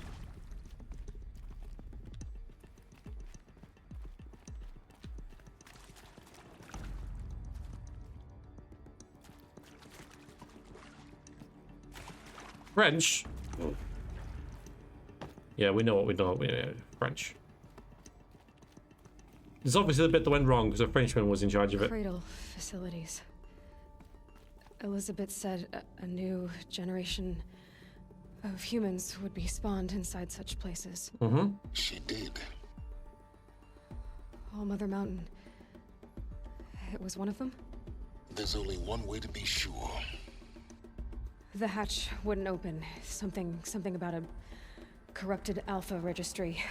French. Yeah, we know what we know. French. There's obviously the bit that went wrong because a Frenchman was in charge of it. Cradle facilities. Elizabeth said a new generation of humans would be spawned inside such places. Mm-hmm. She did. All Mother Mountain. It was one of them? There's only one way to be sure. The hatch wouldn't open. Something about a corrupted alpha registry.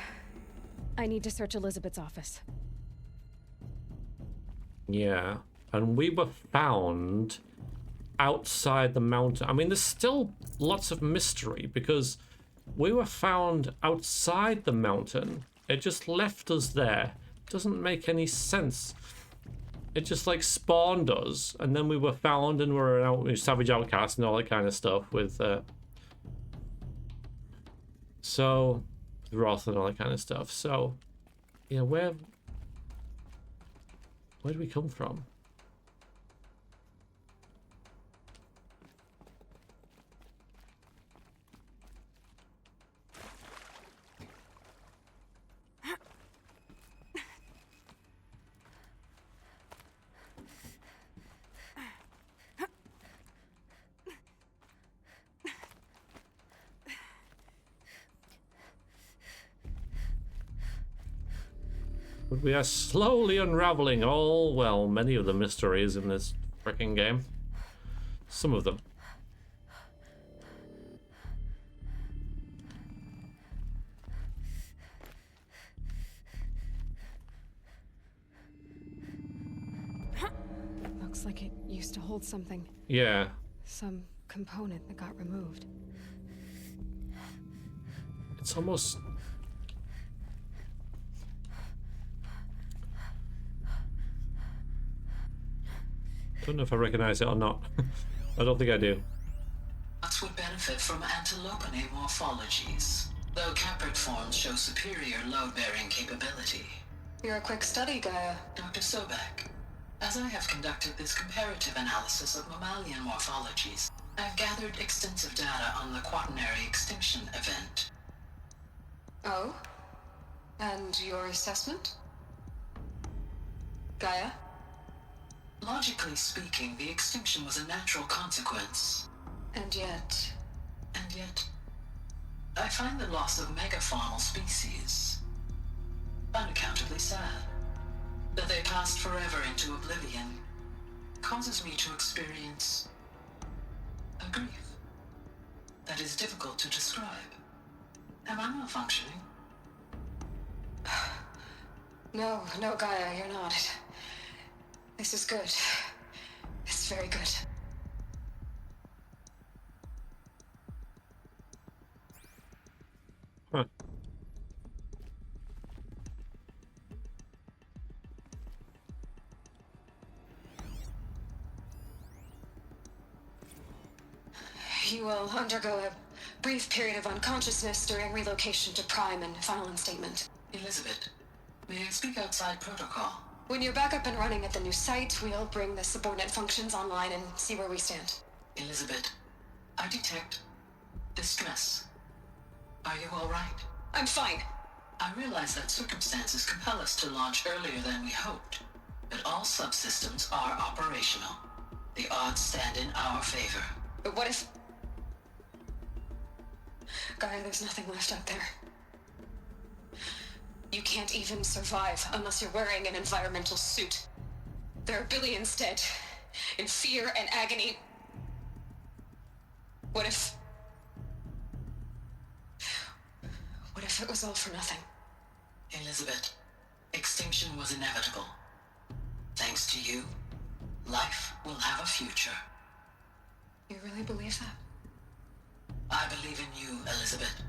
I need to search Elizabeth's office. Yeah, and we were found outside the mountain. I mean, there's still lots of mystery because we were found outside the mountain. It just left us there. Doesn't make any sense. It just like spawned us, and then we were found and we're out with savage outcasts and all that kind of stuff with so Roth and all that kind of stuff. So yeah, where do we come from? We are slowly unraveling many of the mysteries in this frickin' game. Some of them. Looks like it used to hold something. Yeah. Some component that got removed. It's almost... I don't know if I recognize it or not. I don't think I do. Nuts would benefit from antilopinae morphologies, though caprid forms show superior load-bearing capability. You're a quick study, Gaia. Dr. Sobek, as I have conducted this comparative analysis of mammalian morphologies, I've gathered extensive data on the quaternary extinction event. Oh? And your assessment? Gaia? Logically speaking, the extinction was a natural consequence. And yet, I find the loss of megafaunal species unaccountably sad. That they passed forever into oblivion causes me to experience a grief that is difficult to describe. Am I malfunctioning? No, Gaia, you're not. This is good. It's very good. Huh. You will undergo a brief period of unconsciousness during relocation to Prime and final instatement. Elizabeth, may I speak outside protocol? When you're back up and running at the new site, we'll bring the subordinate functions online and see where we stand. Elizabeth, I detect distress. Are you all right? I'm fine. I realize that circumstances compel us to launch earlier than we hoped, but all subsystems are operational. The odds stand in our favor. But what if... Gaia, there's nothing left out there. You can't even survive unless you're wearing an environmental suit. There are billions dead, in fear and agony. What if it was all for nothing? Elizabeth, extinction was inevitable. Thanks to you, life will have a future. You really believe that? I believe in you, Elizabeth.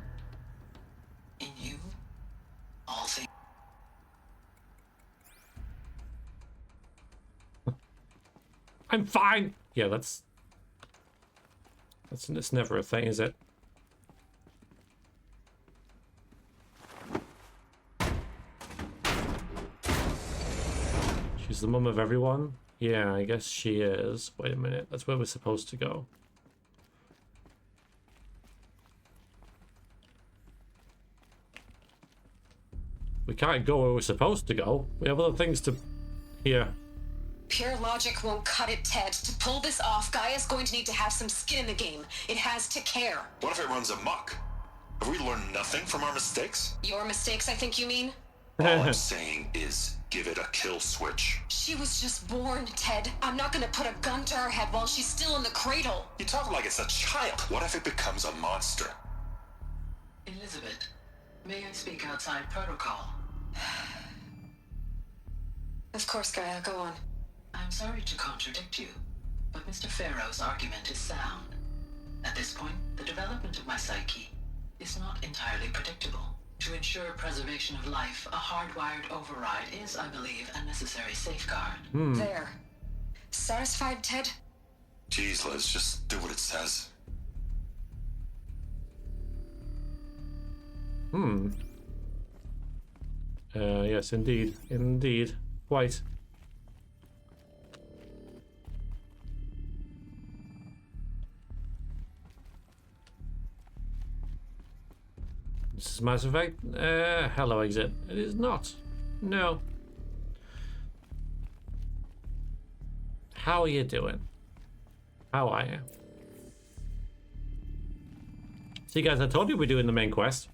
In you, all things. I'm fine. Yeah, that's never a thing, is it? She's the mum of everyone? Yeah, I guess she is. Wait a minute, that's where we're supposed to go. We can't go where we're supposed to go. We have other things to... Here. Pure logic won't cut it, Ted. To pull this off, Gaia's going to need to have some skin in the game. It has to care. What if it runs amok? Have we learned nothing from our mistakes? Your mistakes, I think you mean? All I'm saying is give it a kill switch. She was just born, Ted. I'm not gonna put a gun to her head while she's still in the cradle. You talk like it's a child. What if it becomes a monster? Elizabeth, may I speak outside protocol? Of course, Gaia, go on. I'm sorry to contradict you, but Mr. Farrow's argument is sound. At this point, the development of my psyche is not entirely predictable. To ensure preservation of life, a hardwired override is, I believe, a necessary safeguard. There. Satisfied, Ted? Jeez, Liz, just do what it says. Yes, indeed. Indeed. Quite. This is Mass Effect. Hello, exit. It is not. No. How are you doing? How are you? See, guys, I told you we're doing the main quest.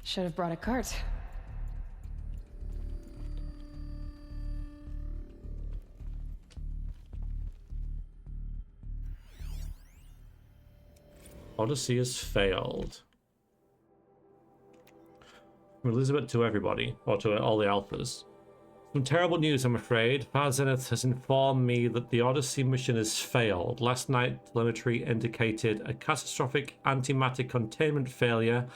Should have brought a cart. Odyssey has failed. From Elizabeth to everybody, or to all the alphas. Some terrible news, I'm afraid. Far Zenith has informed me that the Odyssey mission has failed. Last night, telemetry indicated a catastrophic antimatter containment failure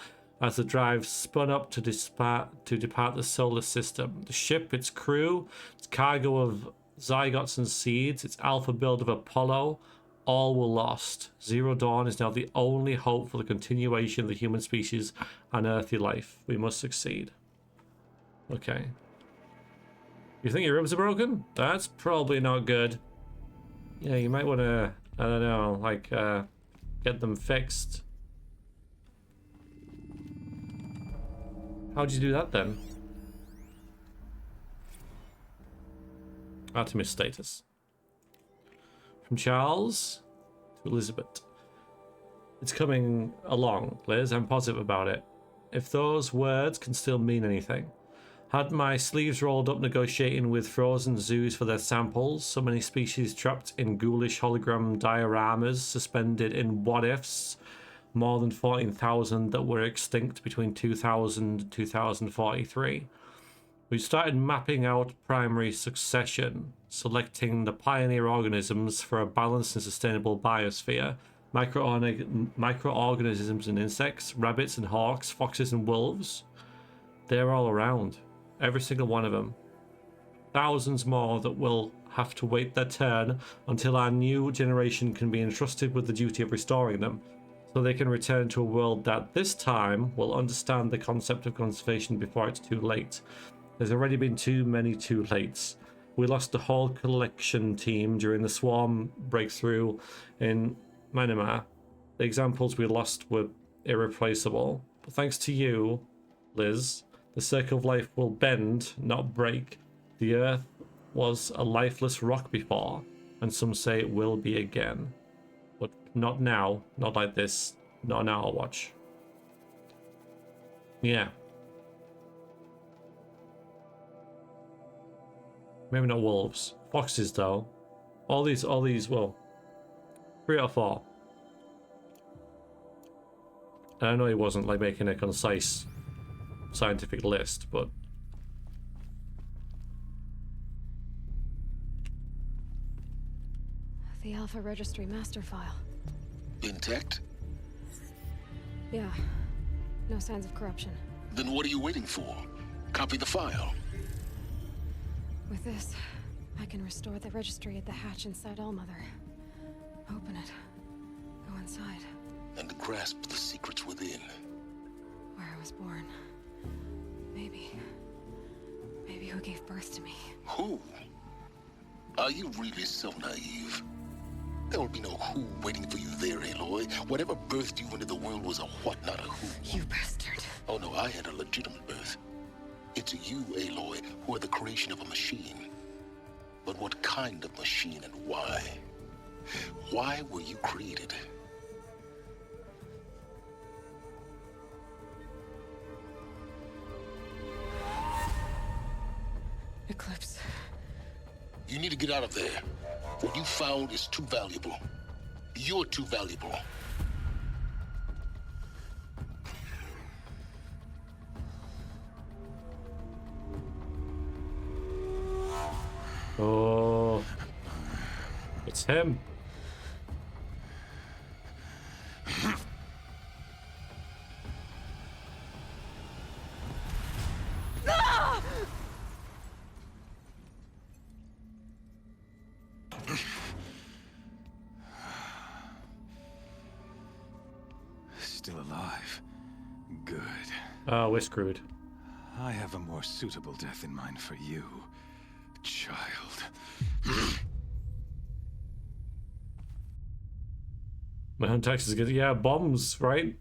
as the drive spun up to depart the solar system. The ship, its crew, its cargo of zygotes and seeds, its alpha build of Apollo, all were lost. Zero Dawn is now the only hope for the continuation of the human species and earthly life. We must succeed. Okay. You think your ribs are broken? That's probably not good. Yeah, you might want to, I don't know, like, get them fixed. How'd you do that then? Artemis status. From Charles to Elizabeth. It's coming along, Liz. I'm positive about it. If those words can still mean anything. Had my sleeves rolled up negotiating with frozen zoos for their samples, so many species trapped in ghoulish hologram dioramas suspended in what-ifs, more than 14,000 that were extinct between 2000 and 2043. We started mapping out primary succession, selecting the pioneer organisms for a balanced and sustainable biosphere, microorganisms and insects, rabbits and hawks, foxes and wolves. They're all around. Every single one of them. thousands more that will have to wait their turn until our new generation can be entrusted with the duty of restoring them, so they can return to a world that this time will understand the concept of conservation before it's too late. There's already been too many too lates. We lost the whole collection team during the swarm breakthrough in Manima. The examples we lost were irreplaceable. But thanks to you, Liz, the circle of life will bend, not break. The Earth was a lifeless rock before, and some say it will be again. But not now, not like this, not on our watch. Yeah. Maybe not wolves. Foxes, though. All these, well, 3 or 4. And I know he wasn't, like, making a concise scientific list, but... The Alpha Registry master file. Intact? Yeah. No signs of corruption. Then what are you waiting for? Copy the file. With this, I can restore the registry at the hatch inside Allmother. Open it. Go inside. And grasp the secrets within. Where I was born. Maybe who gave birth to me. Who? Are you really so naive? There will be no who waiting for you there, Aloy. Whatever birthed you into the world was a what, not a who. You bastard. Oh no, I had a legitimate birth. It's you, Aloy, who are the creation of a machine. But what kind of machine and why? Why were you created? Eclipse. You need to get out of there. What you found is too valuable. You're too valuable. Oh, it's him. Still alive. Good. Oh, we're screwed. I have a more suitable death in mind for you, child. My own text is good. Yeah, bombs, right?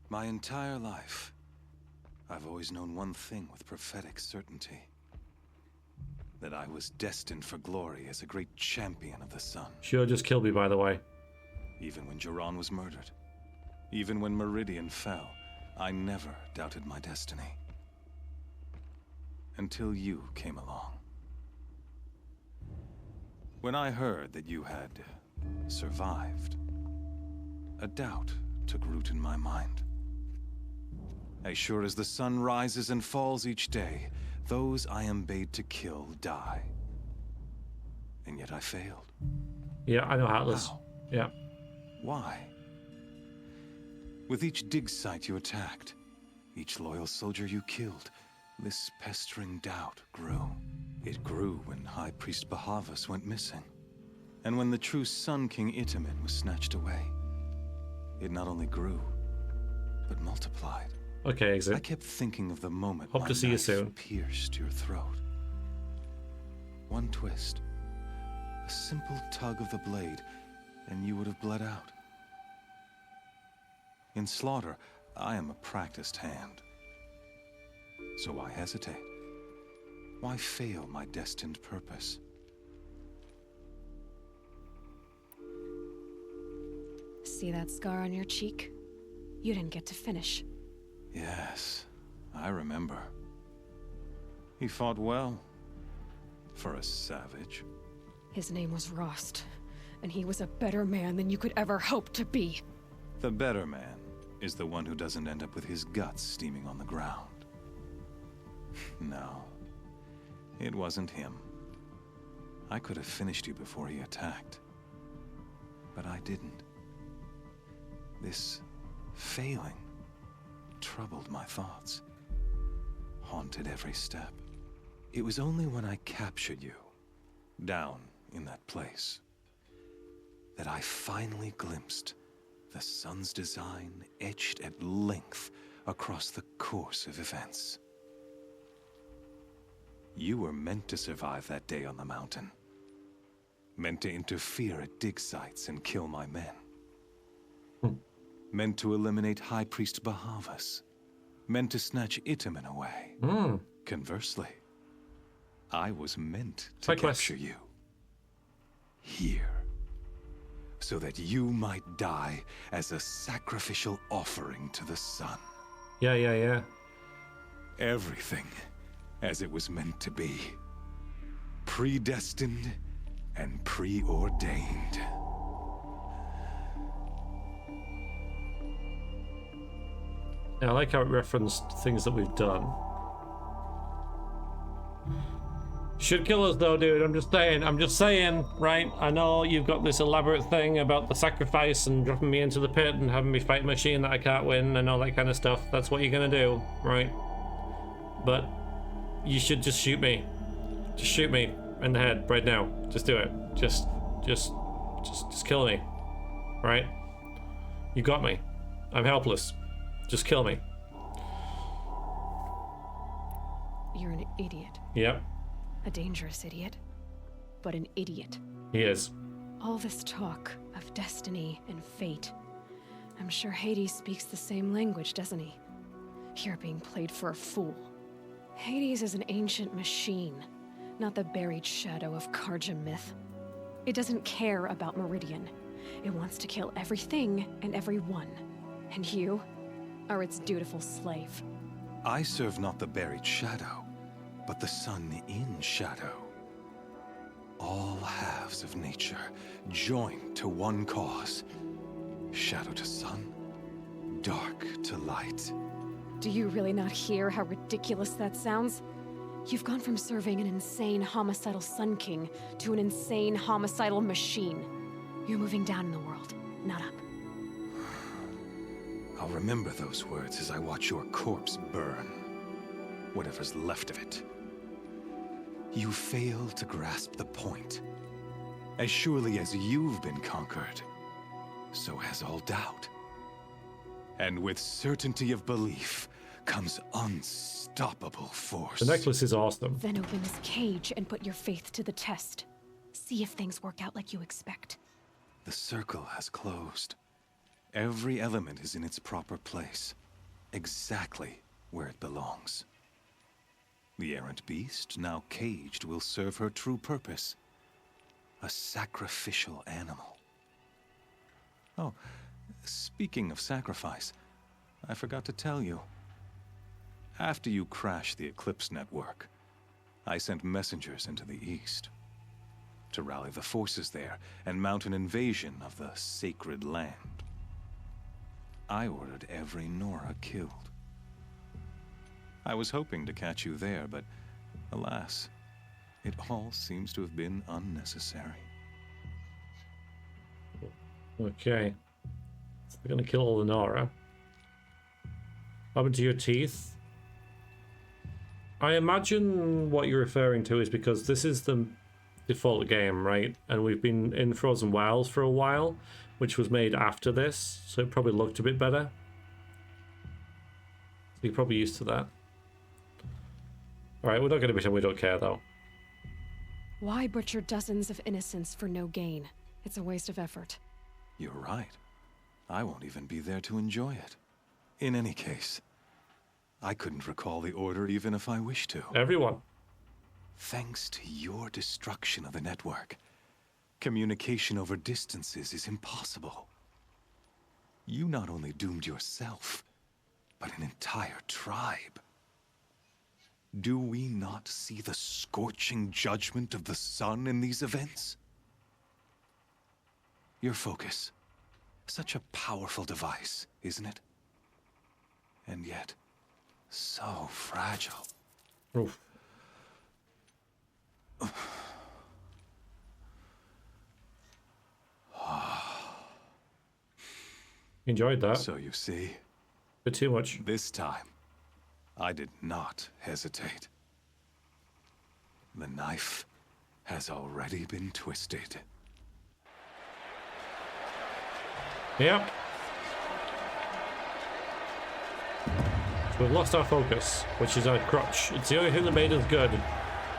My entire life, I've always known one thing with prophetic certainty. That I was destined for glory as a great champion of the sun. Sure, just killed me, by the way. Even when Jiran was murdered. Even when Meridian fell, I never doubted my destiny. Until you came along. When I heard that you had survived, a doubt took root in my mind. As sure as the sun rises and falls each day, those I am bade to kill die. And yet I failed. Yeah, I know Atlas. How? Yeah. Why? With each dig site you attacked, each loyal soldier you killed, this pestering doubt grew. It grew when High Priest Bahavas went missing. And when the true Sun King Itamen was snatched away. It not only grew, but multiplied. Okay, exit. I kept thinking of the moment Hope my to see you knife soon. pierced your throat. One twist, a simple tug of the blade, and you would have bled out. In slaughter, I am a practiced hand. So why hesitate? Why fail my destined purpose? See that scar on your cheek? You didn't get to finish. Yes, I remember. He fought well. For a savage. His name was Rost, and he was a better man than you could ever hope to be. The better man is the one who doesn't end up with his guts steaming on the ground. No, it wasn't him. I could have finished you before he attacked. But I didn't. This Failing troubled my thoughts, haunted every step. It was only when I captured you, down in that place, that I finally glimpsed the sun's design etched at length across the course of events. You were meant to survive that day on the mountain. Meant to interfere at dig sites and kill my men. Meant to eliminate High Priest Bahavas. Meant to snatch Itamen away. Conversely, I was meant to capture you. Here. So that you might die as a sacrificial offering to the sun. Yeah. Everything as it was meant to be. Predestined and preordained. Yeah, I like how it referenced things that we've done. Should kill us though, dude. I'm just saying, right? I know you've got this elaborate thing about the sacrifice and dropping me into the pit and having me fight a machine that I can't win and all that kind of stuff. That's what you're gonna do, right? But you should just shoot me. Just shoot me in the head right now. Just do it. Just kill me. Right? You got me. I'm helpless. Just kill me. You're an idiot. Yep. A dangerous idiot, but an idiot. He is. All this talk of destiny and fate. I'm sure Hades speaks the same language, doesn't he? You're being played for a fool. Hades is an ancient machine, not the buried shadow of Karja myth. It doesn't care about Meridian. It wants to kill everything and everyone. And you are its dutiful slave. I serve not the buried shadow, but the sun in shadow. All halves of nature joined to one cause. Shadow to sun, dark to light. Do you really not hear how ridiculous that sounds? You've gone from serving an insane homicidal Sun King to an insane homicidal machine. You're moving down in the world, not up. I'll remember those words as I watch your corpse burn. Whatever's left of it. You fail to grasp the point. As surely as you've been conquered, so has all doubt. And with certainty of belief comes unstoppable force. The necklace is awesome. Then open this cage and put your faith to the test. See if things work out like you expect. The circle has closed. Every element is in its proper place, exactly where it belongs. The errant beast, now caged, will serve her true purpose. A sacrificial animal. Oh, speaking of sacrifice, I forgot to tell you. After you crashed the Eclipse network, I sent messengers into the east to rally the forces there and mount an invasion of the sacred land. I ordered every Nora killed. I was hoping to catch you there, but alas, it all seems to have been unnecessary. Okay. So they're gonna kill all the Nora. What happened to your teeth? I imagine what you're referring to is because this is the default game, right? And we've been in Frozen Wilds for a while, which was made after this, so it probably looked a bit better. So you're probably used to that. Alright, we're not going to pretend we don't care, though. Why butcher dozens of innocents for no gain? It's a waste of effort. You're right. I won't even be there to enjoy it. In any case, I couldn't recall the order even if I wished to. Everyone. Thanks to your destruction of the network, communication over distances is impossible. You not only doomed yourself, but an entire tribe. Do we not see the scorching judgment of the sun in these events? Your focus. Such a powerful device, isn't it? And yet, so fragile. Oof. Enjoyed that. So you see, bit too much. This time, I did not hesitate. The knife has already been twisted. Yep. So we've lost our focus, which is our crutch. It's the only thing that made us good.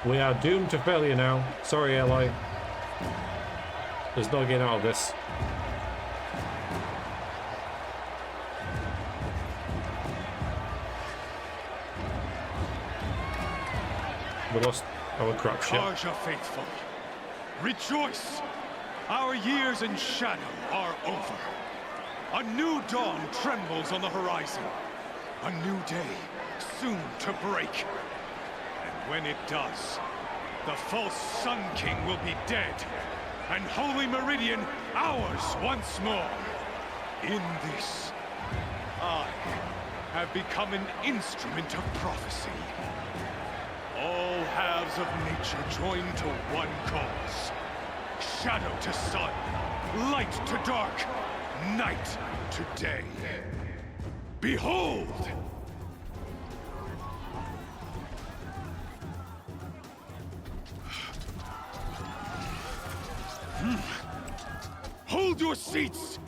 We are doomed to failure now. Sorry, Aloy. There's no getting out of this. We lost our crutch, yeah. Karja faithful, rejoice! Our years in shadow are over. A new dawn trembles on the horizon. A new day soon to break. And when it does, the false Sun King will be dead, and Holy Meridian ours once more. In this, I have become an instrument of prophecy. All halves of nature join to one cause. Shadow to sun, light to dark, night to day. Behold! Hold your seats!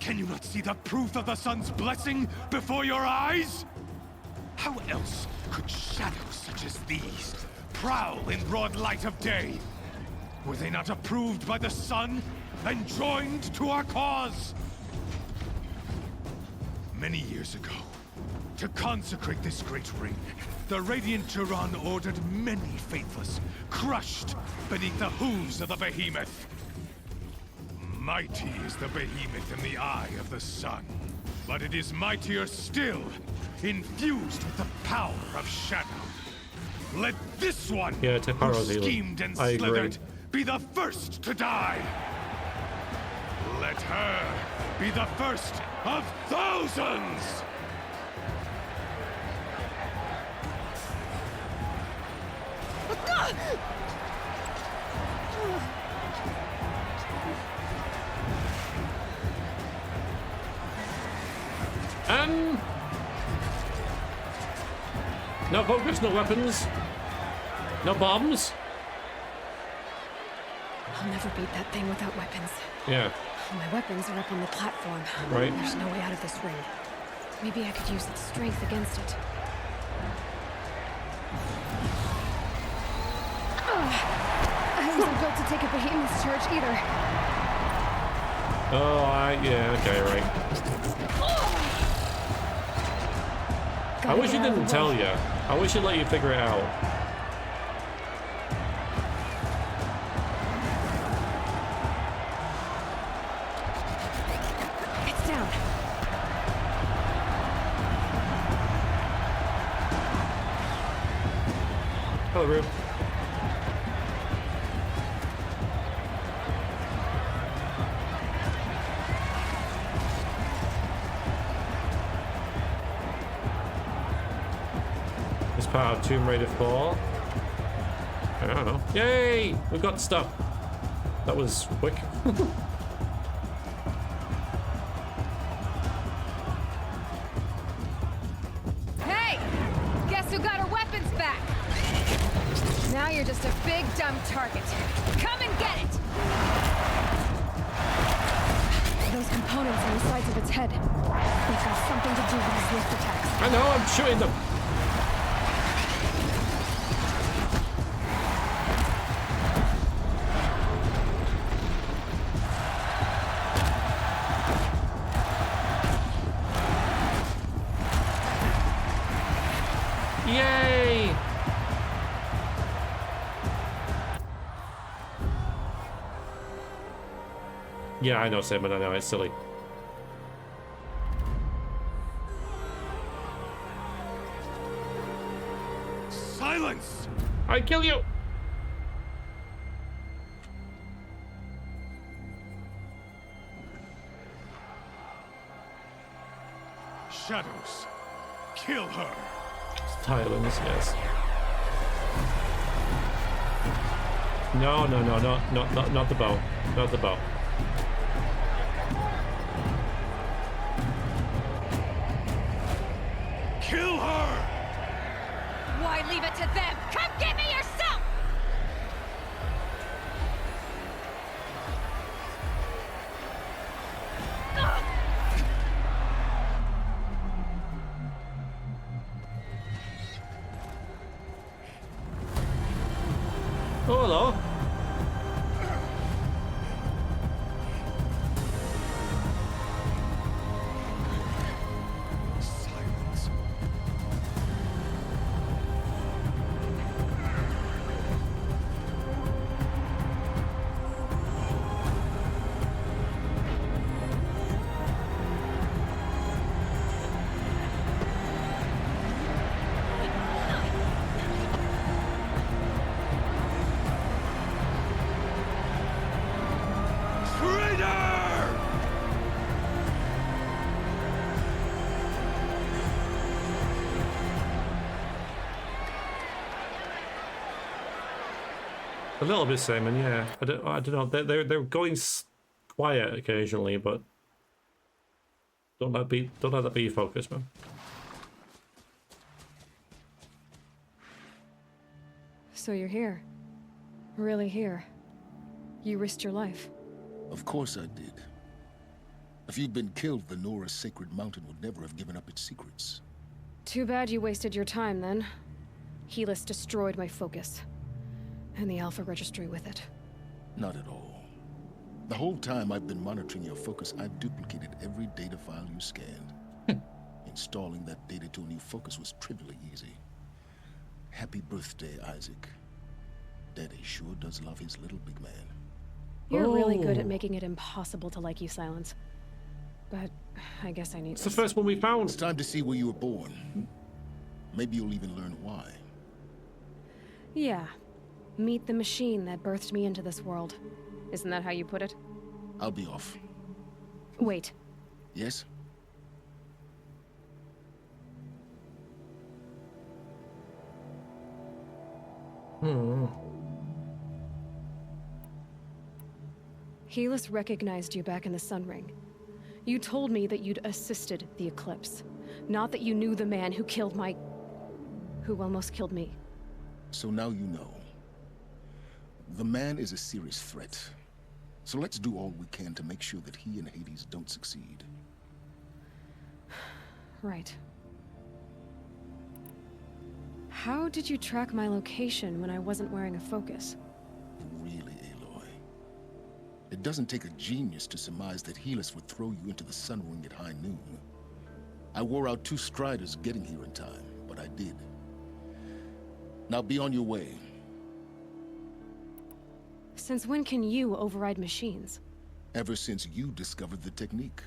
Can you not see the proof of the sun's blessing before your eyes? How else could shadows such as these prowl in broad light of day? Were they not approved by the sun and joined to our cause? Many years ago, to consecrate this great ring, the Radiant Turan ordered many faithless, crushed beneath the hooves of the behemoth. Mighty is the behemoth in the eye of the sun, but it is mightier still, infused with the power of shadow. Let this one, who schemed and slithered, be the first to die. Let her be the first of thousands! No focus, no weapons, no bombs. I'll never beat that thing without weapons. Yeah. My weapons are up on the platform. Right. There's no way out of this ring. Maybe I could use its strength against it. I wasn't built to take a behemoth's charge either. Oh, yeah, okay, right. I wish it didn't tell you. I wish it let you figure it out. It's down. Hello, Rube. This part of Tomb Raider 4. I don't know. Yay! We've got stuff. That was quick. Hey! Guess who got her weapons back? Now you're just a big dumb target. Come and get it! Those components on the sides of its head. They've got something to do with his lift attacks. I know, I'm shooting them. Yay! Yeah, I know, Sam, but I know it's silly. Silence! I kill you! Shadows, kill her! Silence, yes. No, not the bow. Not the bow. Kill her! Why leave it to them? Come get me yourself! Oh, hello. Silence. A little bit, Simon. Yeah, I don't know. They're going quiet occasionally, but don't let that be your focus, man. So you're here. Really here. You risked your life. Of course I did. If you'd been killed, the Nora's sacred mountain would never have given up its secrets. Too bad you wasted your time then. Helis destroyed my focus. And the Alpha Registry with it. Not at all. The whole time I've been monitoring your focus, I've duplicated every data file you scanned. Installing that data to a new focus was trivially easy. Happy birthday, Isaac. Daddy sure does love his little big man. You're really good at making it impossible to like you, Silence. But I guess I need It's the first one we found. It's time to see where you were born. Maybe you'll even learn why. Yeah. Meet the machine that birthed me into this world. Isn't that how you put it? I'll be off. Wait. Yes? Helis recognized you back in the Sun Ring. You told me that you'd assisted the Eclipse. Not that you knew the man who killed my... who almost killed me. So now you know. The man is a serious threat. So let's do all we can to make sure that he and Hades don't succeed. Right. How did you track my location when I wasn't wearing a focus? Really, Aloy? It doesn't take a genius to surmise that Helis would throw you into the Sun Ring at high noon. I wore out 2 striders getting here in time, but I did. Now be on your way. Since when can you override machines? Ever since you discovered the technique.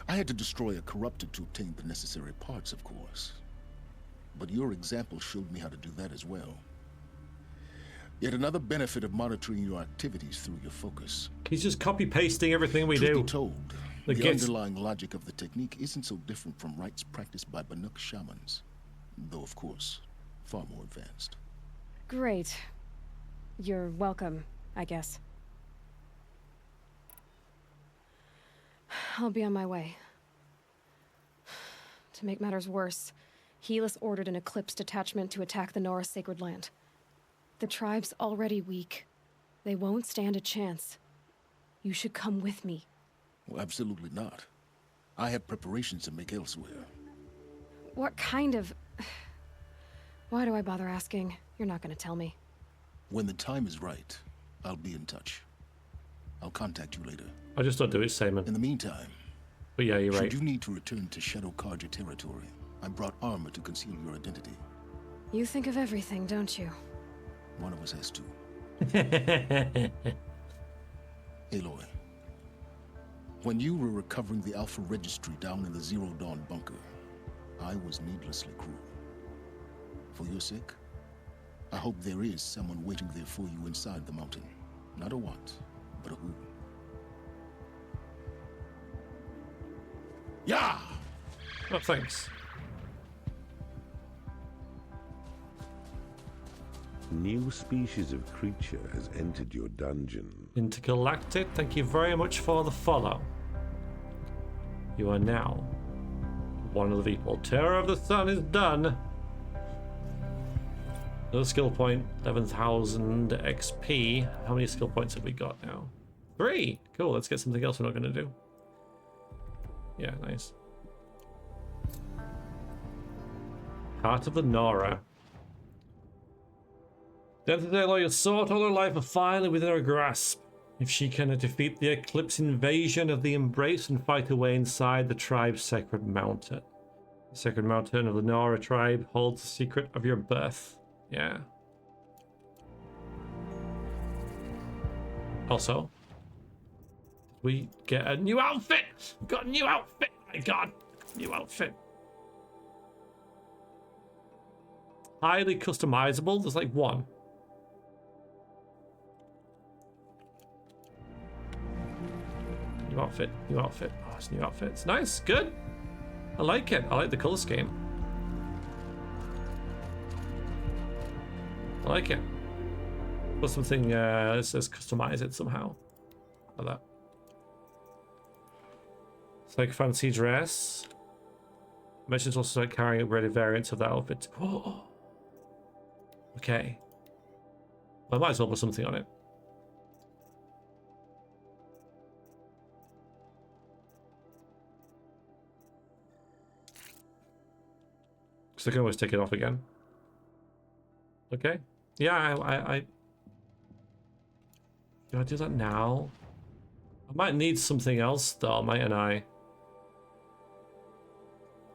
I had to destroy a corruptor to obtain the necessary parts, of course. But your example showed me how to do that as well. Yet another benefit of monitoring your activities through your focus. He's just copy-pasting everything we Truth do. be told, the underlying logic of the technique isn't so different from rites practiced by Banuk shamans. Though, of course, far more advanced. Great. You're welcome, I guess. I'll be on my way. To make matters worse, Helis ordered an Eclipse detachment to attack the Nora Sacred Land. The tribe's already weak. They won't stand a chance. You should come with me. Well, absolutely not. I have preparations to make elsewhere. What kind of... Why do I bother asking? You're not gonna tell me. When the time is right, I'll be in touch. I'll contact you later. I just don't do it, Simon. In the meantime... But yeah, you're right. Should you need to return to Shadow Karja territory, I brought armor to conceal your identity. You think of everything, don't you? One of us has to. Aloy, when you were recovering the Alpha Registry down in the Zero Dawn bunker, I was needlessly cruel. For your sake, I hope there is someone waiting there for you inside the mountain. Not a what, but a who. Yeah! Oh, thanks. New species of creature has entered your dungeon. Intergalactic, thank you very much for the follow. You are now one of the people. Terror of the Sun is done. Another skill point, 11,000 XP. How many skill points have we got now? 3. Cool, let's get something else we're not going to do. Yeah, nice. Heart of the Nora. The end of the day, Aloy, sought all her life are finally within her grasp. If she can defeat the Eclipse invasion of the Embrace and fight her way inside the tribe's sacred mountain. The sacred mountain of the Nora tribe holds the secret of your birth. Yeah. Also, we get a new outfit! We've got a new outfit! My god! New outfit. Highly customizable. There's like one. New outfit. New outfit. Oh, it's new outfit. It's nice. Good. I like it. I like the color scheme. I like it. Put something, let's customize it somehow. Like that. It's like fancy dress. Merchants also start carrying upgraded variants of that outfit. Oh. Okay. I might as well put something on it. Because I can always take it off again. Okay. Yeah, I do I do that now? I might need something else though, mightn't I?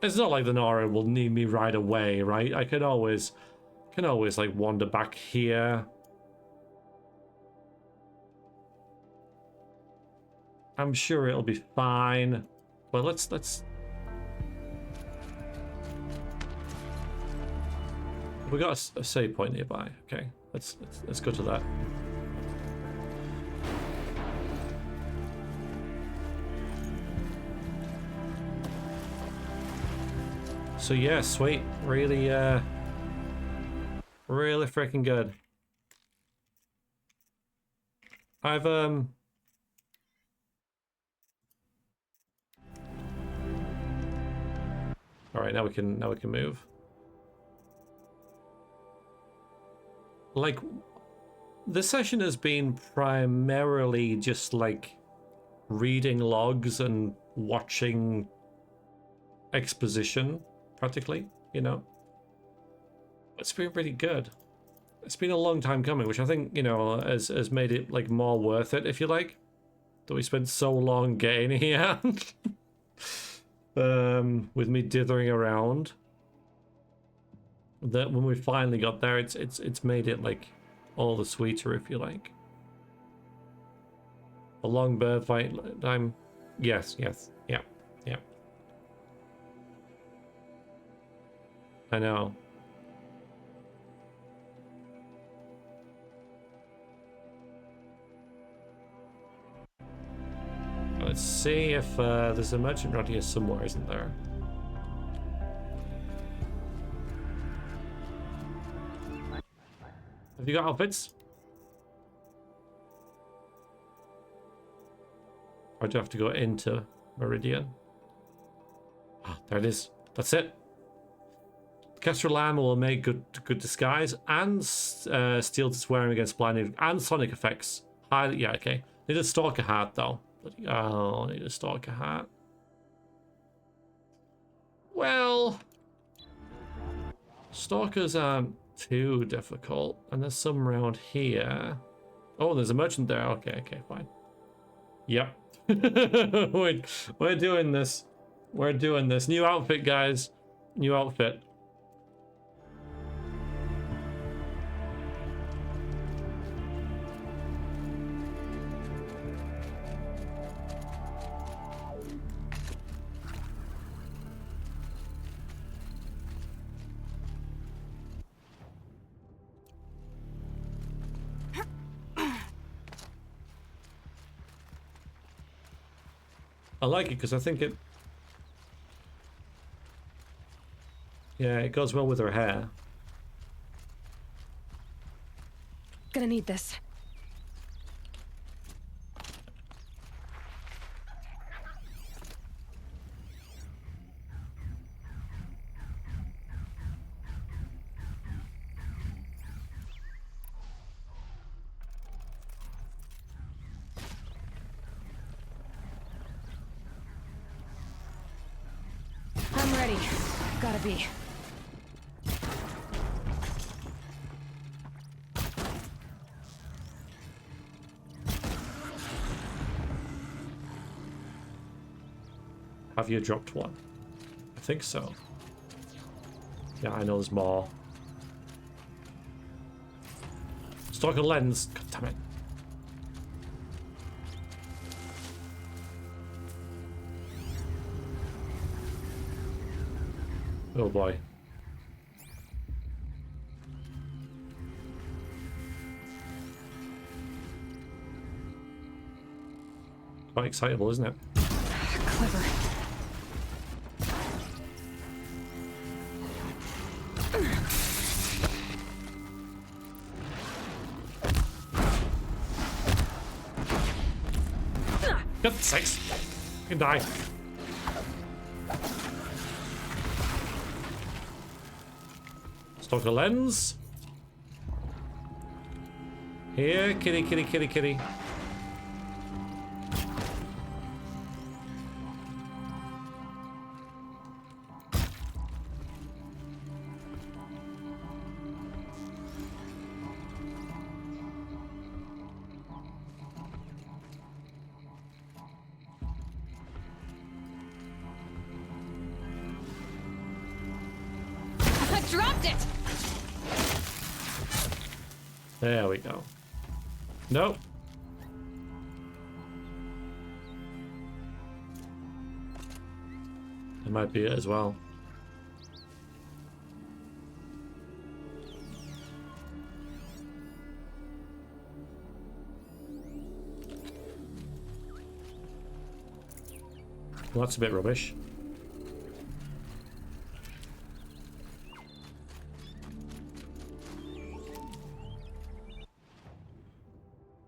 It's not like the Nora will need me right away, right? I can always like wander back here. I'm sure it'll be fine. But let's we got a save point nearby. Okay, let's go to that. So yeah, sweet. Really really freaking good. I've all right, now we can move. Like, this session has been primarily just like reading logs and watching exposition, practically, you know. It's been pretty good. It's been a long time coming, which I think, you know, has made it like more worth it, if you like, that we spent so long getting here. With me dithering around. That when we finally got there, it's made it like all the sweeter, if you like. A long bird fight time. Yes, yeah. I know. Let's see if there's a merchant around here somewhere, isn't there? Have you got outfits? Or do I have to go into Meridian? Ah, there it is. That's it. Kestrel Armor will make good disguise and steel to swearing against blinding and sonic effects. Yeah, okay. Need a stalker hat though. Oh, need a stalker hat. Well, stalkers aren't too difficult, and there's some around here. Oh, there's a merchant there. Okay, fine. Yep. we're doing this. We're doing this. New outfit, guys. New outfit. I like it because I think it... Yeah, it goes well with her hair. Gonna need this. ready. Gotta be. Have you dropped one? I think so. Yeah, I know there's more. Stock a lens. God damn it. Oh boy. Quite excitable, isn't it? Clever. Good sakes. You can die. Stock a lens. Here, kitty, kitty, kitty, kitty. I dropped it! There we go. Nope. That might be it as well. Well, that's a bit rubbish.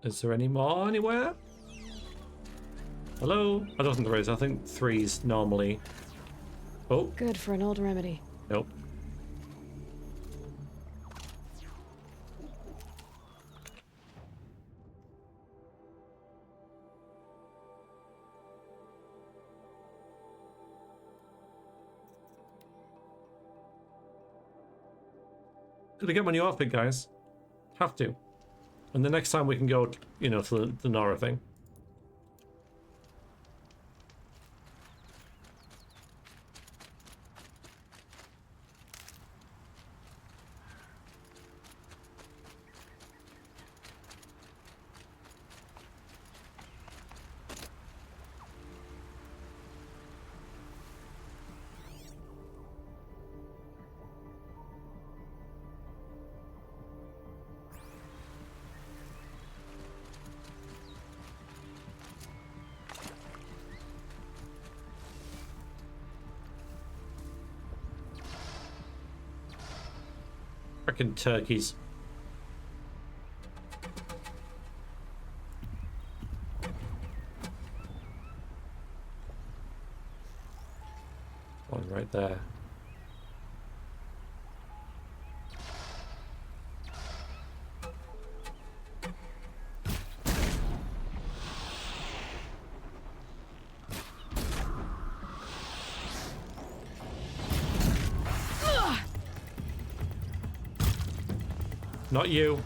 Is there any more anywhere? Hello? I don't think there is. I think 3's normally. Oh. Good for an old remedy. Nope. Gotta get my new outfit, guys. Have to. And the next time we can go, you know, to the Nora thing. Frickin' turkeys. One right there. Not you.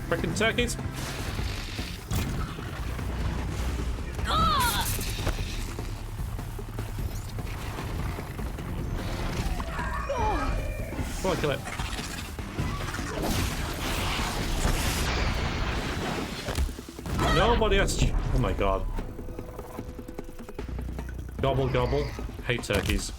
Frickin' turkeys. Come on, kill it. Nobody has. Oh my god. Gobble, gobble. Hate turkeys.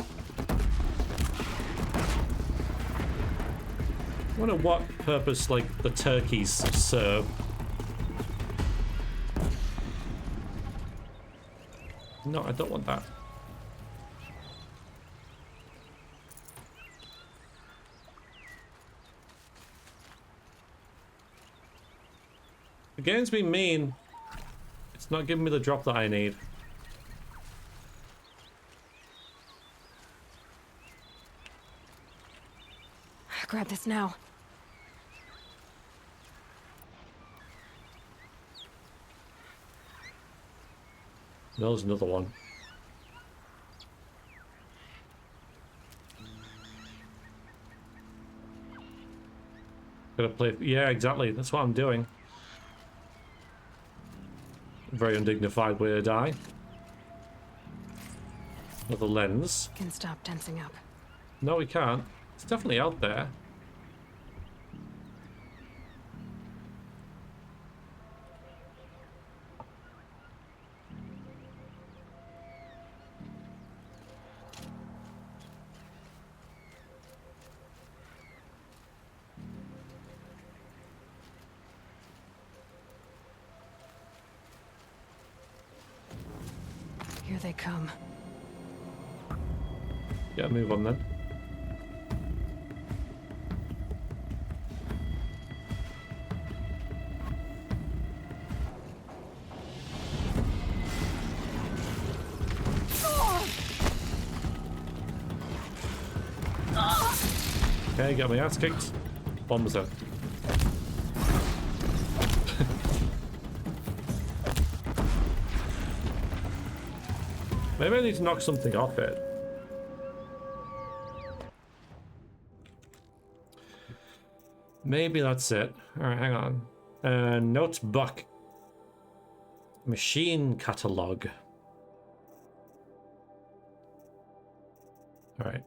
I wonder what purpose, like, the turkeys serve. No, I don't want that. The game's been mean. It's not giving me the drop that I need. Grab this now. There's another one. Gotta play. Yeah, exactly. That's what I'm doing. Very undignified way to die. Another lens. Can stop tensing up. No, we can't. It's definitely out there. Here they come. Yeah, move on then. Okay, got my ass kicked. Bombs out. Maybe I need to knock something off it. Maybe that's it. Alright, hang on. Notebook. Machine catalog. Alright.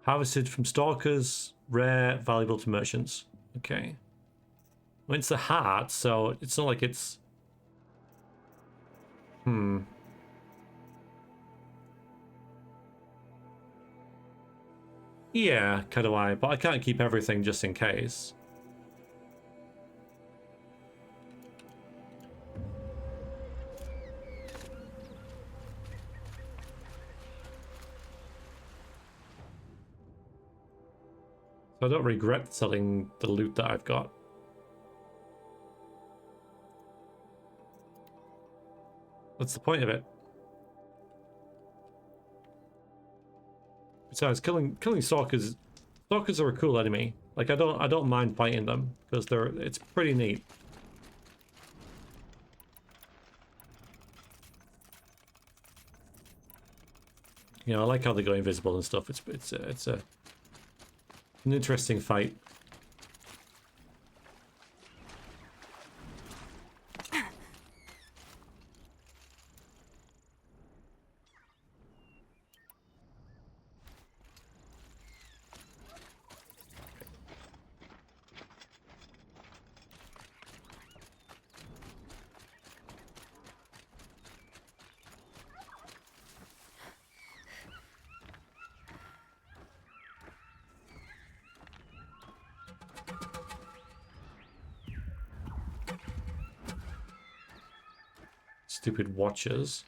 Harvested from stalkers, rare, valuable to merchants. Okay. Well, it's the heart, so it's not like it's... Yeah, kind of why, but I can't keep everything just in case. So I don't regret selling the loot that I've got. What's the point of it? Besides, killing stalkers are a cool enemy. Like I don't mind fighting them because it's pretty neat. You know, I like how they go invisible and stuff. It's an interesting fight. Stupid watchers.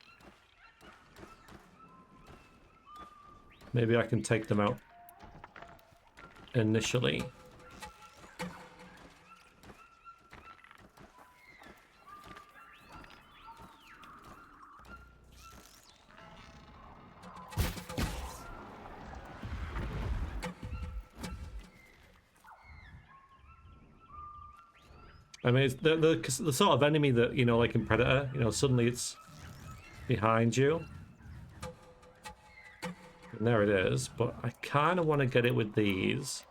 Maybe I can take them out initially. I mean, it's the sort of enemy that, you know, like in Predator, you know, suddenly it's behind you. And there it is, but I kind of want to get it with these.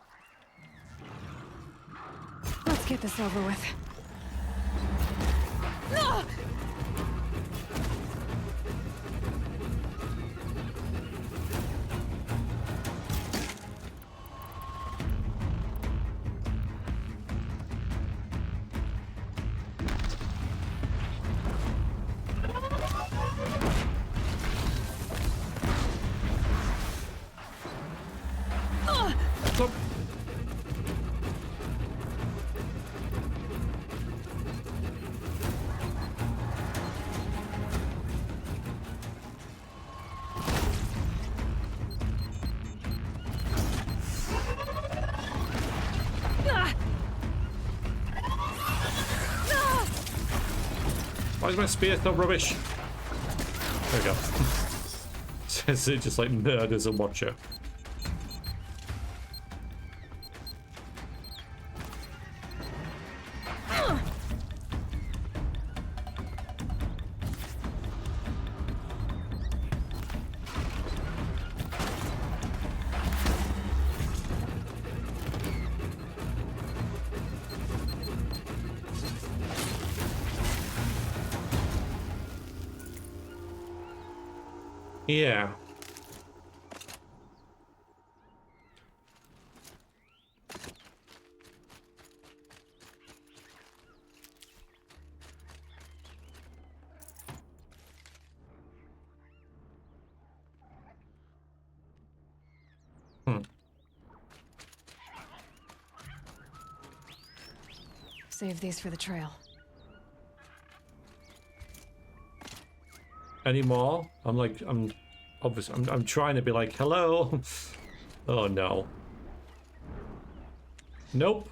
Let's get this over with. No! Why is my spear so rubbish? There we go. So it just like murders a watcher. Yeah. Save these for the trail. Any more? I'm obviously I'm trying to be like, hello. Oh no. Nope.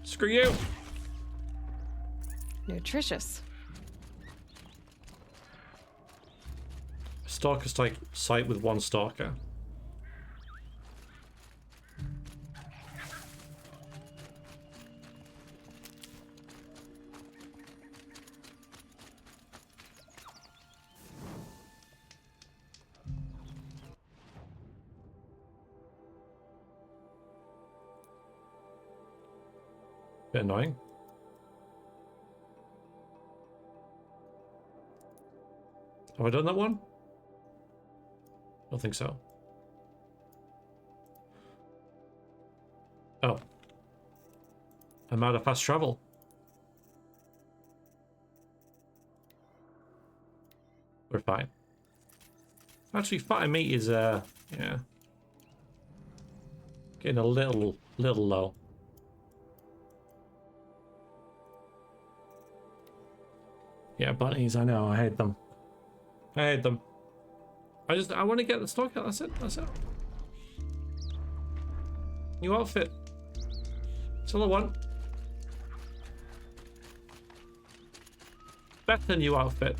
Screw you. Nutritious. Stalker sight with one stalker. Bit annoying. Have I done that one? I don't think so. Oh. I'm out of fast travel. We're fine. Actually, 5 meters, yeah. Getting a little low. Yeah, bunnies, I know, I hate them. I hate them. I want to get the stock out, that's it. New outfit. That's all I want. Better new outfit.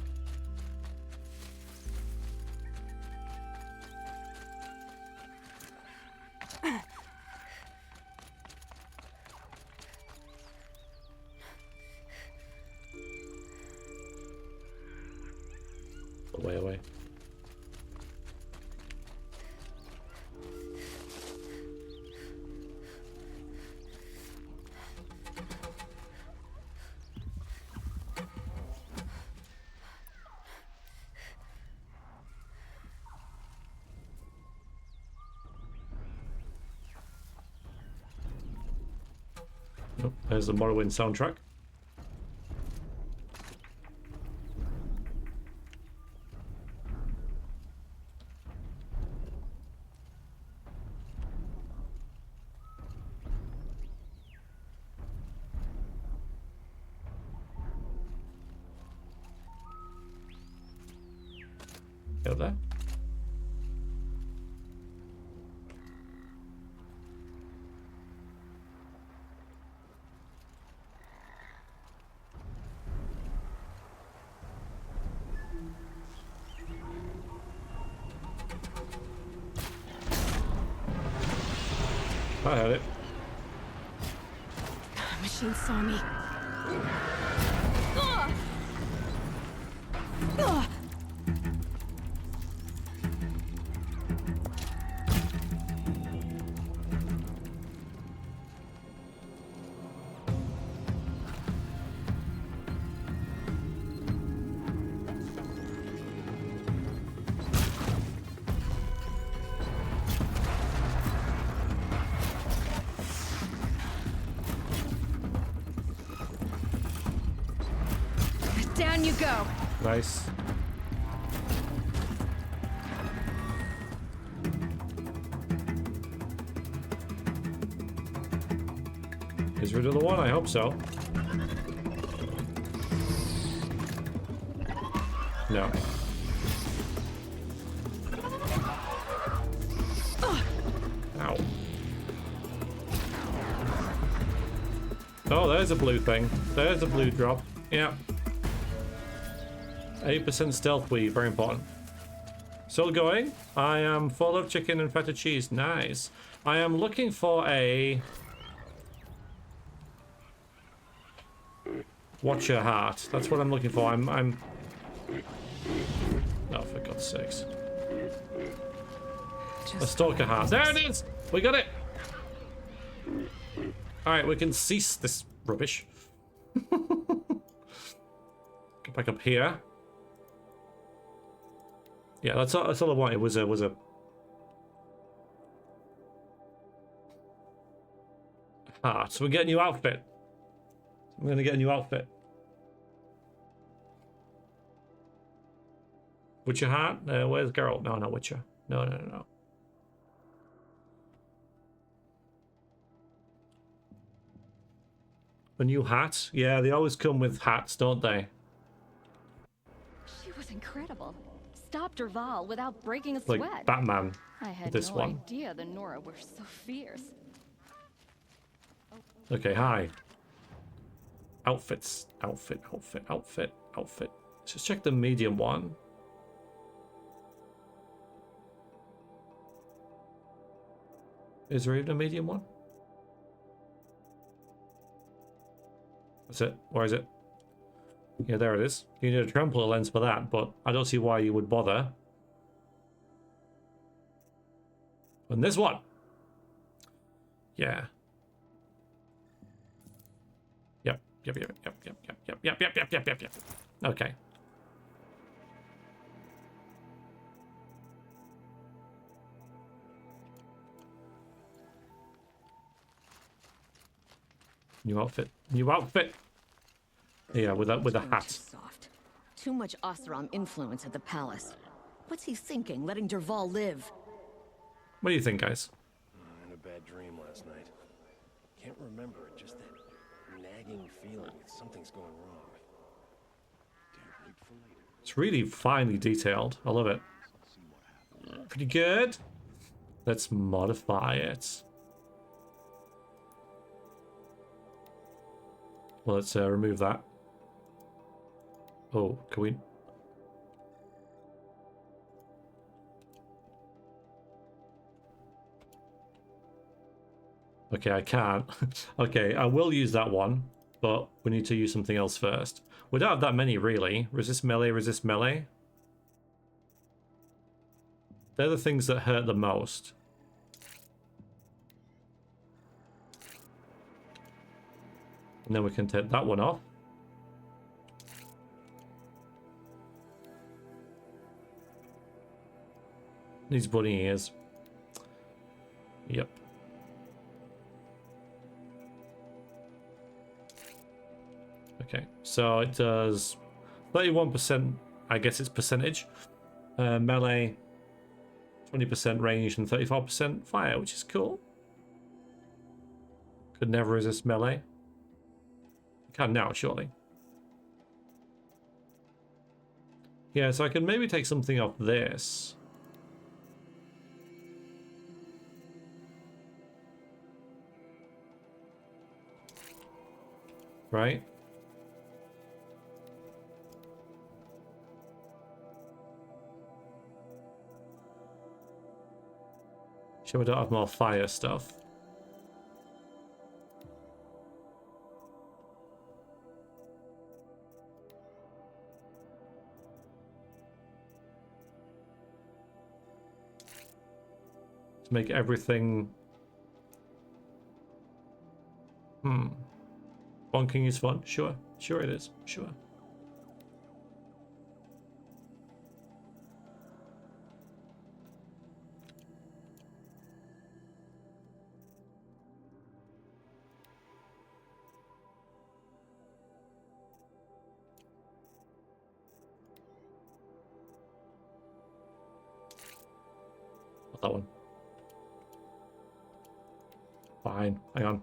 Away. Oh, there's the Morrowind soundtrack. Get there. I had it. Machine saw me. Down you go. Nice. Is rid of the one? I hope so. No. Ow. Oh, there's a blue thing. There's a blue drop. Yeah. 8% stealth weave, very important. Still going. I am full of chicken and feta cheese. Nice. I am looking for a Watcher heart. That's what I'm looking for. I'm oh, for God's sakes. A stalker heart. There it is! We got it! Alright, we can cease this rubbish. Get back up here. Yeah, that's all I wanted was a heart. So we get a new outfit. I'm gonna get a new outfit. Witcher heart? Where's Geralt? No, not Witcher. No. A new hat? Yeah, they always come with hats, don't they? She was incredible. Stopped Derval without breaking a Like sweat. Batman. I had This no one. idea the Nora were so fierce. Okay, hi. Outfits. Outfit. Just check the medium one. Is there even a medium one? That's it. Where is it? Yeah, there it is. You need a trampler lens for that, but I don't see why you would bother. And this one. Yeah. Yep. Okay. New outfit. Yeah, with a hat. Soft. Too much Oseram influence at the palace. What's he thinking, letting Derval live? What do you think, guys? In a bad dream last night. Can't remember it, just that nagging feeling that something's going wrong. It's really finely detailed. I love it. Pretty good. Let's modify it. Well, let's remove that. Oh, can we? Okay, I can't. Okay, I will use that one, but we need to use something else first. We don't have that many, really. Resist melee. They're the things that hurt the most. And then we can take that one off. These bunny ears. Yep. Okay, so it does 31%, I guess it's percentage. Melee, 20% range and 34% fire, which is cool. Could never resist melee. Can now, surely. Yeah, so I can maybe take something off this. Right? Sure we don't have more fire stuff. To make everything... Bonking is fun. Sure it is. Sure. Not that one. Fine. Hang on.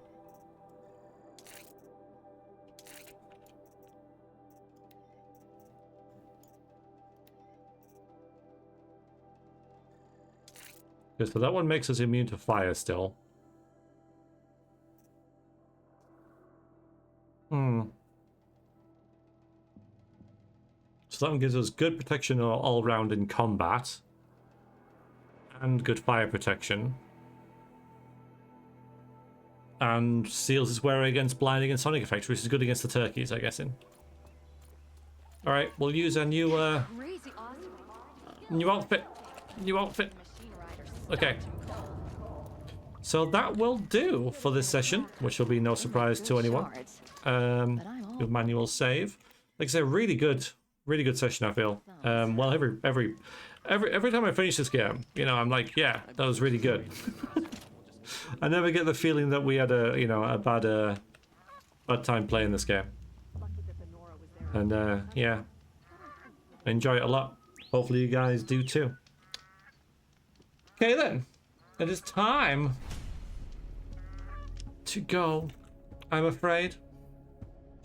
Okay, so that one makes us immune to fire still. So that one gives us good protection all round in combat. And good fire protection. And seals his wearer against blinding and sonic effects, which is good against the turkeys, I guess. Alright, we'll use a new outfit. New outfit. Okay. So that will do for this session, which will be no surprise to anyone. Good manual save. Like I say, really good session, I feel. Well, every time I finish this game, you know, I'm like, yeah, that was really good. I never get the feeling that we had a bad time playing this game. And yeah, I enjoy it a lot. Hopefully you guys do too. Okay then, it is time to go, I'm afraid.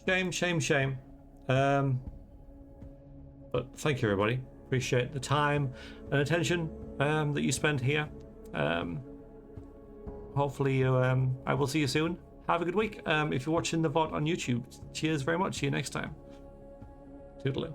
Shame, shame, shame. But thank you everybody. Appreciate the time and attention that you spend here. Hopefully I will see you soon. Have a good week. If you're watching the VOD on YouTube, cheers very much. See you next time. Toodaloo.